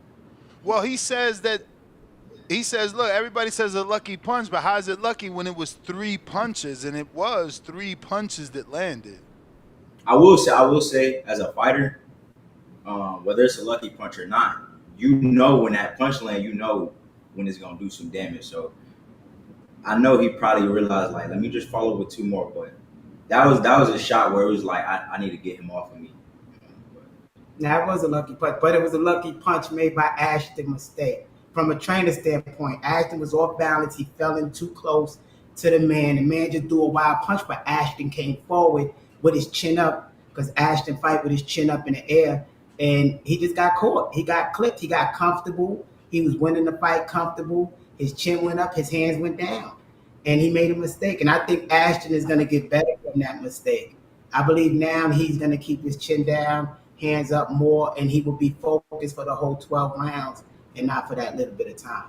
Well, he says, look, everybody says a lucky punch, but how is it lucky when it was 3 punches, and it was 3 punches that landed? I will say, as a fighter, whether it's a lucky punch or not, when that punch lands, when it's gonna do some damage. So I know he probably realized, like, let me just follow with 2 more. But that was a shot where it was like, I need to get him off of me. That was a lucky punch, but it was a lucky punch made by Ashton mistake. From a trainer standpoint, Ashton was off balance. He fell in too close to the man. The man just threw a wild punch, but Ashton came forward with his chin up because Ashton fight with his chin up in the air, and he just got caught. He got clipped. He got comfortable. He was winning the fight comfortable. His chin went up. His hands went down, and he made a mistake. And I think Ashton is going to get better from that mistake. I believe now he's going to keep his chin down, hands up more, and he will be focused for the whole 12 rounds and not for that little bit of time.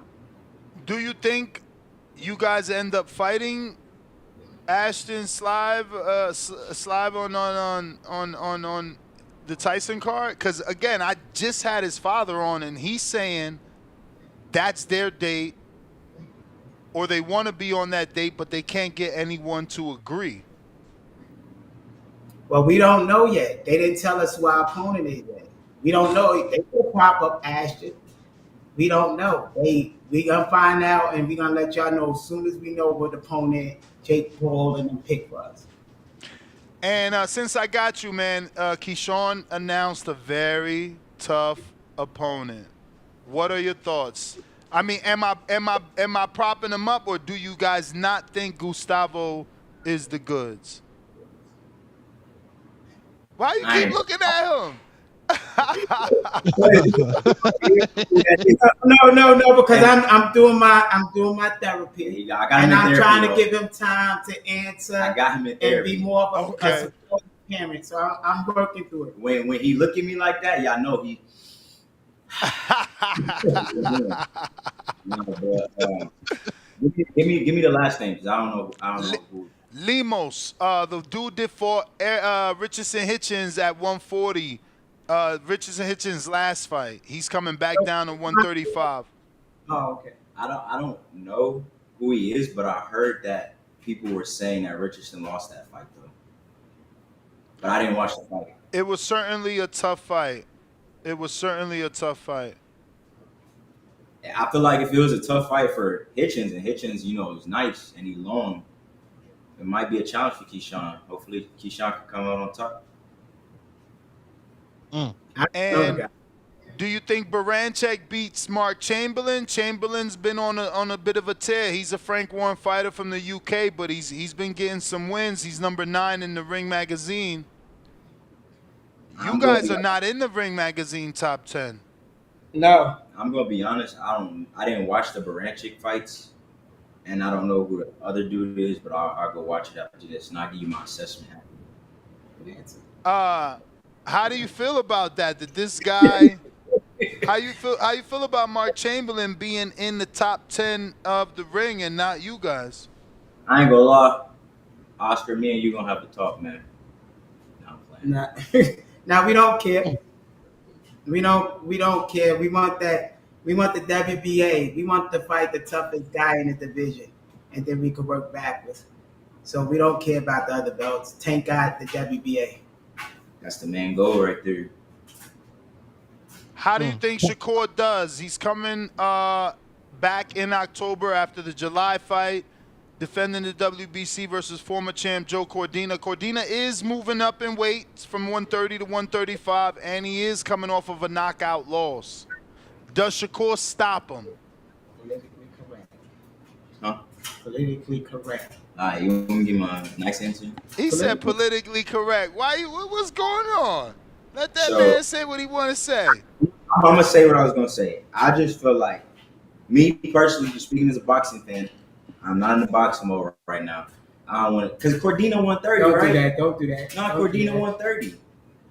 Do you think you guys end up fighting Ashton Slive on the Tyson card? Because again, I just had his father on, and he's saying that's their date, or they want to be on that date, but they can't get anyone to agree. Well, we don't know yet. They didn't tell us who our opponent is yet. We don't know. They could pop up Ashton. We don't know. We gonna find out, and we gonna let y'all know as soon as we know what opponent Jake Paul and them pick for us. And since I got you, man, Keyshawn announced a very tough opponent. What are your thoughts? I mean, am I propping him up, or do you guys not think Gustavo is the goods? Why you keep looking at him? No, because I'm doing my therapy, and I'm trying to give him time to answer. I got him in and be more of a supportive parent. So I'm working through it. When he look at me like that, y'all know he. Give me the last name, because I don't know who. Lemos, the dude did for Richardson Hitchens at 140. Richardson Hitchens' last fight. He's coming back down to 135. Oh, okay. I don't know who he is, but I heard that people were saying that Richardson lost that fight though. But I didn't watch the fight. It was certainly a tough fight. I feel like if it was a tough fight for Hitchens, and Hitchens, is nice and he's long, it might be a challenge for Keyshawn. Hopefully, Keyshawn can come out on top. And do you think Berinchyk beats Mark Chamberlain? Chamberlain's been on a bit of a tear. He's a Frank Warren fighter from the UK, but he's been getting some wins. He's number 9 in the Ring magazine. You guys are not in the Ring magazine top 10. No. I'm gonna be honest. I didn't watch the Berinchyk fights, and I don't know who the other dude is, but I'll go watch it after this, and I'll give you my assessment. How do you feel about that? That this guy? How you feel about Mark Chamberlain being in the top 10 of the Ring and not you guys? I ain't gonna lie, Oscar. Me and you gonna have to talk, man. No, I'm playing. Now we don't care. We don't care. We want that. We want the WBA. We want to fight the toughest guy in the division, and then we can work backwards. So we don't care about the other belts. Tank got the WBA. That's the main goal right there. How do you think Shakur does? He's coming back in October after the July fight, defending the WBC versus former champ Joe Cordina. Cordina is moving up in weight from 130 to 135, and he is coming off of a knockout loss. Does Shakur stop him? Politically correct. Huh? Politically correct. All right, you want me to give my nice answer? He said politically correct. What's going on? Let that man say what he want to say. I'm going to say what I was going to say. I just feel like, me personally, just speaking as a boxing fan, I'm not in the boxing mode right now. I don't want to, because Cordina 130, right? Don't do that. No, Cordina 130.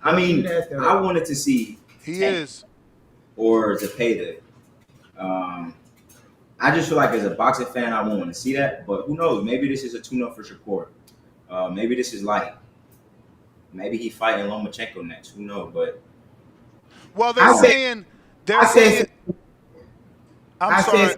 I mean, I wanted to see. He is. Or Zepeda. I just feel like as a boxing fan, I won't want to see that. But who knows? Maybe this is a tune-up for Shakur. Maybe this is light. Maybe he fighting Lomachenko next. Who knows? But they're saying. I'm sorry.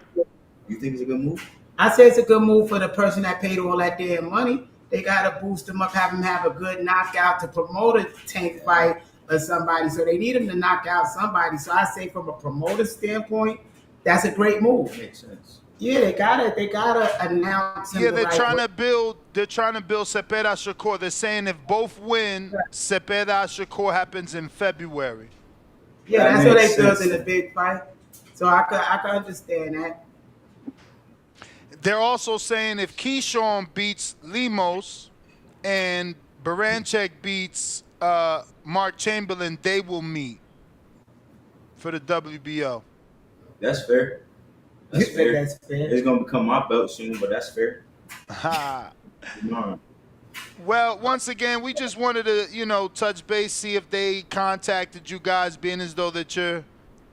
You think it's a good move? I say it's a good move for the person that paid all that damn money. They gotta boost him up, have him have a good knockout to promote a Tank fight or somebody. So they need him to knock out somebody. So I say from a promoter standpoint, that's a great move. Makes sense. Yeah, they gotta announce him. Yeah, they're trying to build Zepeda Shakur. They're saying if both win, Zepeda Shakur happens in February. Yeah, that's what they built in a big fight. So I can understand that. They're also saying if Keyshawn beats Lemos and Berinchyk beats Mark Chamberlain, they will meet for the WBO. That's fair. That's fair. That's fair. It's gonna become my belt soon, but that's fair. Well, once again, we just wanted to, touch base, see if they contacted you guys, being as though that you're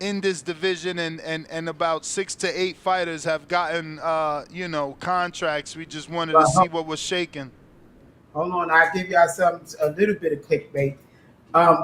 in this division, and about 6 to 8 fighters have gotten contracts. We just wanted to see what was shaking. Hold on, I'll give y'all a little bit of clickbait.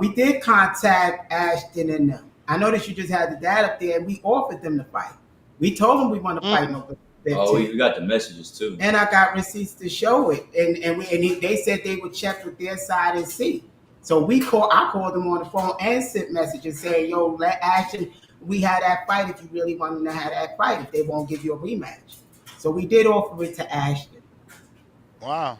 We did contact Ashton and them. I noticed you just had the dad up there, and we offered them to fight. We told them we want to fight November 15th. Oh, we got the messages too. And I got receipts to show it. They said they would check with their side and see. So I called them on the phone and sent messages saying, yo, let Ashton, we had that fight if you really want to have that fight, if they won't give you a rematch. So we did offer it to Ashton. Wow.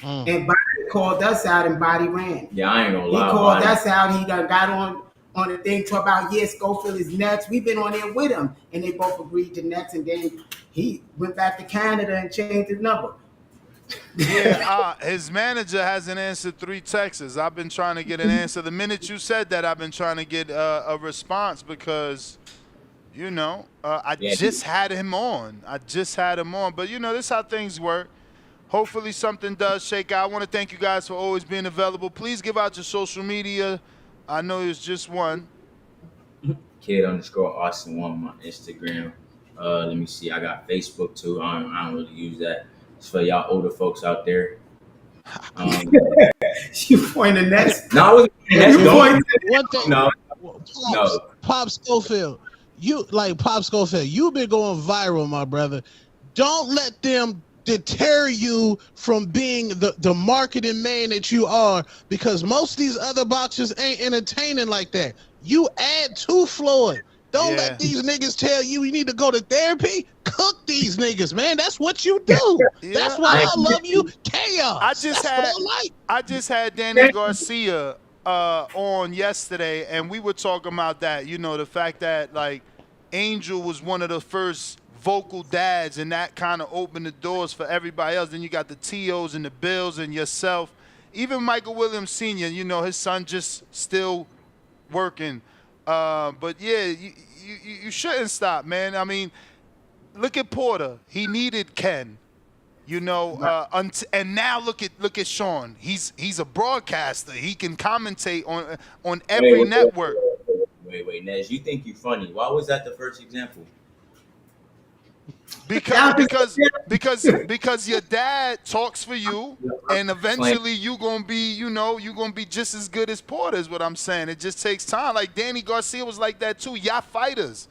And Body called us out and Body ran. Yeah, I ain't gonna lie. He called us out. He done got on the thing, talk about, Schofield is next. We've been on there with him. And they both agreed to next. And then he went back to Canada and changed his number. Yeah, his manager hasn't answered 3 texts. I've been trying to get an answer. The minute you said that, I've been trying to get a response because, I just had him on. But, this is how things work. Hopefully something does shake out. I want to thank you guys for always being available. Please give out your social media. I know it's just one. Kid_Austin1 on my Instagram. Let me see. I got Facebook too. I don't really use that. It's for y'all older folks out there. You pointing next? No, I wasn't pointing next. No. Pop Schofield. Pop Schofield, you've been going viral, my brother. Don't let them deter you from being the marketing man that you are, because most of these other boxers ain't entertaining like that. You add to Floyd. Don't let these niggas tell you need to go to therapy. Cook these niggas, man. That's what you do. That's why I love you. Chaos. I just had Danny Garcia on yesterday, and we were talking about that. The fact that Angel was one of the first vocal dads, and that kind of opened the doors for everybody else. Then you got the T.O.s and the Bills and yourself. Even Michael Williams Sr., his son just still working. But yeah, you shouldn't stop, man. I mean, look at Porter. He needed Ken, and now look at Sean. He's a broadcaster. He can commentate on every network. Wait, Nez, you think you funny? Why was that the first example? Because your dad talks for you, and eventually you gonna be just as good as Porter is what I'm saying. It just takes time. Like Danny Garcia was like that too. Y'all fighters.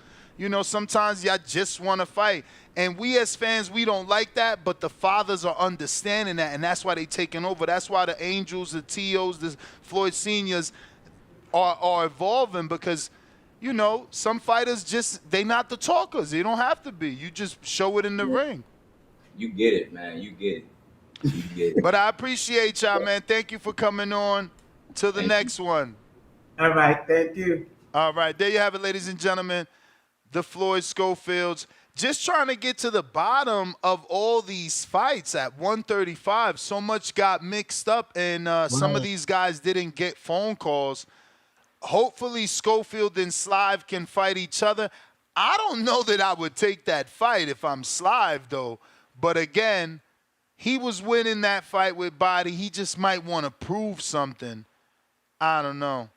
Sometimes y'all just want to fight. And we as fans, we don't like that, but the fathers are understanding that, and that's why they taking over. That's why the Angels, the T.O.s, the Floyd Seniors are evolving, because some fighters they not the talkers. They don't have to be. You just show it in the ring. You get it, man. You get it. But I appreciate y'all, man. Thank you for coming on to the next one. All right. Thank you. All right. There you have it, ladies and gentlemen. The Floyd Schofields. Just trying to get to the bottom of all these fights at 135. So much got mixed up, and some of these guys didn't get phone calls. Hopefully Schofield and Slive can fight each other. I don't know that I would take that fight if I'm Slive, though. But again, he was winning that fight with Body. He just might want to prove something. I don't know.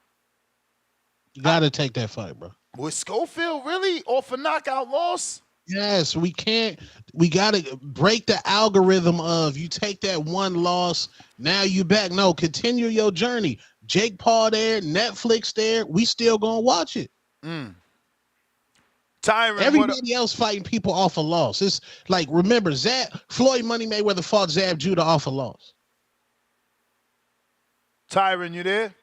You got to take that fight, bro. Was Schofield really off a knockout loss? Yes, we can't. We got to break the algorithm of you take that one loss, now you back. No, continue your journey. Jake Paul there, Netflix there. We still gonna watch it. Tyron, everybody else fighting people off a loss. It's like, remember, Floyd Money Mayweather fought Zab Judah off a loss. Tyron, you there?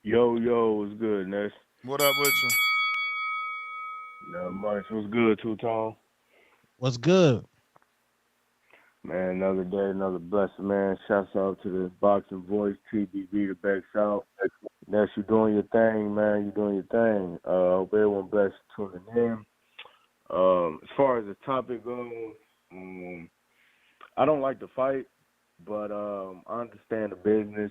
Yo, what's good, Ness? What up with you? Not much. What's good, Two-Tone? What's good? Man, another day, another blessing, man. Shouts out to the Boxing Voice, TBV, the back south. Ness, you doing your thing, man. You doing your thing. Hope everyone blessed tuning in. As far as the topic goes, I don't like to fight, but I understand the business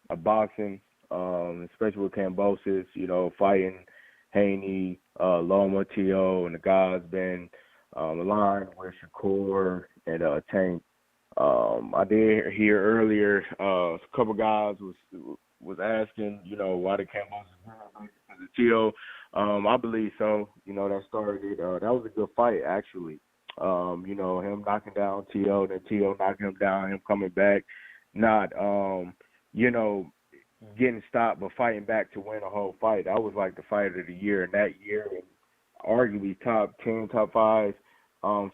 of boxing, especially with Kambosos, fighting Haney, Loma, T.O., and the guys been aligned with Shakur and Tank. I did hear earlier a couple guys was asking, why the Kambosos because of Tio. I believe so. That started. That was a good fight actually. Him knocking down Tio, then Tio knocking him down, him coming back, not getting stopped but fighting back to win a whole fight. That was like the fight of the year in that year, and arguably top 10, top 5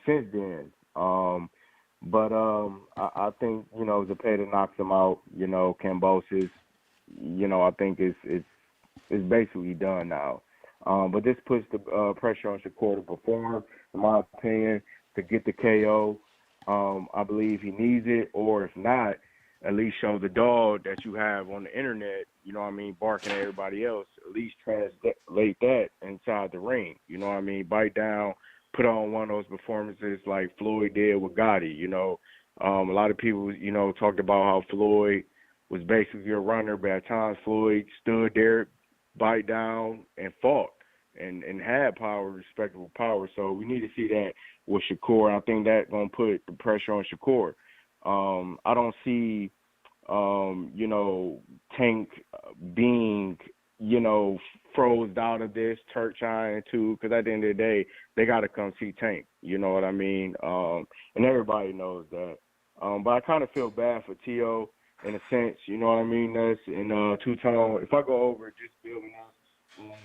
since then. But I think Zepeda knocks him out. Kambosos. I think it's basically done now. But this puts the pressure on Shakur to perform, in my opinion, to get the KO. I believe he needs it, or if not, at least show the dog that you have on the internet, barking at everybody else, at least translate that inside the ring, bite down, put on one of those performances like Floyd did with Gotti, a lot of people, talked about how Floyd was basically a runner, but at times Floyd stood there, bite down, and fought and had power, respectable power. So we need to see that with Shakur. I think that's going to put the pressure on Shakur. I don't see, Tank being, froze out of this, Turk trying to, because at the end of the day, they got to come see Tank. You know what I mean? And everybody knows that. But I kind of feel bad for Tio in a sense, you know what I mean? That's in two-tone. If I go over it, just building up,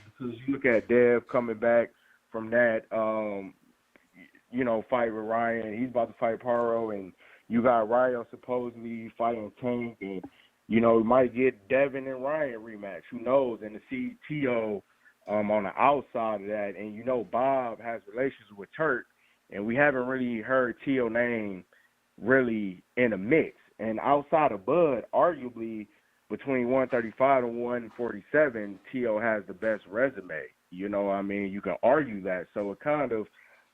because you look at Dev coming back from that, fight with Ryan. He's about to fight Paro, and you got Ryan supposedly fighting Tank, and, we might get Devin and Ryan rematch. Who knows? And to see Tio on the outside of that, and, Bob has relations with Turk, and we haven't really heard Tio name really in a mix. And outside of Bud, arguably between 135 and 147, Tio has the best resume. You can argue that. So it kind of,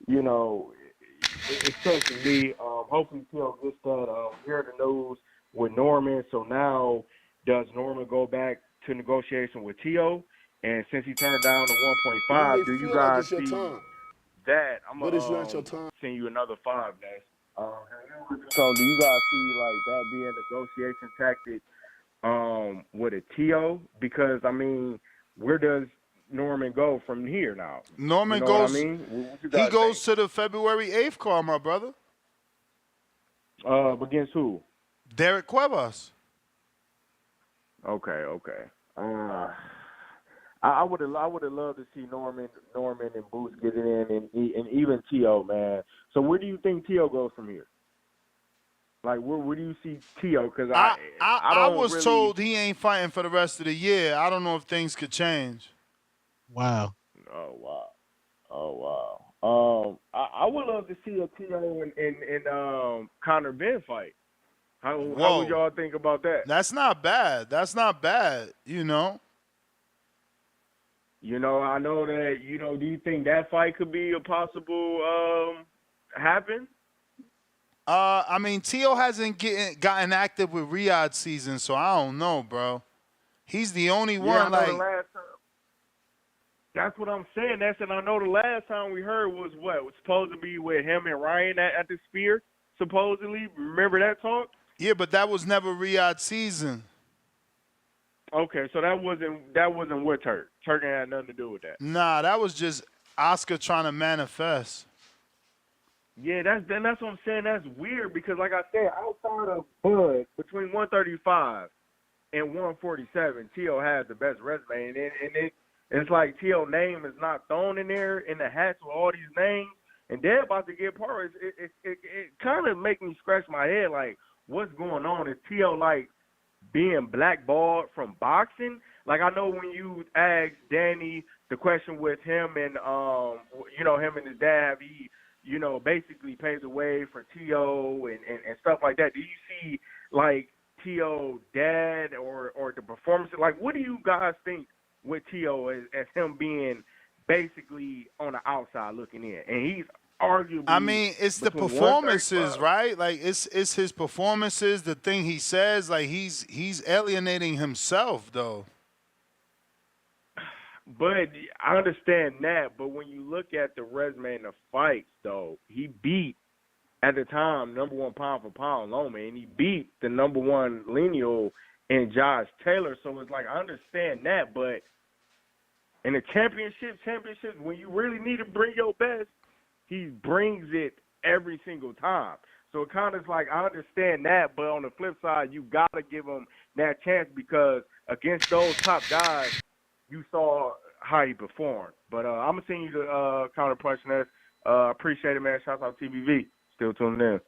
it says to me, hopefully Tio gets that, hear the news with Norman. So now does Norman go back to negotiation with Tio? And since he turned down the 1.5, do you guys see that? I'm going to send you another 5, Ness. So do you guys see that being a negotiation tactic with a Tio? Because where does Norman go from here now? Norman goes. He goes to the February 8th card, my brother. Against who? Derek Cuevas. Okay. I would have loved to see Norman and Boots get it in, and even Tio, man. So where do you think Tio goes from here? Where do you see Tio? Because I was told he ain't fighting for the rest of the year. I don't know if things could change. Wow. Oh wow. I would love to see a Tio and Conor Ben fight. How would y'all think about that? That's not bad. I know that, do you think that fight could be a possible happen? Tio hasn't gotten active with Riyadh season, so I don't know, bro. He's the only one. I know the last time. That's what I'm saying. I know the last time we heard was what? It was supposed to be with him and Ryan at the Sphere, supposedly. Remember that talk? Yeah, but that was never Riyadh season. Okay, so that wasn't with Turk. Turk ain't had nothing to do with that. Nah, that was just Oscar trying to manifest. Yeah, that's what I'm saying. That's weird because, like I said, outside of Bud, between 135 and 147, Tio has the best resume, and it's like Tio name is not thrown in there in the hats with all these names, and they're about to get parts. It kind of make me scratch my head like, what's going on? Is Tio being blackballed from boxing? I know when you asked Danny the question with him and him and his dad, he basically paved the way for Tio and stuff like that. Do you see Tio dad or the performance? What do you guys think with Tio as him being basically on the outside looking in? And he's arguably. It's the performances, right? It's his performances, the thing he says. He's alienating himself, though. But I understand that. But when you look at the resume and the fights, though, he beat at the time #1 pound for pound Loma, and he beat the #1 lineal and Josh Taylor. So it's like I understand that, but in the championships, when you really need to bring your best, he brings it every single time. So it kind of is like I understand that, but on the flip side, you gotta give him that chance because against those top guys, you saw how he performed. But I'm gonna send you the counter punch next. Appreciate it, man. Shout out to TBV. Still tuning in.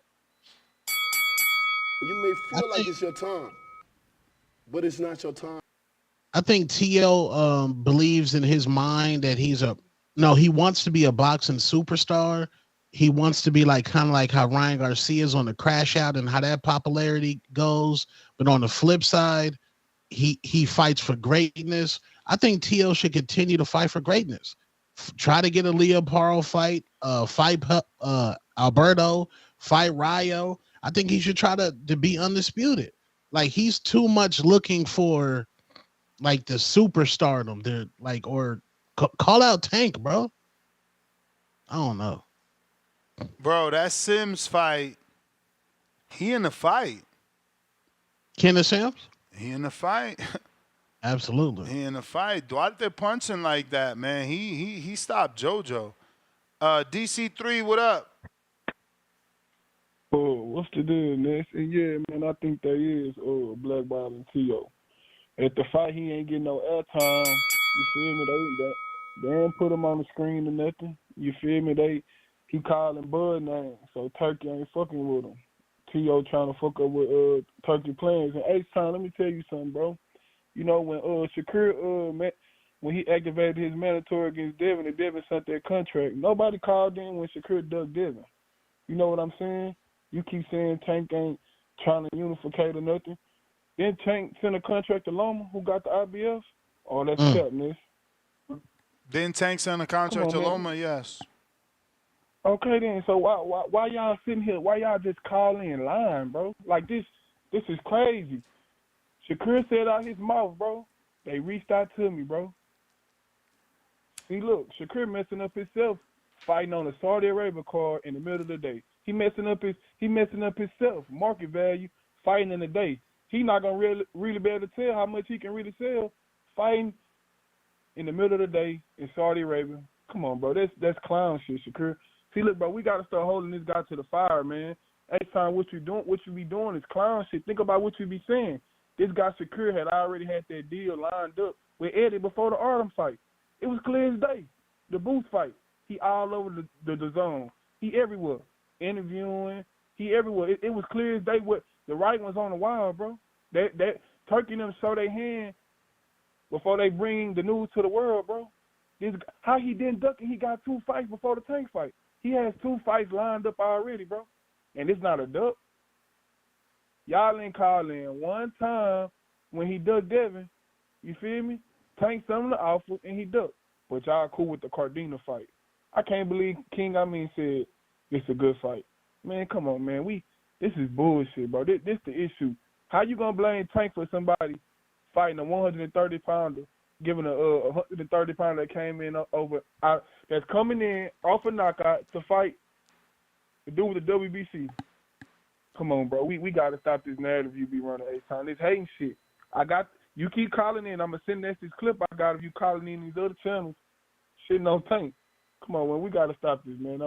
You may feel like it's your time, but it's not your time. I think T.O. Believes in his mind that he wants to be a boxing superstar. He wants to be like kind of like how Ryan Garcia's on the Crash Out and how that popularity goes. But on the flip side, he fights for greatness. I think T.O. should continue to fight for greatness. Try to get a Leo Paro fight, fight Alberto, fight Rayo. I think he should try to be undisputed. Like he's too much looking for like the superstardom. They're like or call out Tank, bro. I don't know. Bro, that Sims fight, he in the fight. Kenneth Sims? He in the fight. Absolutely. He in the fight. Duarte punching like that, man. He stopped JoJo. DC3, what up? Oh, what's the deal, Ness? And yeah, man, I think that is blackballing T.O. At the fight, he ain't getting no airtime. You feel me? They ain't put him on the screen or nothing. You feel me? He calling Bud name, so Turkey ain't fucking with him. T.O. trying to fuck up with Turkey plans. And H-Time, let me tell you something, bro. You know, when Shakur, when he activated his mandatory against Devin and Devin sent that contract, nobody called in when Shakur dug Devin. You know what I'm saying? You keep saying Tank ain't trying to unificate or nothing. Then Tank sent a contract to Loma, who got the IBF. Oh, that's kept, Miss. Then Tank sent a contract to Loma, yes. Okay then, so why y'all sitting here? Why y'all just calling in line, bro? Like this is crazy. Shakur said out his mouth, bro. They reached out to me, bro. See, look, Shakur messing up himself, fighting on a Saudi Arabia card in the middle of the day. He messing up himself, market value, fighting in the day. He not gonna really be able to tell how much he can really sell, fighting in the middle of the day in Saudi Arabia. Come on, bro, that's clown shit, Shakur. See, look, bro, we gotta start holding this guy to the fire, man. Every time what you be doing is clown shit. Think about what you be saying. This guy Shakur had already had that deal lined up with Eddie before the Artem fight. It was clear as day. The Booth fight, he all over the zone. He everywhere, interviewing. He everywhere. It was clear as day. What the right one's on the wild, bro. That Turkey and them show their hand before they bring the news to the world, bro. How he didn't duck and he got 2 fights before the Tank fight. He has 2 fights lined up already, bro. And it's not a duck. Y'all ain't call in one time when he ducked Devin. You feel me? Tank some of the offers and he ducked. But y'all cool with the Cardina fight. I can't believe King said it's a good fight. Man, come on, man. This is bullshit, bro. This the issue. How you gonna blame Tank for somebody fighting a 130-pounder, giving a 130-pounder that came in that's coming in off a knockout to fight to do with the WBC? Come on, bro. We gotta stop this narrative you be running H-Time. This hating shit. You keep calling in. I'm gonna send this clip I got of you calling in these other channels, shitting on Tank. Come on, man. We gotta stop this, man.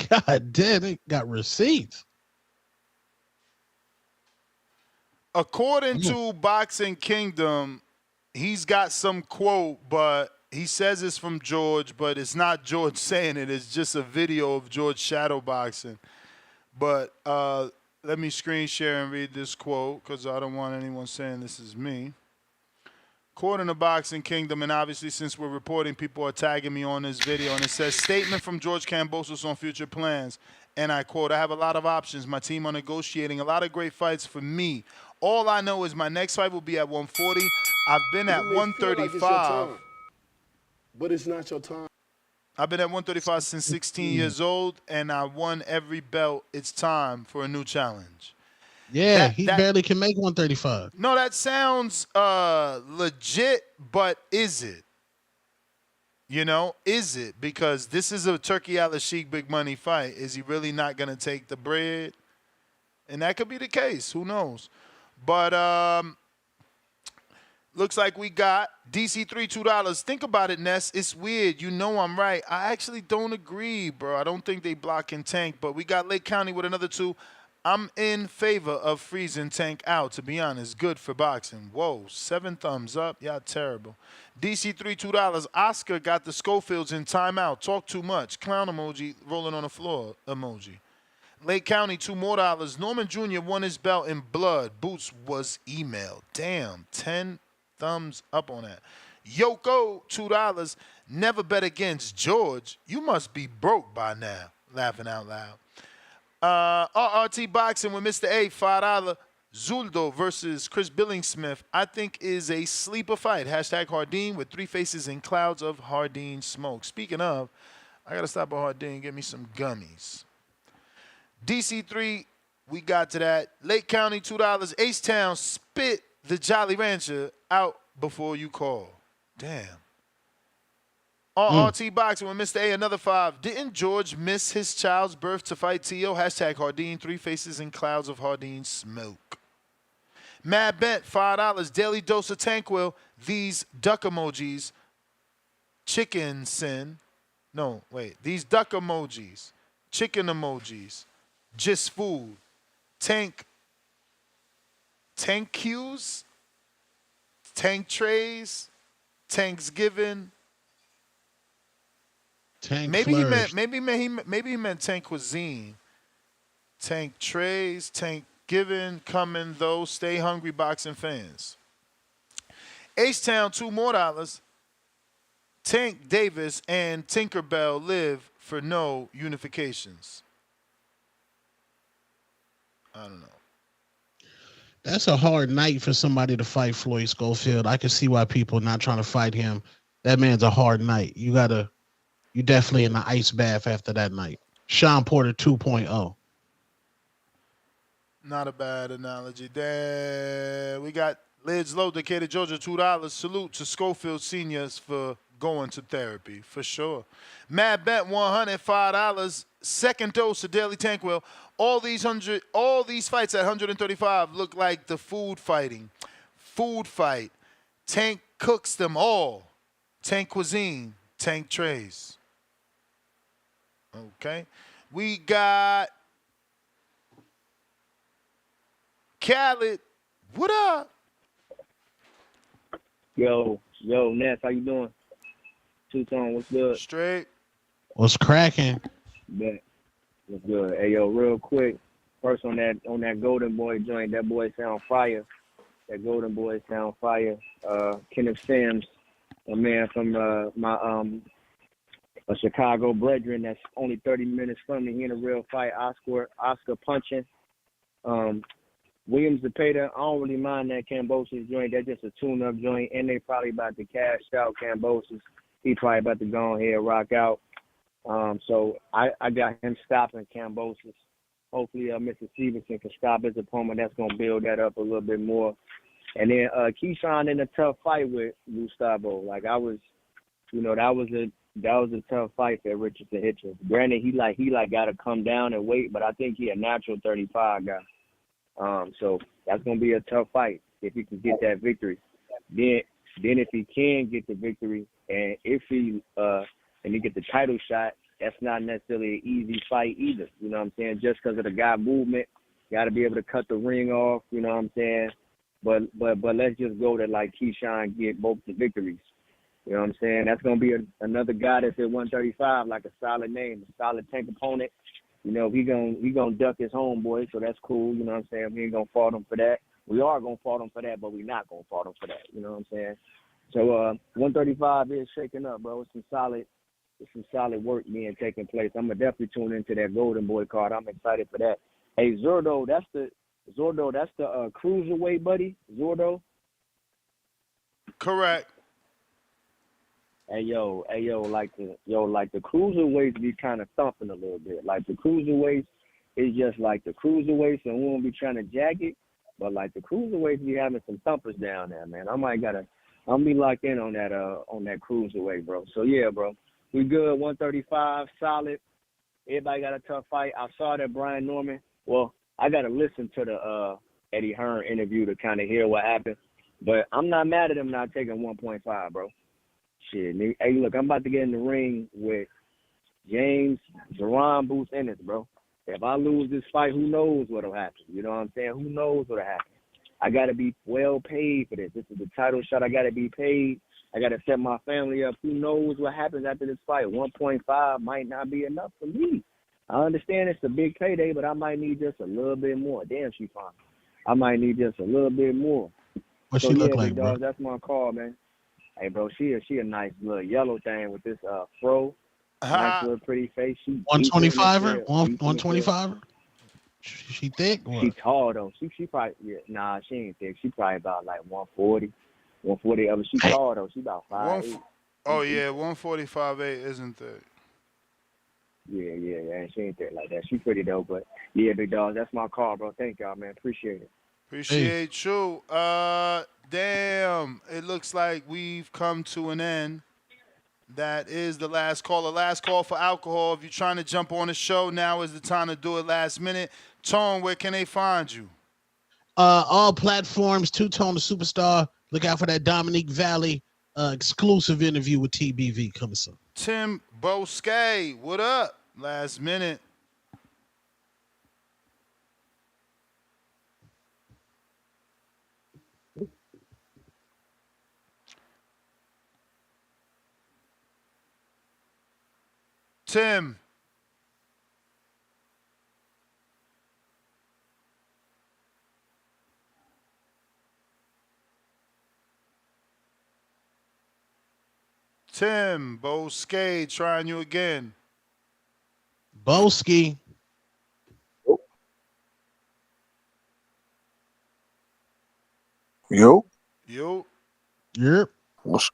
God damn, they got receipts. According to Boxing Kingdom, he's got some quote, but he says it's from George, but it's not George saying it. It's just a video of George shadowboxing. But let me screen share and read this quote because I don't want anyone saying this is me. According to Boxing Kingdom, and obviously since we're reporting, people are tagging me on this video, and it says, statement from George Kambosos on future plans. And I quote, I have a lot of options. My team are negotiating a lot of great fights for me. All I know is my next fight will be at 140. I've been at 135. But it's not your time. I've been at 135 since 16 years old, and I won every belt. It's time for a new challenge. Yeah, he barely can make 135. No, that sounds legit, but is it? You know, is it? Because this is a Turkey Al Sheikh big money fight. Is he really not going to take the bread? And that could be the case. Who knows? But looks like we got DC3 $2. Think about it, Ness. It's weird. You know I'm right. I actually don't agree, bro. I don't think they blocking Tank, but we got Lake County with another 2. I'm in favor of freezing Tank out, to be honest. Good for boxing. Whoa, 7 thumbs up. Y'all terrible. DC3 $2. Oscar got the Schofields in timeout. Talk too much. Clown emoji, rolling on the floor emoji. Lake County, $2 more. Norman Jr. won his belt in blood. Boots was emailed. Damn, 10 thumbs up on that. Yoko, $2. Never bet against George. You must be broke by now. Laughing out loud. RRT Boxing with Mr. A, $5. Zuldo versus Chris Billingsmith, I think is a sleeper fight. Hashtag Hardin with 3 faces and clouds of Hardin smoke. Speaking of, I got to stop at Hardin and get me some gummies. DC3, we got to that. Lake County, $2. H-Town, spit the Jolly Rancher out before you call. Damn. RRT Boxing with Mr. A, another 5. Didn't George miss his child's birth to fight T.O.? Hashtag Hardin, 3 faces and clouds of Hardin smoke. Mad Bent, $5. Daily dose of Tanquil. These duck emojis. Chicken sin. No, wait. These duck emojis. Chicken emojis. Just food. Tank cues. Tank trays. Thanksgiving. Tank maybe flourished. he meant tank cuisine. Tank trays, tank giving, coming though. Stay hungry, boxing fans. H-Town, $2 more. Tank Davis and Tinkerbell live for no unifications. I don't know. That's a hard night for somebody to fight Floyd Schofield. I can see why people are not trying to fight him. That man's a hard night. You definitely in the ice bath after that night. Sean Porter 2.0. Not a bad analogy. There we got Lids Low, Decatur, Georgia, $2. Salute to Schofield seniors for going to therapy, for sure. Mad Bet, $105. Second dose of Daily Tankwell. All these fights at 135 look like the food fighting. Food fight. Tank cooks them all. Tank cuisine. Tank trays. Okay. We got Khaled. What up? Yo, Ness, how you doing? Two-tone, what's good? Straight. What's cracking? Bet. What's good? Hey, yo, real quick. First on that Golden Boy joint, that boy sound fire. That Golden Boy sound fire. Kenneth Sims, a man from a Chicago brethren that's only 30 minutes from me. He in a real fight. Oscar punching. Williams Zepeda, I don't really mind that Kambosos joint. That's just a tune-up joint, and they probably about to cash out Kambosos. He probably about to go ahead and rock out. So I got him stopping Kambosos. Hopefully Mr. Stevenson can stop his opponent. That's going to build that up a little bit more. And then Keyshawn in a tough fight with Gustavo. Like that was a tough fight for Richardson Hitchens. Granted, he got to come down and wait, but I think he a natural 35 guy. So that's gonna be a tough fight if he can get that victory. Then if he can get the victory, and if he get the title shot, that's not necessarily an easy fight either. You know what I'm saying? Just because of the guy movement, got to be able to cut the ring off. You know what I'm saying? But let's just go to like Keyshawn get both the victories. You know what I'm saying? That's gonna be another guy that's at 135, like a solid name, a solid tank opponent. You know, he gonna duck his homeboy, so that's cool. You know what I'm saying? We ain't gonna fault him for that. We are gonna fault him for that, but we're not gonna fault him for that. You know what I'm saying? So 135 is shaking up, bro. It's some solid work being taking place. I'm gonna definitely tune into that Golden Boy card. I'm excited for that. Hey, Zordo, that's the cruiserweight buddy, Zordo. Correct. Hey yo, like the cruiserweights be kind of thumping a little bit. Like the cruiserweights is just like the cruiserweights, and we won't be trying to jack it, but like the cruiserweights be having some thumpers down there, man. I'm be locked in on that cruiserweight, bro. So yeah, bro, we good. 135, solid. Everybody got a tough fight. I saw that Brian Norman. Well, I gotta listen to the Eddie Hearn interview to kind of hear what happened. But I'm not mad at him not taking 1.5, bro. Shit, nigga. Hey, look, I'm about to get in the ring with James Jerron Booth Ennis, bro. If I lose this fight, who knows what'll happen? You know what I'm saying? Who knows what'll happen? I gotta be well paid for this. This is the title shot. I gotta be paid. I gotta set my family up. Who knows what happens after this fight? 1.5 might not be enough for me. I understand it's a big payday, but I might need just a little bit more. Damn, she fine. I might need just a little bit more. What So she yeah, look like, big bro? dog, that's my call, man. Hey, bro, she a nice little yellow thing with this fro, nice little pretty face. She deep in the 125er? field. 125er? She thick? What? She tall though. She probably nah, she ain't thick. She probably about like 140. 140 of her. She tall though. She about 5'8". Oh yeah, 145.8 isn't thick. Yeah. She ain't thick like that. She pretty though, but yeah, big dog, that's my call, bro. Thank y'all, man. Appreciate it. Appreciate you. Damn. It looks like we've come to an end. That is the last call. The last call for alcohol. If you're trying to jump on the show, now is the time to do it last minute. Tone, where can they find you? All platforms, Two-Tone the Superstar. Look out for that Dominique Valley exclusive interview with TBV coming soon. Tim Bosque, what up? Last minute. Tim. Tim Bosque, trying you again. Bosque. Yo. Yo. Yep. What's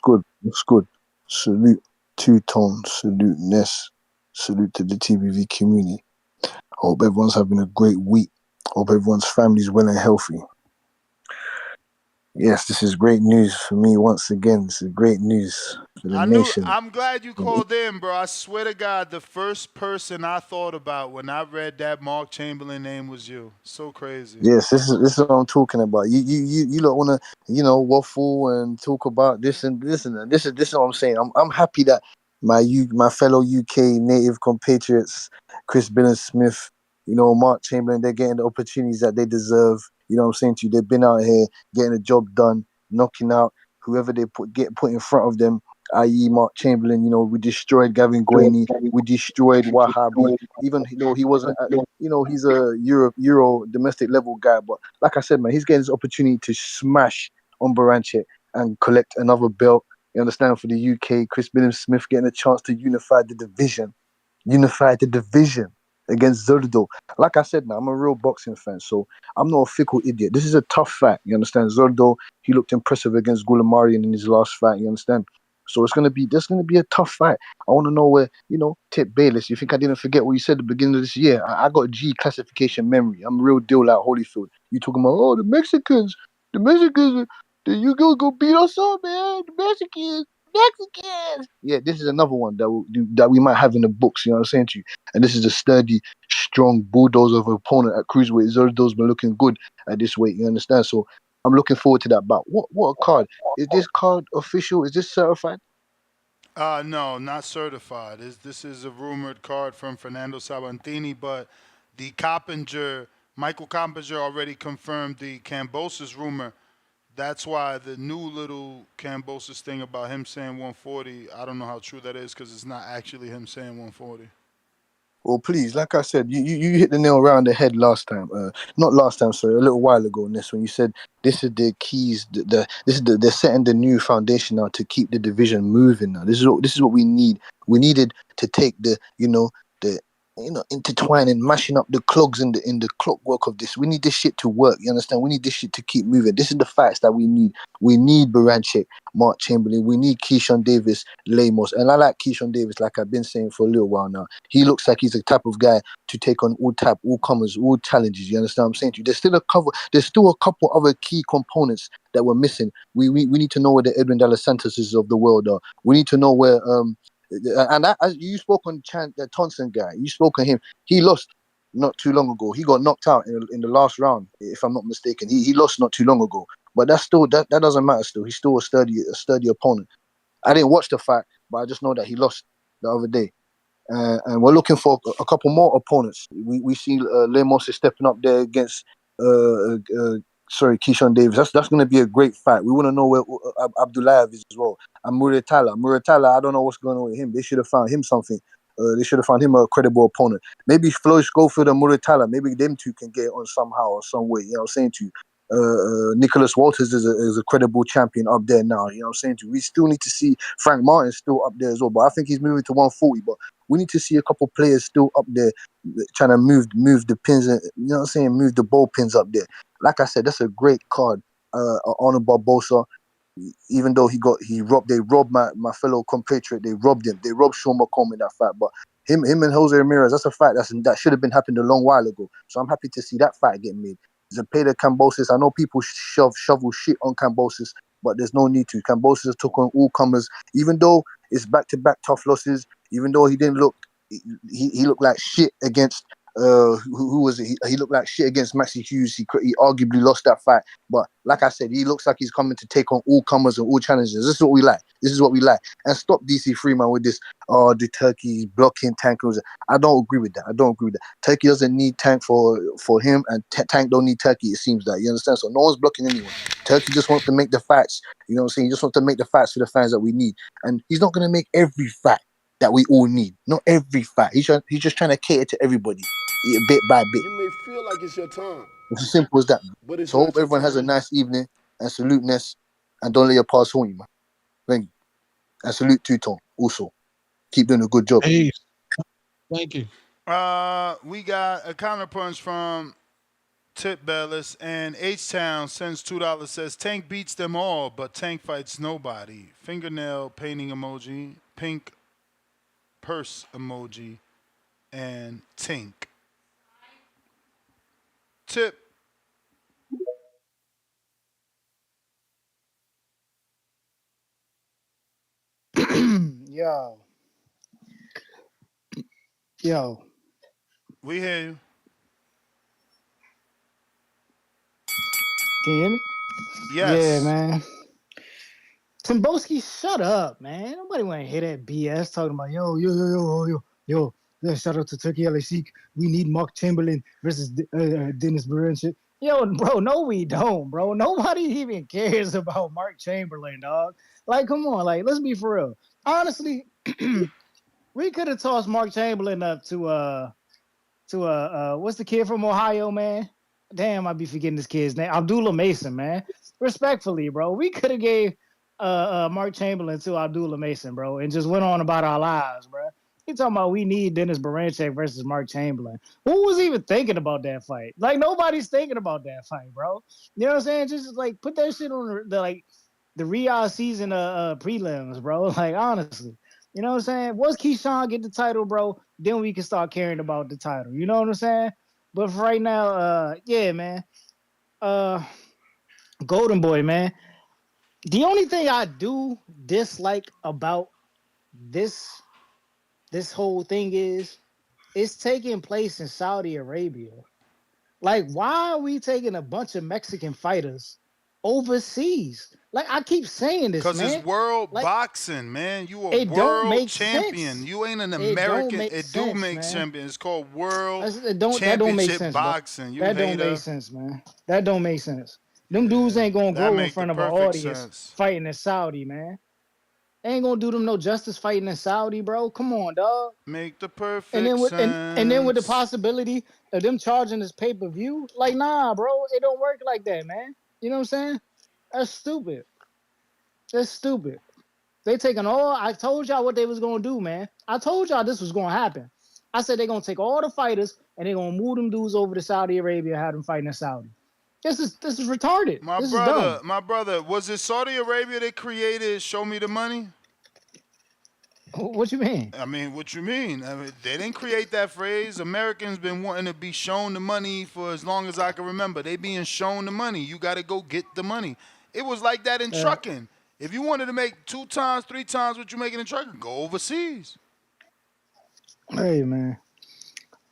good? What's good? Salute Two-Tone, salute Ness, salute to the TBV community. Hope everyone's having a great week. Hope everyone's family's well and healthy. Yes, this is great news for me once again. This is great news for the nation. I'm glad you called in, bro. I swear to God, the first person I thought about when I read that Mark Chamberlain name was you. So crazy. Yes, this is what I'm talking about. You don't want to waffle and talk about this and this and that. This is what I'm saying. I'm happy that my fellow UK native compatriots, Chris Smith, Mark Chamberlain, they're getting the opportunities that they deserve. You know what I'm saying to you? They've been out here getting the job done, knocking out whoever they get put in front of them, i.e. Mark Chamberlain. We destroyed Gavin Guaney, we destroyed Wahabi, even though he wasn't, he's a Euro domestic level guy. But like I said, man, he's getting this opportunity to smash on Berinchyk and collect another belt. You understand? For the UK, Chris Smith getting a chance to unify the division against Zoldo. Like I said, now I'm a real boxing fan, so I'm not a fickle idiot. This is a tough fight. You understand? Zoldo, he looked impressive against Gulamarian in his last fight. You understand? So there's gonna be a tough fight. I want to know where, Tip Bayless. You think I didn't forget what you said at the beginning of this year? I got a G classification memory. I'm a real deal like Holyfield. You talking about the Mexicans, you go beat us up, man. The Mexicans. Yeah, this is another one that we might have in the books. You know what I'm saying to you? And this is a sturdy, strong bulldozer of an opponent at cruiserweight. Zoldo's been looking good at this weight. You understand? So I'm looking forward to that bout. What a card! Is this card official? Is this certified? No, not certified. This is a rumored card from Fernando Sabantini, but the Michael Coppinger already confirmed the Kambosos rumor. That's why the new little Kambosos thing about him saying 140, I don't know how true that is because it's not actually him saying 140. Well, please, like I said, you hit the nail around the head last time. Not last time, sorry, a little while ago. Ness, when you said this is the keys. They're setting the new foundation now to keep the division moving. Now, this is what we need. We needed to take the intertwining, mashing up the clogs in the clockwork of this. We need this shit to work. You understand? We need this shit to keep moving. This is the fights that we need. We need Berinchyk, Mark Chamberlain. We need Keyshawn Davis, Lemos. And I like Keyshawn Davis, like I've been saying for a little while now. He looks like he's the type of guy to take on all comers, all challenges. You understand what I'm saying to you? There's still a couple other key components that we're missing. We need to know where the Edwin De Los Santoses of the world are. We need to know where as you spoke on the Thompson guy, you spoke on him. He lost. not too long ago. He got knocked out in the last round, if I'm not mistaken. He lost not too long ago. But that's still that doesn't matter. Still, he's still a sturdy opponent. I didn't watch the fight, but I just know that he lost the other day. And we're looking for a couple more opponents. We see Lemos is stepping up there against Keyshawn Davis. That's going to be a great fight. We want to know where Abdullayev is as well. And Muratala, I don't know what's going on with him. They should have found him something. They should have found him a credible opponent. Maybe Floyd Schofield and Muratala, maybe them two can get on somehow or some way. You know what I'm saying to you? Nicholas Walters is a credible champion up there now. You know what I'm saying to you? We still need to see Frank Martin still up there as well. But I think he's moving to 140. But we need to see a couple players still up there trying to move the pins, and, you know what I'm saying, move the ball pins up there. Like I said, that's a great card. Arnold Barbosa, even though they robbed my fellow compatriot. They robbed him. They robbed Sean McComb in that fight. But him and Jose Ramirez, that's a fight that should have been happened a long while ago. So I'm happy to see that fight get made. Zepeda, Kambosos, I know people shovel shit on Kambosos, but there's no need to. Kambosos took on all comers, even though it's back-to-back tough losses. Even though he didn't look, he looked like shit against who was it? He looked like shit against Maxi Hughes. He arguably lost that fight, but like I said, he looks like he's coming to take on all comers and all challenges. This is what we like. And stop DC Freeman with this. The Turkey blocking Tank. I don't agree with that. Turkey doesn't need Tank for him, and Tank don't need Turkey. It seems like, you understand. So no one's blocking anyone. Turkey just wants to make the fights. You know what I'm saying? He just wants to make the fights for the fans that we need, and he's not going to make every fight that we all need. Not every fight. He's just trying to cater to everybody, bit by bit. You may feel like it's your time, It's as simple as that. but it's So not hope your everyone has a time. nice evening, and salute Ness, and don't let your past haunt you, man. Thank you. And salute Tuton also. Keep doing a good job. Hey, thank you. We got a counterpunch from Tip Bellis, and H-Town sends $2, says Tank beats them all, but Tank fights nobody. Fingernail painting emoji, pink purse emoji, and Tink. Tip. Yo. We hear you. Can you hear me? Yes. Yeah, man. Timboski, shut up, man. Nobody want to hear that BS talking about yo. Yeah, shout out to Turkey LAC. We need Mark Chamberlain versus Dennis Berinchyk. Yo, bro, no, we don't, bro. Nobody even cares about Mark Chamberlain, dog. Like, come on, like, let's be for real. Honestly, we could have tossed Mark Chamberlain up to what's the kid from Ohio, man? Damn, I be forgetting this kid's name. Abdullah Mason, man. Respectfully, bro, we could have gave Mark Chamberlain to Abdullah Mason, bro, and just went on about our lives, bro. You talking about we need Dennis Berinchyk versus Mark Chamberlain? Who was even thinking about that fight? Like, nobody's thinking about that fight, bro. You know what I'm saying? Just like put that shit on the Riyadh season prelims, bro. Like, honestly. You know what I'm saying? Once Keyshawn get the title, bro, then we can start caring about the title. You know what I'm saying? But for right now, yeah, man. Golden Boy, man. The only thing I do dislike about this whole thing is it's taking place in Saudi Arabia. Like, why are we taking a bunch of Mexican fighters overseas? Like, I keep saying this, man. Because it's world boxing, man. You a world champion. Sense. You ain't an American. It do make champion. It's called world championship boxing. You that don't make sense, man. That don't make sense. Them dudes ain't gonna grow in front of an audience fighting in Saudi, man. They ain't gonna do them no justice fighting in Saudi, bro. Come on, dog. Make the perfect sense. And then with the sense. possibility of them charging this pay-per-view, like, nah, bro, it don't work like that, man. You know what I'm saying? That's stupid. That's stupid. They taking all. I told y'all what they was gonna do, man. I told y'all this was gonna happen. I said they're gonna take all the fighters and they're gonna move them dudes over to Saudi Arabia and have them fighting in Saudi. This is retarded. This is dumb. My brother, was it Saudi Arabia that created "Show Me the Money"? What you mean? I mean, what you mean? I mean, they didn't create that phrase. Americans been wanting to be shown the money for as long as I can remember. They being shown the money. You got to go get the money. It was like that in trucking. If you wanted to make 2 times, 3 times what you're making in trucking, go overseas. Hey, man.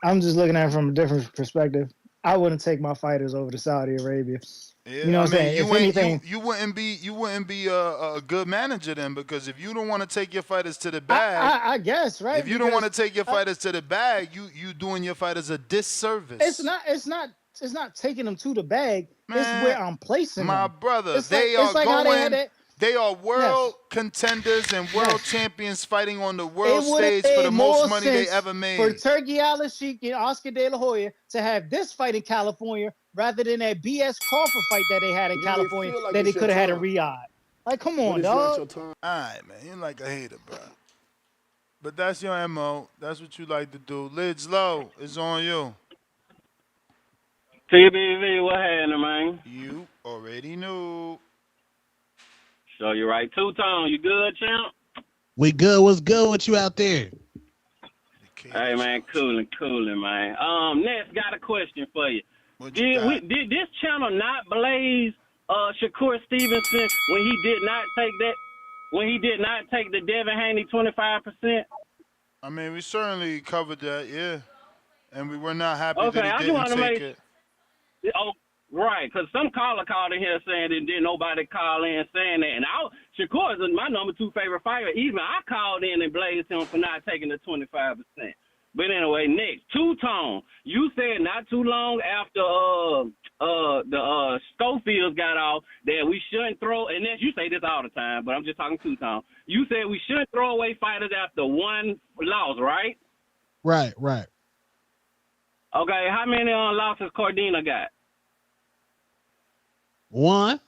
I'm just looking at it from a different perspective. I wouldn't take my fighters over to Saudi Arabia. Yeah, You know what I'm saying? If anything, you wouldn't be a good manager then, because if you don't want to take your fighters to the bag, I guess, right? if you don't want to Because take your fighters to the bag, you doing your fighters a disservice. it's not taking them to the bag. Man, it's where I'm placing my them. brother, It's they like, are it's like going. how they had that. They are world contenders and world champions fighting on the world stage for the most money they ever made. For Turkey Al-Sheikh and Oscar De La Hoya to have this fight in California rather than that BS Crawford fight that they had in California that they could have had in Riyadh. Like, come on, dog. All right, man, you're like a hater, bro. But that's your MO. That's what you like to do. Lids Low is on you. TBV, what happening, man? You already knew. So you right. Two-tone, you good, champ? We good. What's good with you out there? Hey, man, cooling, man. Next, got a question for you. Did this channel not blaze Shakur Stevenson when he did not take the Devin Haney 25%? I mean, we certainly covered that, yeah. And we were not happy Okay, that I he just want didn't to take make it. Oh, right, because some caller called in here saying that didn't nobody call in saying that. And Shakur is my number 2 favorite fighter. Even I called in and blazed him for not taking the 25%. But anyway, next, Two-Tone. You said not too long after the Schofields got off that we shouldn't throw, and then you say this all the time, but I'm just talking Two-Tone. You said we shouldn't throw away fighters after one loss, right? Right. Okay, how many losses Cordina got? 1.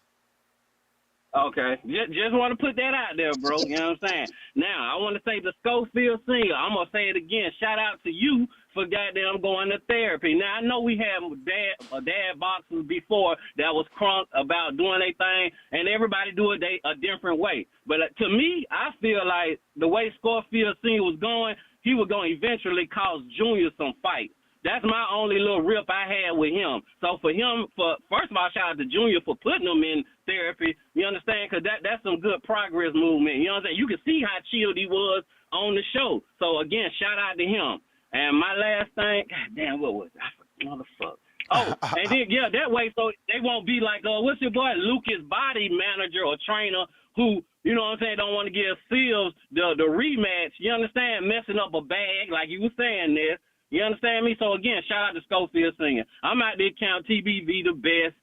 Okay, just want to put that out there, bro. You know what I'm saying? Now, I want to say the Schofield singer. I'm going to say it again. Shout out to you for goddamn going to therapy. Now, I know we had dad boxers before that was crunk about doing their thing, and everybody do it a different way. But to me, I feel like the way Schofield singer was going, he was going to eventually cause Junior some fights. That's my only little rip I had with him. So for him, first of all, shout out to Junior for putting him in therapy. You understand? Because that's some good progress movement. You know what I'm saying? You can see how chilled he was on the show. So again, shout out to him. And my last thing, God damn, what was that? Motherfucker. Oh, and then that way, so they won't be like, what's your boy Lucas body manager or trainer who, you know what I'm saying, don't want to give Seals the rematch. You understand? Messing up a bag like you were saying there. You understand me? So, again, shout out to Schofield Singing. I'm out there count TBV the best.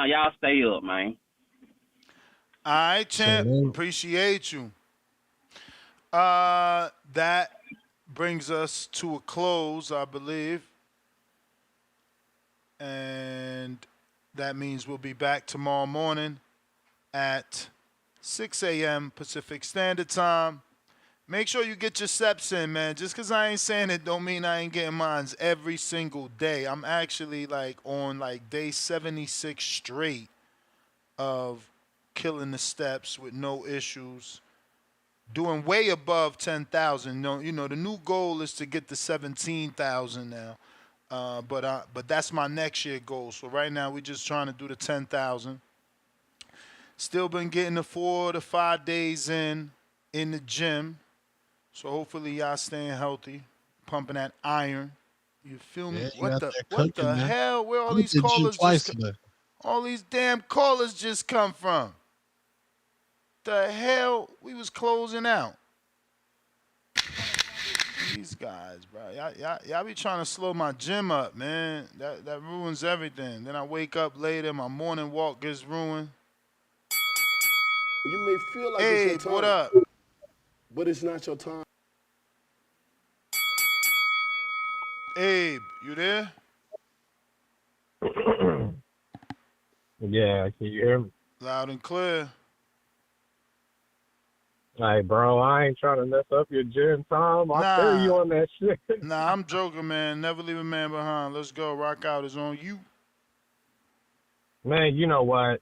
Y'all stay up, man. All right, champ. Appreciate you. That brings us to a close, I believe. And that means we'll be back tomorrow morning at 6 a.m. Pacific Standard Time. Make sure you get your steps in, man. Just because I ain't saying it don't mean I ain't getting mines every single day. I'm actually on day 76 straight of killing the steps with no issues. Doing way above 10,000. You know, the new goal is to get to 17,000 now. But that's my next year goal. So right now we're just trying to do the 10,000. Still been getting the 4 to 5 days in the gym. So hopefully y'all staying healthy, pumping that iron. You feel me? Yeah, what the hell? Where all these callers all these damn callers just come from? The hell? We was closing out. These guys, bro. Y'all be trying to slow my gym up, man. That ruins everything. Then I wake up later, my morning walk gets ruined. You may feel like hey, it's your time. What up? But it's not your time. Abe, you there? Yeah, can you hear me? Loud and clear. Hey, bro, I ain't trying to mess up your gym time. I feel you on that shit. Nah, I'm joking, man. Never leave a man behind. Let's go. Rock out is on you. Man, you know what?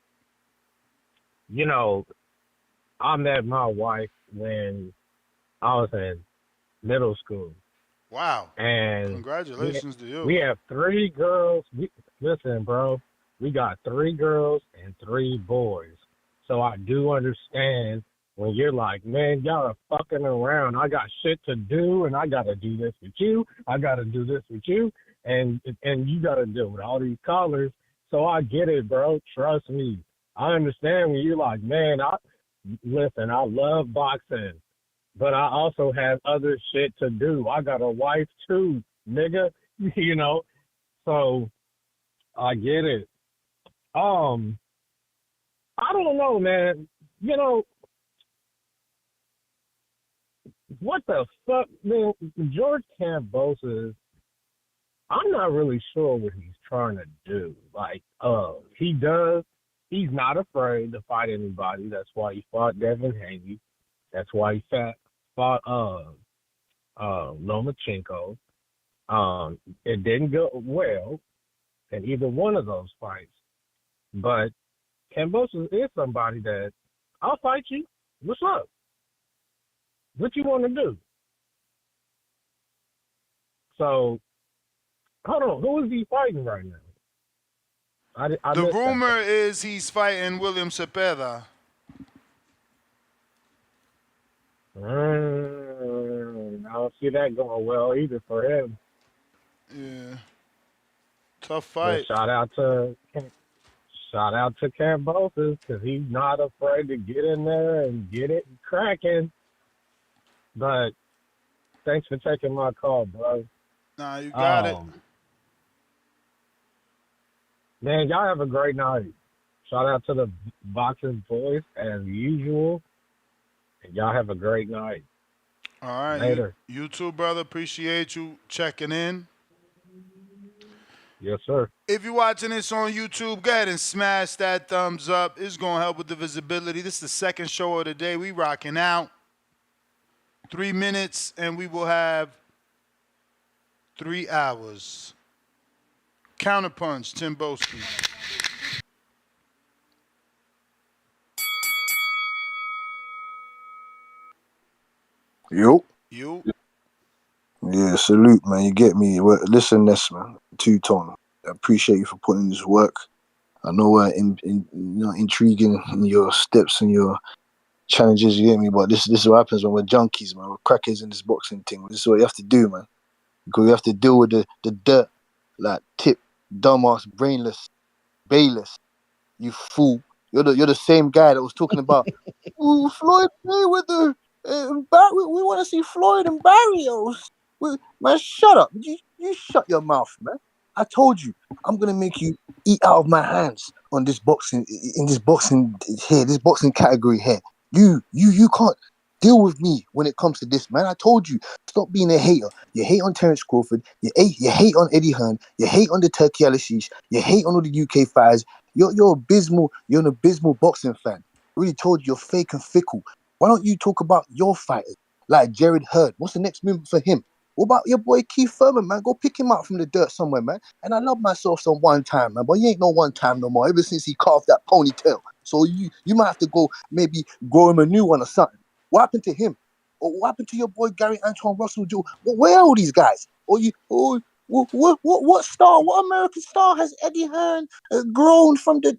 You know, I met my wife when I was in middle school. Wow. And congratulations to you. We have 3 girls. Listen, bro, we got 3 girls and 3 boys. So I do understand when you're like, man, y'all are fucking around. I got shit to do, and I got to do this with you. I got to do this with you, and you got to deal with all these callers. So I get it, bro. Trust me. I understand when you're like, man, listen, I love boxing, but I also have other shit to do. I got a wife too, nigga. You know, so I get it. I don't know, man. You know, what the fuck, man? George Kambosos, I'm not really sure what he's trying to do. Like, he's not afraid to fight anybody. That's why he fought Devin Haney. That's why he fought Lomachenko. It didn't go well in either one of those fights. But Kambosos is somebody that, I'll fight you. What's up? What you want to do? So, hold on. Who is he fighting right now? I The missed that. rumor is he's fighting William Zepeda. I don't see that going well either for him. Yeah. Tough But fight. shout out to Kambosos because he's not afraid to get in there and get it cracking. But thanks for taking my call, bro. Nah, you got it. Man, y'all have a great night. Shout out to the Boxing Voice as usual. And y'all have a great night. All right. Later. You too, brother. Appreciate you checking in. Yes, sir. If you're watching this on YouTube, go ahead and smash that thumbs up. It's going to help with the visibility. This is the second show of the day. We rocking out. 3 minutes, and we will have 3 hours. Counterpunch, Tim Boski. Yo. You. Yeah, salute, man. You get me. Well, listen, this man, two-tone. I appreciate you for putting in this work. I know intriguing in your steps and your challenges. You get me, but this is what happens when we're junkies, man. We're crackers in this boxing thing. This is what you have to do, man. Because you have to deal with the dirt, like Tip, dumbass, brainless, Bayless. You fool. You're the same guy that was talking about ooh, Floyd Mayweather. We want to see Floyd and Barrios. Man, shut up. You shut your mouth, man. I told you, I'm gonna make you eat out of my hands on this boxing, in this boxing here, this boxing category here. You can't deal with me when it comes to this, man. I told you, stop being a hater. You hate on Terence Crawford. You hate on Eddie Hearn. You hate on the Turkey Al-Ashish. You hate on all the UK fighters. You're abysmal. You're an abysmal boxing fan. I really told you, you're fake and fickle. Why don't you talk about your fighters like Jared Hurd? What's the next move for him? What about your boy Keith Thurman, man? Go pick him up from the dirt somewhere, man. And I love myself some one time, man. But he ain't no one time no more. Ever since he carved that ponytail. So you might have to go maybe grow him a new one or something. What happened to him? Or what happened to your boy Gary Antoine Russell? Where are all these guys? What star? What American star has Eddie Hearn grown from the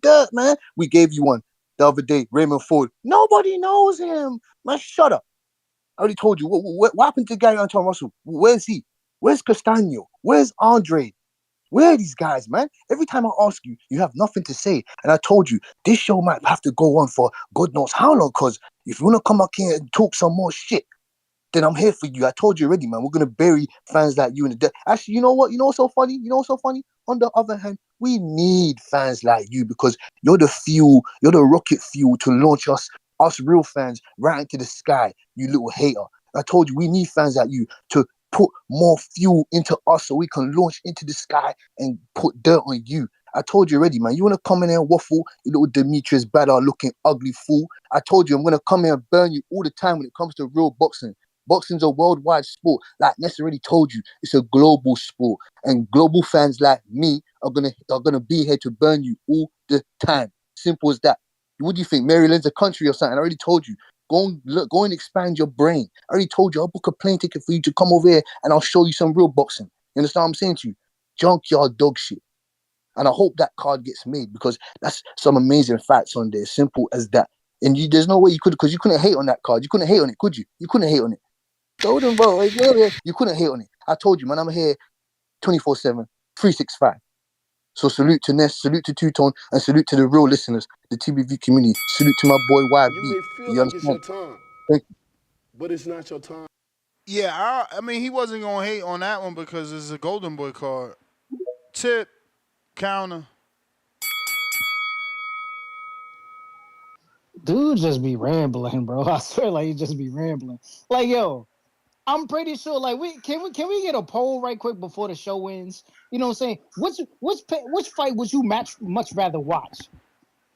dirt, man? We gave you one the other day, Raymond Ford. Nobody knows him, man. Shut up. I already told you. What happened to Gary Antoine Russell? Where's he? Where's Castano? Where's Andre? Where are these guys, man? Every time I ask you, you have nothing to say. And I told you, this show might have to go on for God knows how long, because if you want to come up here and talk some more shit, then I'm here for you. I told you already, man. We're going to bury fans like you in the dirt. Actually, you know what? You know what's so funny? On the other hand, we need fans like you because you're the fuel, you're the rocket fuel to launch us real fans right into the sky, you little hater. I told you, we need fans like you to put more fuel into us so we can launch into the sky and put dirt on you. I told you already, man. You want to come in here and waffle, you little Demetrius Badder looking ugly fool. I told you I'm going to come here and burn you all the time when it comes to real boxing. Boxing's a worldwide sport. Like Ness already told you, it's a global sport. And global fans like me are gonna be here to burn you all the time. Simple as that. What do you think? Maryland's a country or something? I already told you. Go and expand your brain. I already told you, I'll book a plane ticket for you to come over here and I'll show you some real boxing. You understand what I'm saying to you? Junkyard dog shit. And I hope that card gets made because that's some amazing facts on there. Simple as that. And there's no way you could, because you couldn't hate on that card. You couldn't hate on it, could you? You couldn't hate on it. Told him, bro. Like, yeah, you couldn't hate on it. I told you, man. I'm here 24/7, 365. So salute to Ness, salute to Two Tone, and salute to the real listeners, the TBV community. Salute to my boy YB. You may feel You like it's your understand? time, Thank you. but it's not your time. Yeah, I mean, he wasn't going to hate on that one because it's a Golden Boy card. Tip, counter. Dude just be rambling, bro. I swear, like, he just be rambling. Like, yo, I'm pretty sure, like, can we get a poll right quick before the show ends? You know what I'm saying? Which fight would you much rather watch?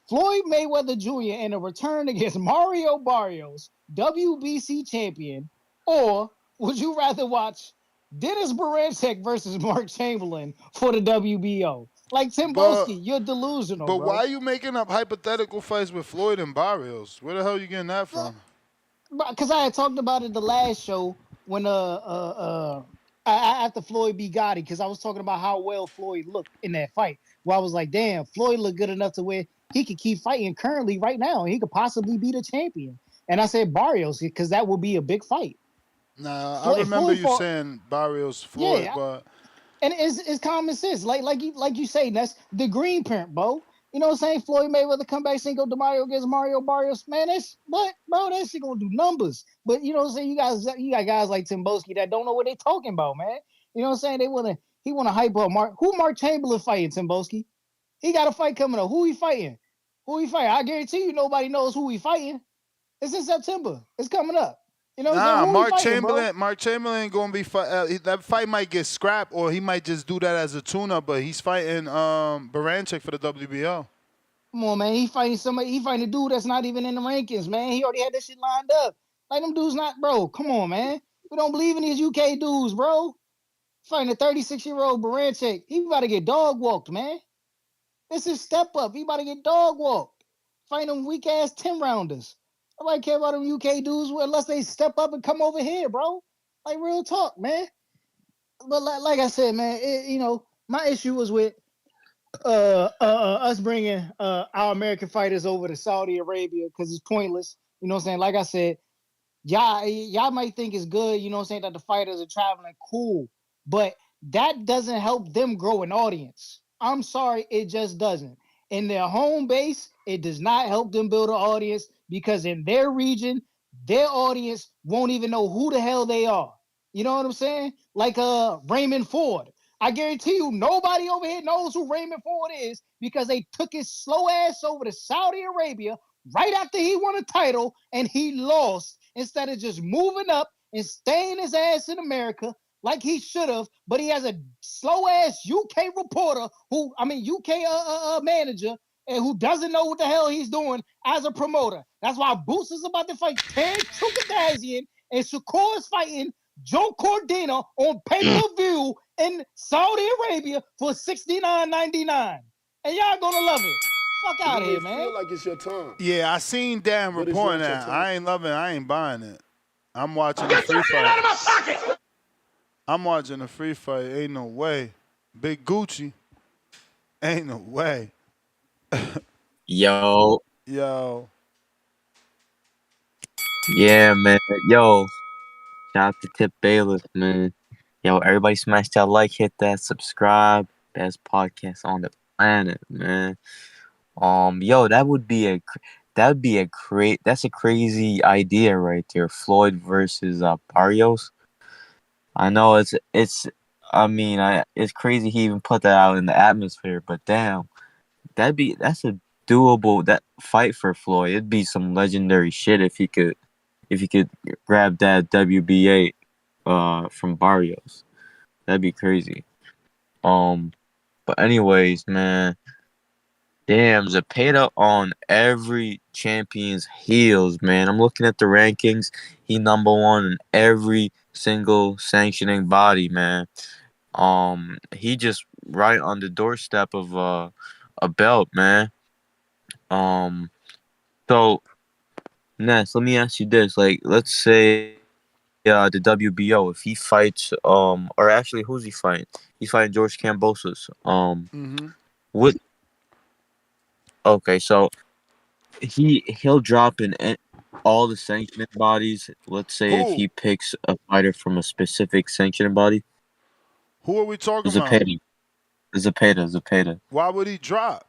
Floyd Mayweather Jr. in a return against Mario Barrios, WBC champion, or would you rather watch Dennis Berinchyk versus Mark Chamberlain for the WBO? Like, Tim Boski, you're delusional, But bro. why are you making up hypothetical fights with Floyd and Barrios? Where the hell are you getting that from? Because I had talked about it the last show when after Floyd beat Gotti, because I was talking about how well Floyd looked in that fight. Where I was like, damn, Floyd looked good enough to where he could keep fighting currently right now, and he could possibly be the champion. And I said Barrios because that would be a big fight. Nah, Floyd, I remember you fought, saying Barrios Floyd, yeah, but and it's common sense. Like you say, that's the green print, bro. You know what I'm saying? Floyd Mayweather come back Cinco de Mayo against Mario Barrios. Man, that's what, bro, that shit gonna do numbers. But you know what I'm saying? You got guys like Tim Boski that don't know what they talking about, man. You know what I'm saying? He wanna hype up Mark Chamberlain fighting Tim Boski. He got a fight coming up. Who he fighting? I guarantee you nobody knows who he fighting. It's in September. It's coming up. You know what I'm saying? Who he fighting, bro? Mark Chamberlain gonna be that fight might get scrapped, or he might just do that as a tune-up. But he's fighting Berinchyk for the WBO. Come on, man. He fighting somebody. He fighting a dude that's not even in the rankings, man. He already had that shit lined up. Like, them dudes not, bro. Come on, man. We don't believe in these UK dudes, bro. Fighting a 36-year-old Berinchyk. He about to get dog walked, man. This is step up. He about to get dog walked. Fighting them weak ass 10 rounders. Nobody care about them UK dudes unless they step up and come over here, bro. Like, real talk, man. But like I said, man, my issue was with us bringing our American fighters over to Saudi Arabia because it's pointless. You know what I'm saying? Like I said, y'all might think it's good, you know what I'm saying, that the fighters are traveling, cool, but that doesn't help them grow an audience. I'm sorry, it just doesn't. In their home base, it does not help them build an audience because in their region, their audience won't even know who the hell they are. You know what I'm saying? Like Raymond Ford. I guarantee you nobody over here knows who Raymond Ford is because they took his slow ass over to Saudi Arabia right after he won a title and he lost instead of just moving up and staying his ass in America like he should have. But he has a slow ass UK reporter UK manager and who doesn't know what the hell he's doing as a promoter. That's why Boots is about to fight Terry Chukadazian and Shakur is fighting Joe Cordina on pay-per-view in Saudi Arabia for $69.99. And y'all gonna love it. Fuck out of here, man. Feel like it's your time. Yeah, I seen Dan But it's reporting not your that. time. I ain't loving it. I ain't buying it. I'm watching the free fight. I'm watching the free fight. Ain't no way. Big Gucci. Ain't no way. Yo. Yo. Yeah, man. Yo. Shout out to Tip Bailiff, man. Yo, everybody smash that like, hit that subscribe. Best podcast on the planet, man. Yo, that's a crazy idea right there. Floyd versus Barrios. I know it's crazy he even put that out in the atmosphere, but damn, that's a doable that fight for Floyd. It'd be some legendary shit if he could grab that WBA from Barrios. That'd be crazy. But anyways, man, damn, Zepeda on every champion's heels, man. I'm looking at the rankings. He number one in every single sanctioning body, man. He just right on the doorstep of a belt, man. So Ness, let me ask you this: like, let's say the WBO, if he fights, or actually, who's he fighting? He's fighting George Kambosos. What? Okay, so he'll drop in all the sanctioning bodies. Let's say if Who? he picks a fighter from a specific sanctioning body, Who are we talking about? Zepeda. Why would he drop?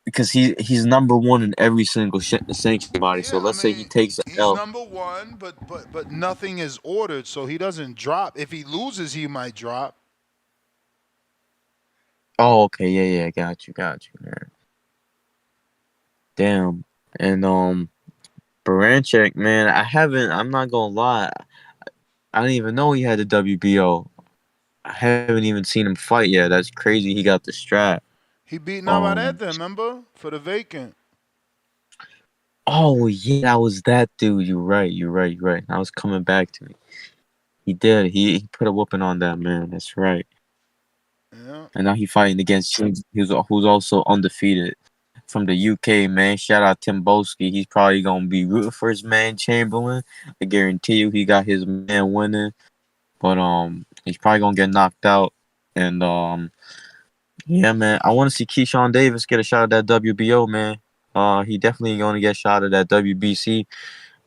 Because he's number one in every single sanctioning body. So Yeah, I let's say he mean, takes an he's L. number one, but nothing is ordered, so he doesn't drop. If he loses, he might drop. Oh, okay, yeah, got you, man. Damn, and Berinchyk, man, I'm not gonna lie, I didn't even know he had the WBO. I haven't even seen him fight yet. That's crazy. He got the strap. He beat Um. Navarrete, remember? For the vacant. Oh yeah, that was that dude. You're right. That was coming back to me. He did. He put a whooping on that man. That's right. Yeah. And now he fighting against who's also undefeated from the UK, man. Shout out Tim Boski. He's probably gonna be rooting for his man Chamberlain. I guarantee you, he got his man winning. But he's probably gonna get knocked out. And yeah, man. I want to see Keyshawn Davis get a shot at that WBO, man. He definitely gonna get shot at that WBC.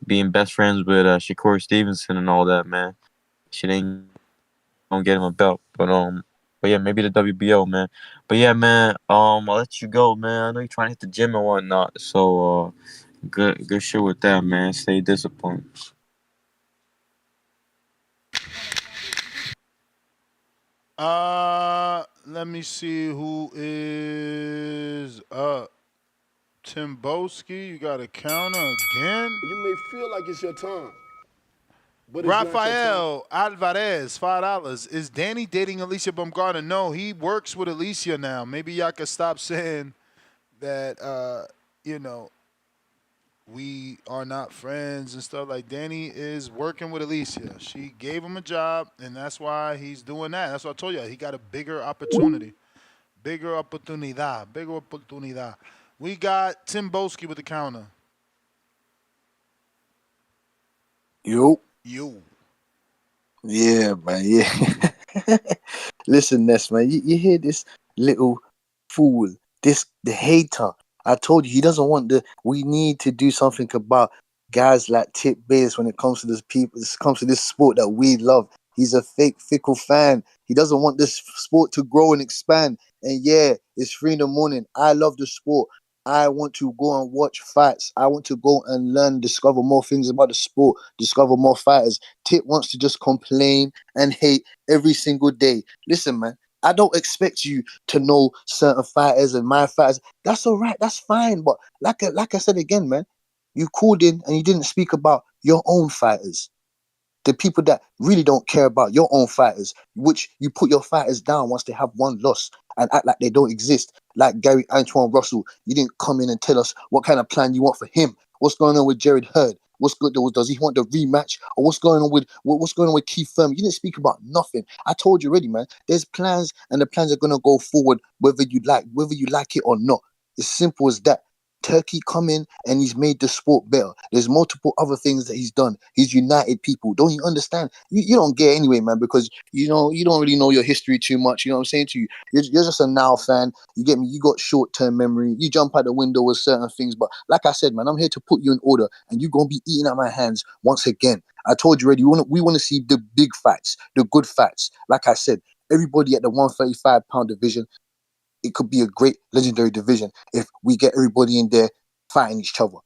Being best friends with Shakur Stevenson and all that, man. Shit ain't gonna get him a belt, but yeah, maybe the WBO, man. But yeah, man. I'll let you go, man. I know you're trying to hit the gym and whatnot, so good shit with that, man. Stay disciplined. Let me see who is up. Tim Boski, you got a counter again. You may feel like it's your time, but it's not your time. Rafael Alvarez, $5. Is Danny dating Alicia Baumgartner? No, he works with Alicia now. Maybe y'all can stop saying that, we are not friends and stuff. Like, Danny is working with Alicia. She gave him a job, and that's why he's doing that. That's what I told you. He got a bigger opportunity. Bigger oportunidad. We got Tim Boski with the counter. Yo. Yo. Yeah, man. Yeah. Listen, Ness, man. You hear this little fool, the hater. I told you he doesn't want we need to do something about guys like Tip Bates when it comes to this sport that we love. He's a fickle fan. He doesn't want this sport to grow and expand. And yeah, it's 3 a.m. I love the sport. I want to go and watch fights. I want to go and learn, discover more things about the sport, discover more fighters. Tip wants to just complain and hate every single day. Listen, man, I don't expect you to know certain fighters and my fighters. That's all right. That's fine. But like I said again, man, you called in and you didn't speak about your own fighters. The people that really don't care about your own fighters, which you put your fighters down once they have one loss and act like they don't exist. Like Gary Antoine Russell, you didn't come in and tell us what kind of plan you want for him. What's going on with Jared Hurd? What's good? Does he want the rematch? Or what's going on with Keith Thurman? You didn't speak about nothing. I told you already, man. There's plans, and the plans are gonna go forward whether you like it or not. It's simple as that. Turkey come in and he's made the sport better. There's multiple other things that he's done. He's united people. Don't you understand? You don't get it anyway, man, because you don't really know your history too much. You know what I'm saying to you? You're just a now fan. You get me? You got short-term memory. You jump out the window with certain things. But like I said, man, I'm here to put you in order, and you're gonna be eating at my hands once again. I told you already. We want to see the big fights, the good fights. Like I said, everybody at the 135-pound division. It could be a great legendary division if we get everybody in there fighting each other.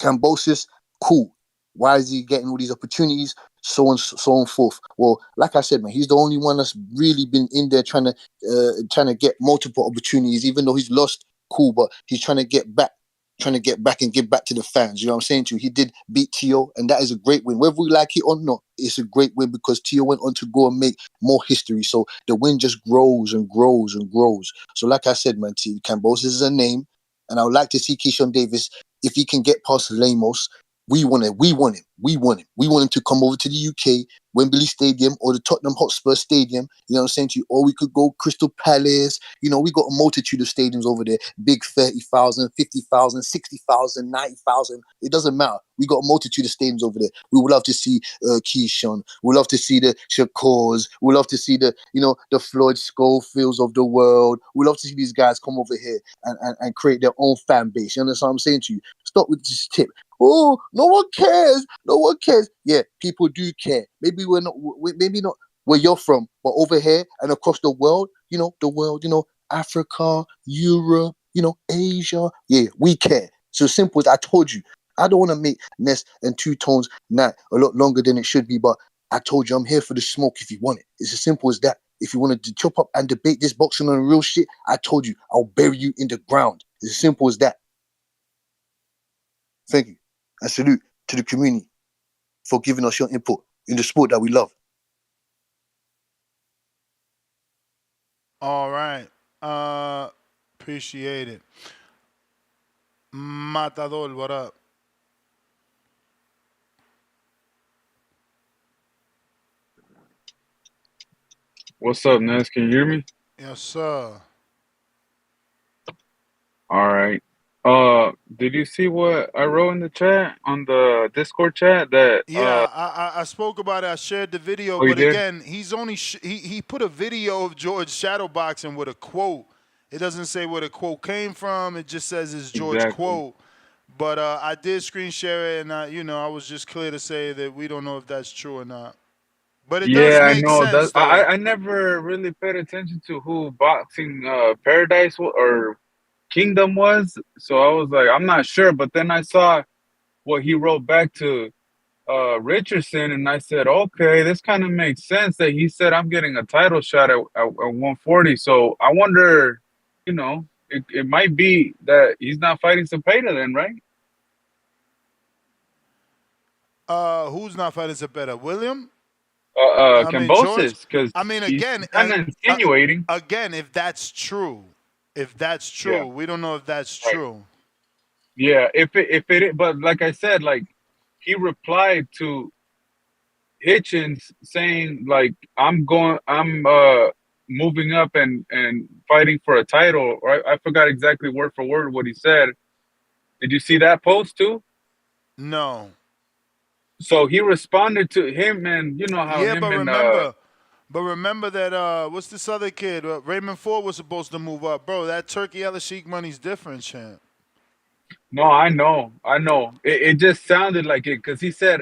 Kambosos, cool. Why is he getting all these opportunities? So on, so on forth. Well, like I said, man, he's the only one that's really been in there trying to get multiple opportunities. Even though he's lost, cool, but he's trying to get back and give back to the fans. You know what I'm saying to you? He did beat Tio, and that is a great win. Whether we like it or not, it's a great win because Tio went on to go and make more history. So the win just grows and grows and grows. So like I said, man, Kambosos is a name, and I would like to see Keyshawn Davis, if he can get past Lemos, We want it. We want him. We want him. We want him to come over to the UK, Wembley Stadium or the Tottenham Hotspur Stadium. You know what I'm saying to you? Or we could go Crystal Palace. You know, we got a multitude of stadiums over there. Big 30,000, 50,000, 60,000, 90,000. It doesn't matter. We got a multitude of stadiums over there. We would love to see Keyshawn. We love to see the Shakurs. We love to see the, you know, the Floyd Schofields of the world. We love to see these guys come over here and create their own fan base. You understand what I'm saying to you? Stop with this tip. Oh, no one cares. No one cares. Yeah, people do care. Maybe we're not. Maybe not where you're from, but over here and across the world. You know, the world. You know, Africa, Europe. You know, Asia. Yeah, we care. So simple as I told you. I don't want to make Ness and Two Tones night a lot longer than it should be, but I told you I'm here for the smoke if you want it. It's as simple as that. If you want to chop up and debate this boxing on real shit, I told you I'll bury you in the ground. It's as simple as that. Thank you. And salute to the community for giving us your input in the sport that we love. All right. Appreciate it. Matador, what up? What's up, Ness? Can you hear me? Yes, sir. All right. Did you see what I wrote in the chat on the Discord chat that Yeah, I spoke about it. I shared the video, oh, you but did? again, he's only he put a video of George shadowboxing with a quote. It doesn't say where the quote came from. It just says it's George Exactly. quote. But I did screen share it, and I was just clear to say that we don't know if that's true or not. But it does Yeah, I make know that. sense, though. I never really paid attention to who Boxing Paradise or Kingdom was, so I was like, I'm not sure. But then I saw what he wrote back to Richardson, and I said, okay, this kind of makes sense that he said I'm getting a title shot at 140. So I wonder, you know, it might be that he's not fighting Zepeda then, right? Who's not fighting Zepeda? William? George. Kambosos, because he's Again, kind of insinuating. again, if that's true, Yeah. we don't know if that's Right. true. Yeah, if it, but like I said, like he replied to Hitchens saying like I'm moving up and fighting for a title. Right? I forgot exactly word for word what he said. Did you see that post too? No. So he responded to him, and you know how Yeah, him but and remember that what's this other kid? Raymond Ford was supposed to move up, bro. That Turkey El Sheik money's different, champ. no, I know. It just sounded like it because he said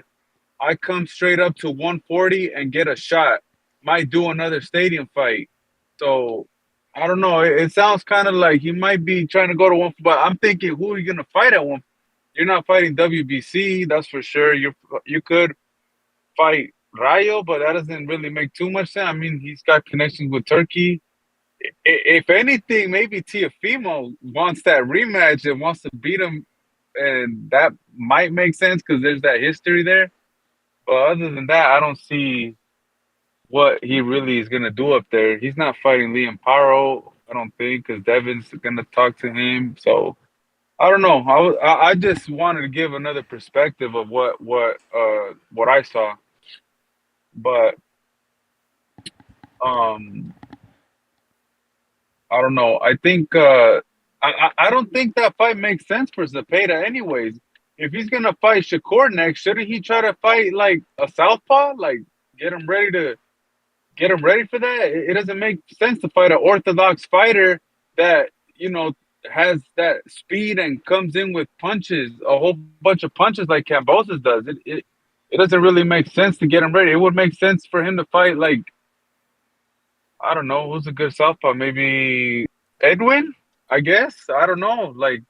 I come straight up to 140 and get a shot. Might do another stadium fight. So I don't know. It sounds kind of like he might be trying to go to one. But I'm thinking, who are you gonna fight at one? You're not fighting WBC, that's for sure. You could fight Rayo, but that doesn't really make too much sense. I mean, he's got connections with Turkey. If anything, maybe Teofimo wants that rematch and wants to beat him, and that might make sense because there's that history there. But other than that, I don't see what he really is gonna do up there. He's not fighting Liam Paro, I don't think, because Devin's gonna talk to him. So I don't know. I just wanted to give another perspective of what I saw, but I don't know. I think I don't think that fight makes sense for Zepeda, anyways. If he's gonna fight Shakur next, shouldn't he try to fight like a southpaw, like get him ready for that? It doesn't make sense to fight an orthodox fighter that has that speed and comes in with punches, a whole bunch of punches like Kambosos does. It doesn't really make sense to get him ready. It would make sense for him to fight like, I don't know, who's a good southpaw? Maybe Edwin, I guess. I don't know. Like,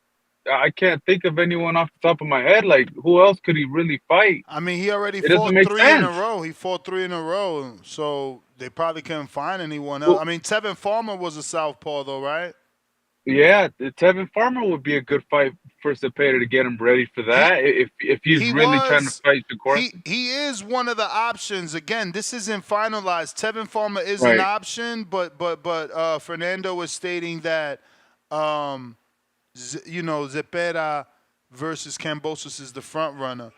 I can't think of anyone off the top of my head. Like, who else could he really fight? I mean, he already It doesn't fought make three in a sense. row. He fought 3 in a row, so they probably couldn't find anyone else. I mean, Tevin Farmer was a southpaw, though, right? Yeah, Tevin Farmer would be a good fight for Zepeda to get him ready for that. If he's really trying to fight Shakur. He is one of the options. Again, this isn't finalized. Tevin Farmer is an Right. option, but Fernando is stating that Zepeda versus Kambosos is the front runner.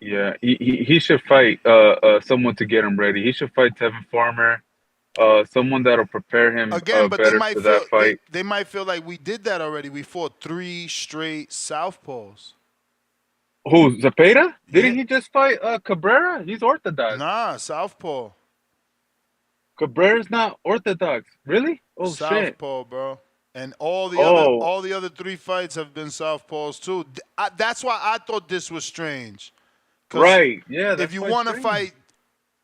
Yeah, he should fight someone to get him ready. He should fight Tevin Farmer, someone that'll prepare him Again, but they better might for that feel fight. they might feel like we did that already. We fought 3 straight southpaws. Who, Zepeda? Yeah, Didn't he just fight Cabrera? He's orthodox. nah, southpaw, Cabrera's not orthodox. Really? Oh shit. southpaw, bro. And Oh, all the other 3 fights have been southpaws too. That's why I thought this was strange. Cause right. Yeah, if that's you quite want to strange. fight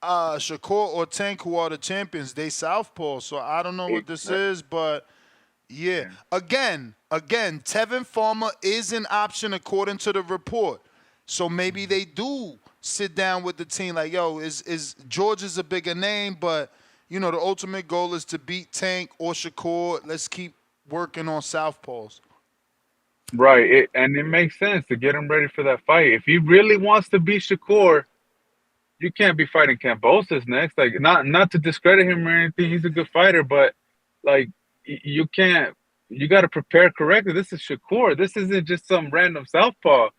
Shakur or Tank, who are the champions, they southpaw. So I don't know what this is, but yeah. Again, Tevin Farmer is an option according to the report. So maybe they do sit down with the team like, yo, is George is a bigger name, but you know the ultimate goal is to beat Tank or Shakur. Let's keep working on southpaws. Right. And it makes sense to get him ready for that fight. If he really wants to beat Shakur, you can't be fighting Kambosos next. Like, not to discredit him or anything. He's a good fighter, but like you can't. You got to prepare correctly. This is Shakur. This isn't just some random southpaw.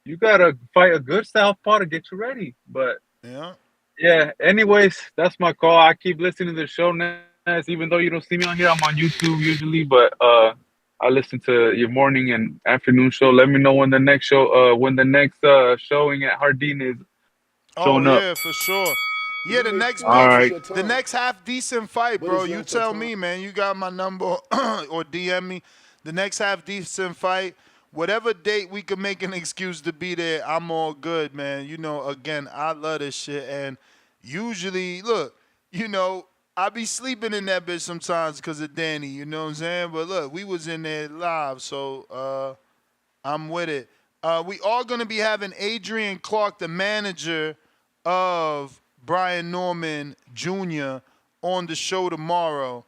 You got to fight a good southpaw to get you ready. But Yeah. yeah. Anyways, that's my call. I keep listening to the show, Naz. Even though you don't see me on here, I'm on YouTube usually. But I listen to your morning and afternoon show. Let me know when the next show, showing at Hardin is Oh showing up. yeah, for sure. Yeah, the next All right. the next half decent fight, bro. You tell me, man. You got my number or DM me. The next half decent fight, whatever date we can make an excuse to be there, I'm all good, man. You know, again, I love this shit, and usually, look, you know, I be sleeping in that bitch sometimes because of Danny. You know what I'm saying? But look, we was in there live, so I'm with it. We are going to be having Adrian Clark, the manager of Brian Norman Jr., on the show tomorrow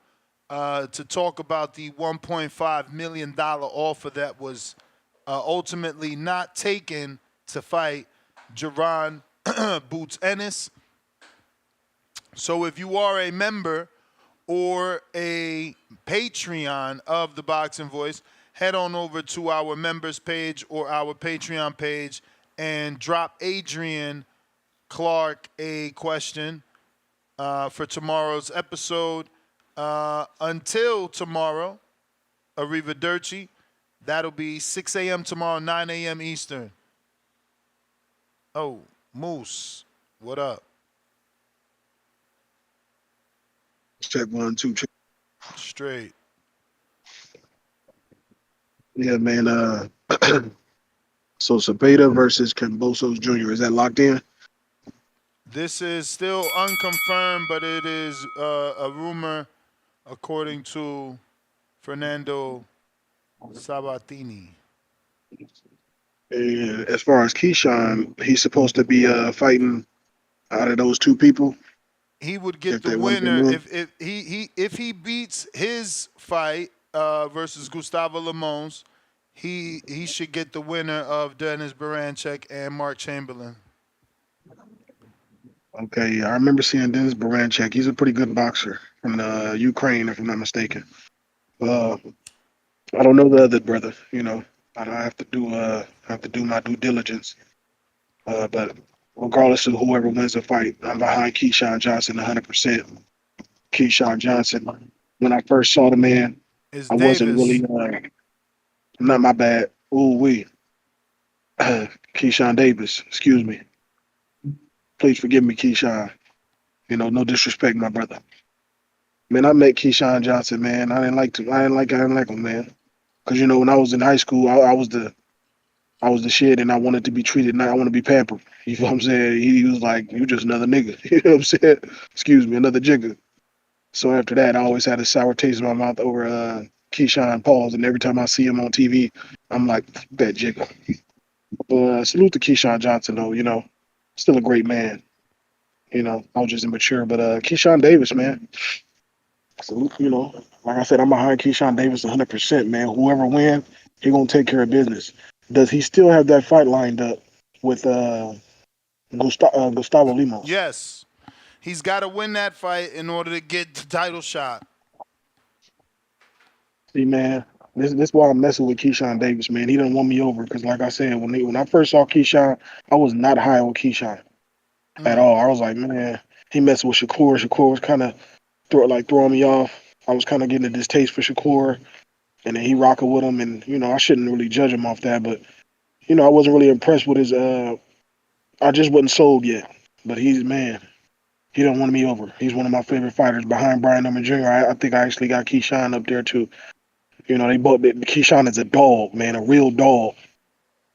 to talk about the $1.5 million offer that was ultimately not taken to fight Jaron Boots Ennis. So if you are a member or a Patreon of the Boxing Voice, head on over to our members page or our Patreon page and drop Adrian Clark a question for tomorrow's episode. Until tomorrow, arrivederci. That'll be 6 a.m. tomorrow, 9 a.m. Eastern. Oh, Moose, what up? Check 1, 2, check. Straight. Yeah, man. So Zepeda versus Kambosos Jr. Is that locked in? This is still unconfirmed, but it is a rumor according to Fernando Sabatini. And as far as Keyshawn, he's supposed to be fighting out of those 2 people. He would get If the they want to winner win. if he beats his fight versus Gustavo Lemos. He should get the winner of Dennis Berinchyk and Mark Chamberlain. Okay, I remember seeing Denis Berinchyk. He's a pretty good boxer from Ukraine, if I'm not mistaken. I don't know the other brother. You know, I have to do my due diligence. But regardless of whoever wins the fight, I'm behind Keyshawn Johnson 100%. Keyshawn Johnson. When I first saw the man, It's I wasn't Davis. really. Not my bad. Ooh wee. Keyshawn Davis. Excuse me. Please forgive me, Keyshawn. You know, no disrespect, my brother. Man, I met Keyshawn Johnson, man. I didn't like him, man. Cause you know, when I was in high school, I was the shit, and I wanted to be treated. I want to be pampered. You know what I'm saying? He was like, "You just another nigga." You know what I'm saying? Excuse me, another jigger. So after that, I always had a sour taste in my mouth over Keyshawn Pauls, and every time I see him on TV, I'm like, that jigger. But salute to Keyshawn Johnson, though. You know, still a great man. You know, I was just immature, but Keyshawn Davis, man. So, you know, like I said, I'm behind Keyshawn Davis 100%, man. Whoever wins, he gonna take care of business. Does he still have that fight lined up with Gustavo Lemos? Yes. He's got to win that fight in order to get the title shot. See, man, This why I'm messing with Keyshawn Davis, man. He done won me over because, like I said, when I first saw Keyshawn, I was not high on Keyshawn at all. I was like, man, he messing with Shakur. Shakur was kind of throwing me off. I was kind of getting a distaste for Shakur, and then he rocking with him, and I shouldn't really judge him off that, but I wasn't really impressed with his. I just wasn't sold yet, but he don't won me over. He's one of my favorite fighters behind Brian Norman Jr. I think I actually got Keyshawn up there too. They both Keyshawn is a dog, man, a real dog.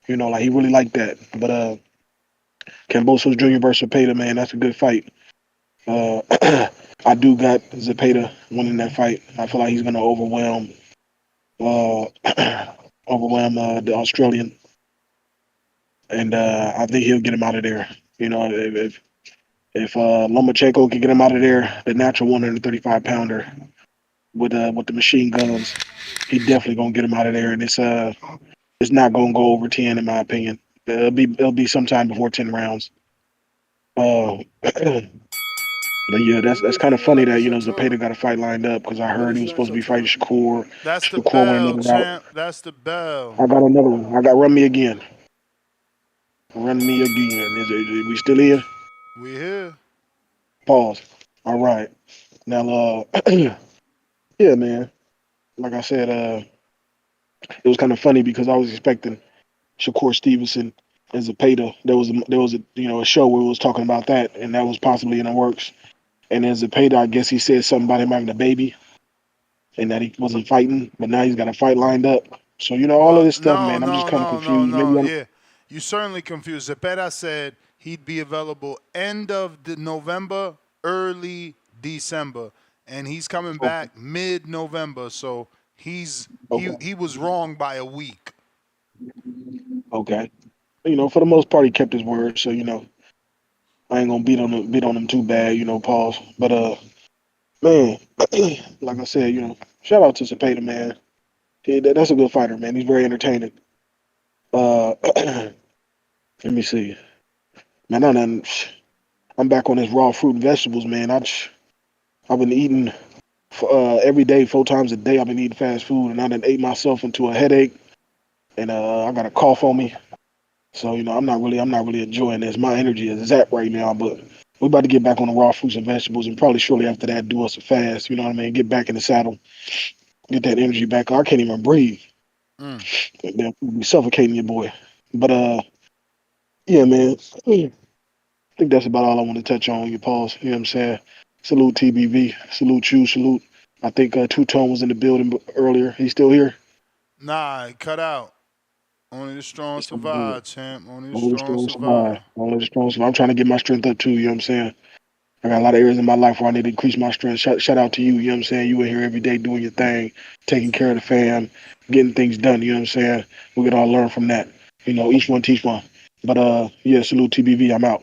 Like he really liked that. But Kambosos Jr. versus Zepeda, man, that's a good fight. Uh, I do got Zepeda winning that fight. I feel like he's gonna uh, the Australian, and I think he'll get him out of there. If Lomachenko can get him out of there, the natural 135-pounder with the machine guns, he definitely gonna get him out of there, and it's not gonna go over 10 in my opinion. It'll be sometime before 10 rounds. But yeah, that's kind of funny that Zepeda got a fight lined up because I What heard is he was supposed to be fighting natural time? Shakur. That's the Shakur went bell, another route. champ. That's the bell. I got another one. I got run me again. Run me again. We still in? We here. Pause. All right. Now, yeah, man. Like I said, it was kind of funny because I was expecting Shakur Stevenson and Zepeda. There was a show where we was talking about that, and that was possibly in the works. And then Zepeda, I guess he said something about him having a baby and that he wasn't fighting, but now he's got a fight lined up. So all of Well, this stuff, no, man, I'm just no, kind of no, no, confused. no. Maybe I'm Yeah, you certainly confused. Zepeda said he'd be available end of the November, early December, and he's coming back mid-November. So he was wrong by a week. okay. For the most part, he kept his word. So I ain't gonna beat on him too bad. Pause. But man, like I said, shout out to Zepeda, man. That's a good fighter, man. He's very entertaining. Let me see, man. I'm back on this raw fruit and vegetables, man. I've been eating every day, 4 times a day. I've been eating fast food, and I done ate myself into a headache, and I got a cough on me. So I'm not really enjoying this. My energy is zapped right now, but we're about to get back on the raw fruits and vegetables, and probably shortly after that, do us a fast. You know what I mean? Get back in the saddle, get that energy back. I can't even breathe. They'll be suffocating your boy. But yeah, man. I think that's about all I want to touch on. You pause. You know what I'm saying? Salute TBV. Salute you. Salute. I think Two Tone was in the building earlier. He's still here. Nah, it cut out. Only the strong It's all good. survive, champ. Only the Only the strong strong survive. survive. Only the strong survive. I'm trying to get my strength up too. You know what I'm saying? I got a lot of areas in my life where I need to increase my strength. Shout out to you. You know what I'm saying? You in here every day doing your thing, taking care of the fam, getting things done. You know what I'm saying? We could all learn from that. Each one teach one. But yeah, salute TBV. I'm out.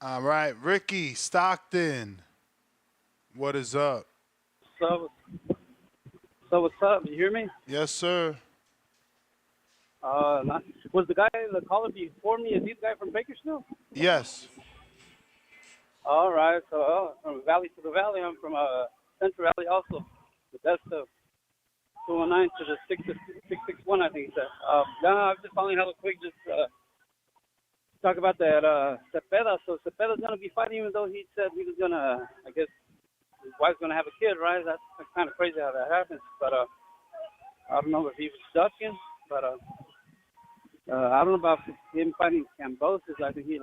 All right, Ricky Stockton. What is up? So what's up? You hear me? Yes, sir. Was the guy in the caller before me? Is he the guy from Bakersfield? Yes. All right. So from valley to the valley, I'm from Central Valley also. But that's the 219 to the 661, I think he said. No, I'm just following hella quick. Just talk about that Zepeda. So Zepeda's gonna be fighting, even though he said he was gonna. I guess his wife's gonna have a kid, right? That's kind of crazy how that happens. But I don't know if he was ducking, but I don't know about him fighting Kambosos. I think he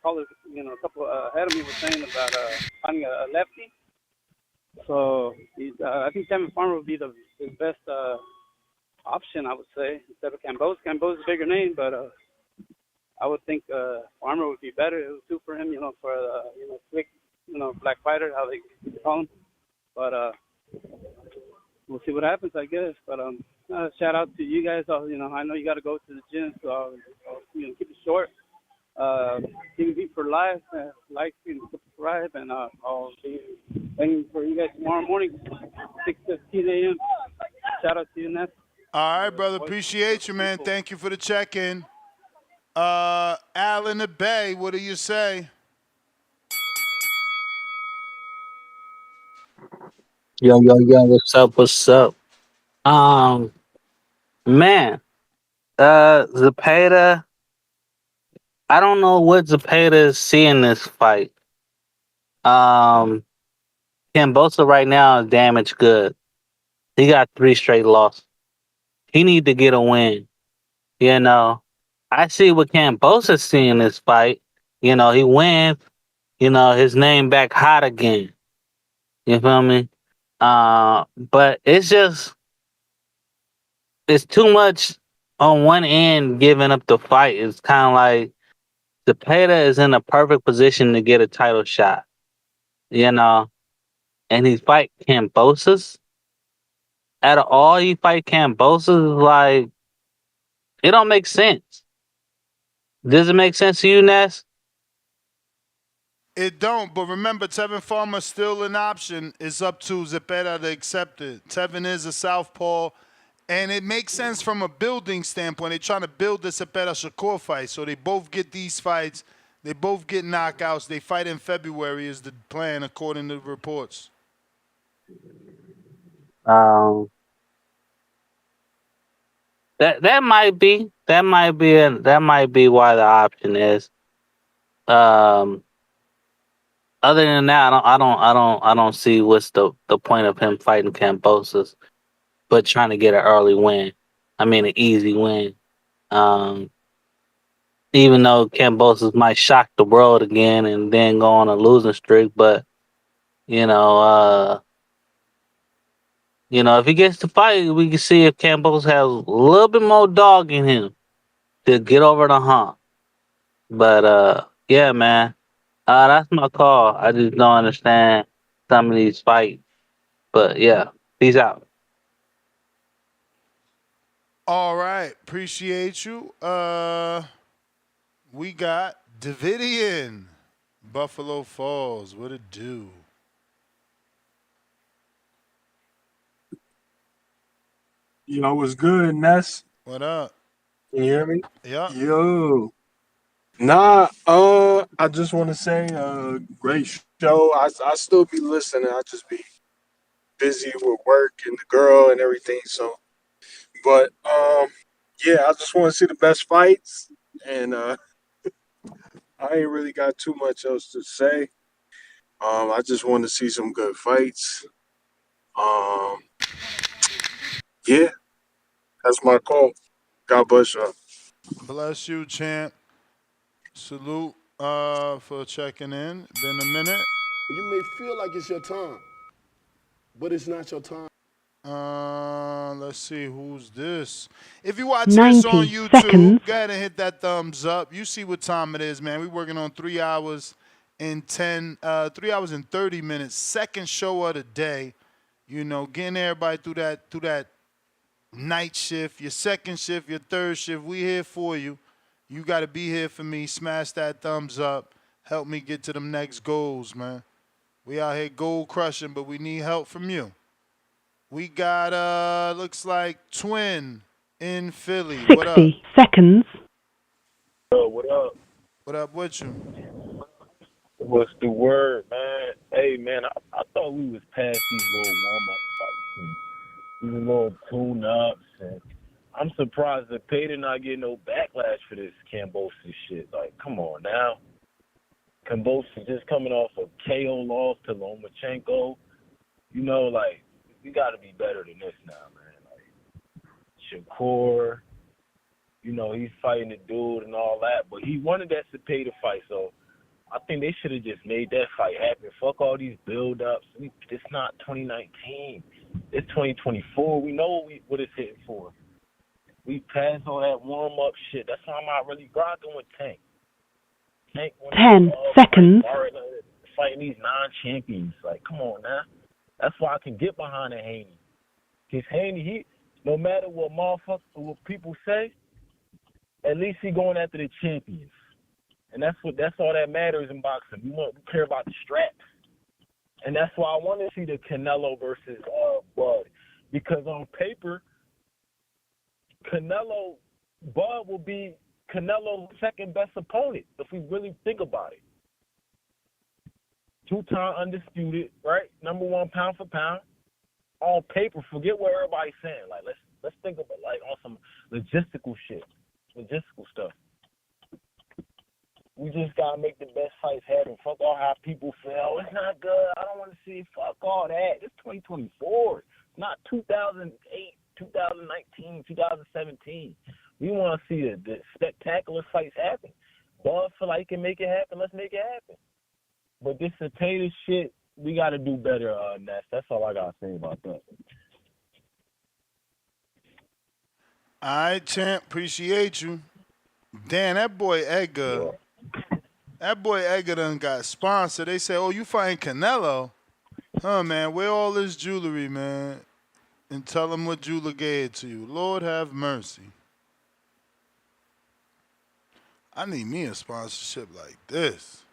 probably a couple ahead of me was saying about finding a lefty. So I think Kevin Farmer would be his best option, I would say, instead of Kambosos. Kambosos is a bigger name, but I would think Farmer would be better. It would suit for him, for quick, black fighter, how they call him. But we'll see what happens, I guess. But shout out to you guys. I know you got to go to the gym, so keep it short. TV for life, like and subscribe, and I'll be waiting for you guys tomorrow morning, 6:15 a.m. Shout out to you, Ness. All right, brother. Appreciate you, man. Thank you for the check-in. Al in the Bay, what do you say? Yo, yo, yo, what's up? What's up? Um, man, Zepeda, I don't know what Zepeda is seeing this fight. Um, Kambosos right now is damaged good. He got 3 straight losses. He need to get a win. You know, I see what Kambosos seeing this fight. He wins. His name back hot again. You feel me? But it's too much on one end giving up the fight. It's kind of like Zepeda is in a perfect position to get a title shot, you know, and he fight Kambosos. Out of all you fight Kambosos, like, it don't make sense. Does it make sense to you, Ness? It don't, but remember, Tevin Farmer's still an option. It's up to Zepeda to accept it. Tevin is a southpaw, and it makes sense from a building standpoint. They're trying to build the Zepeda Shakur fight, so they both get these fights. They both get knockouts. They fight in February is the plan, according to reports. Um, that might be why the option is. Um, Other than that, I don't see what's the point of him fighting Kambosos, but trying to get an early win. I mean, an easy win. Um, Even though Kambosos might shock the world again and then go on a losing streak, but you know, uh, if he gets to fight, we can see if Kambosos has a little bit more dog in him to get over the hump. But yeah, man, that's my call. I just don't understand some of these fights. But yeah, peace out. All right, appreciate you. We got Davidian, Buffalo Falls. What it do? Yo, what's good, Ness? What up? Can you hear me? Yeah. Yo. Nah, I just want to say, great show. I still be listening. I just be busy with work and the girl and everything. So, but yeah, I just want to see the best fights, and I ain't really got too much else to say. I just want to see some good fights. Um, yeah, that's my call. God bless y'all. Bless you, champ. Salute for checking in. Been a minute. You may feel like it's your time, but it's not your time. Let's see who's this. If you're watching this on 90 YouTube, seconds. go ahead and hit that thumbs up. You see what time it is, man. We're working on 3 hours and 3 hours and 30 minutes. Second show of the day. Getting everybody through that night shift, your second shift, your third shift. We here for you. You got to be here for me. Smash that thumbs up. Help me get to them next goals, man. We out here goal crushing, but we need help from you. We got, looks like Twin in Philly. What up? 60 seconds. Yo, what up? What up with you? What's the word, man? Hey, man, I thought we was past these little warm-up fights and these little tune-ups, and I'm surprised that Payton not getting no backlash for this Kambosos shit. Like, come on now. Kambosos just coming off a KO loss to Lomachenko. Like, we got to be better than this now, man. Like, Shakur, he's fighting the dude and all that, but he wanted that Zepeda fight, so I think they should have just made that fight happen. Fuck all these build-ups. It's not 2019. It's 2024. We know what it's hitting for. We passed all that warm-up shit. That's why I'm not really rocking with Tank. 10 seconds. Fighting these non-champions. Like, come on now. That's why I can get behind a Haney. Because Haney, no matter what people say, at least he going after the champions. And that's all that matters in boxing. We care about the straps. And that's why I want to see the Canelo versus Bud. Because on paper, Bud will be Canelo's second best opponent if we really think about it. 2-time undisputed, right? Number 1 pound for pound. on paper, forget what everybody's saying. Like let's think about like on some logistical shit, logistical stuff. We just gotta make the best fights happen. Fuck all how people feel. Oh, it's not good. I don't want to see. Fuck all that. It's 2024. It's not 2008, 2019, 2017. We want to see the spectacular fights happen. Ball feel like he can make it happen. Let's make it happen. But this Zepeda shit, we got to do better, Ness. That's all I got to say about that. All right, champ. Appreciate you. Damn, that boy Edgar. That boy Edgar done got sponsored. They say, oh, you fighting Canelo? Huh, man, wear all this jewelry, man, and tell him what jeweler gave it to you. Lord have mercy. I need me a sponsorship like this.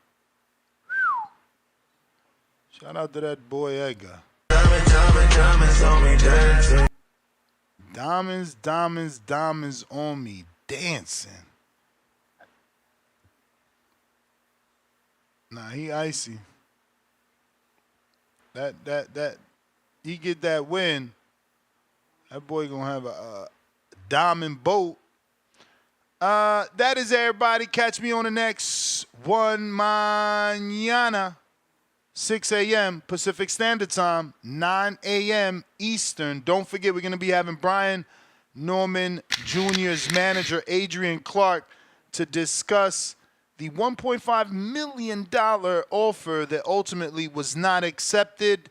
Shout out to that boy Edgar. Diamonds, diamonds, diamonds on me dancing. Nah, he icy. That he get that win. That boy gonna have a diamond boat. That is everybody. Catch me on the next one mañana. 6 a.m. Pacific Standard Time, 9 a.m. Eastern. Don't forget, we're going to be having Brian Norman Jr.'s manager, Adrian Clark, to discuss the $1.5 million offer that ultimately was not accepted.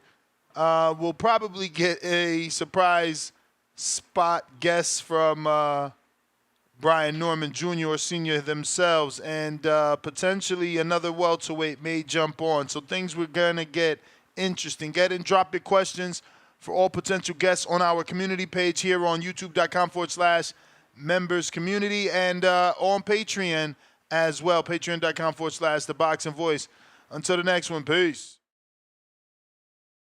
We'll probably get a surprise spot guest from Brian Norman Jr. or Sr. themselves, and potentially another welterweight may jump on. So things were going to get interesting. Get in, drop your questions for all potential guests on our community page here on youtube.com/members community and on Patreon as well, patreon.com/The Boxing Voice. Until the next one, peace.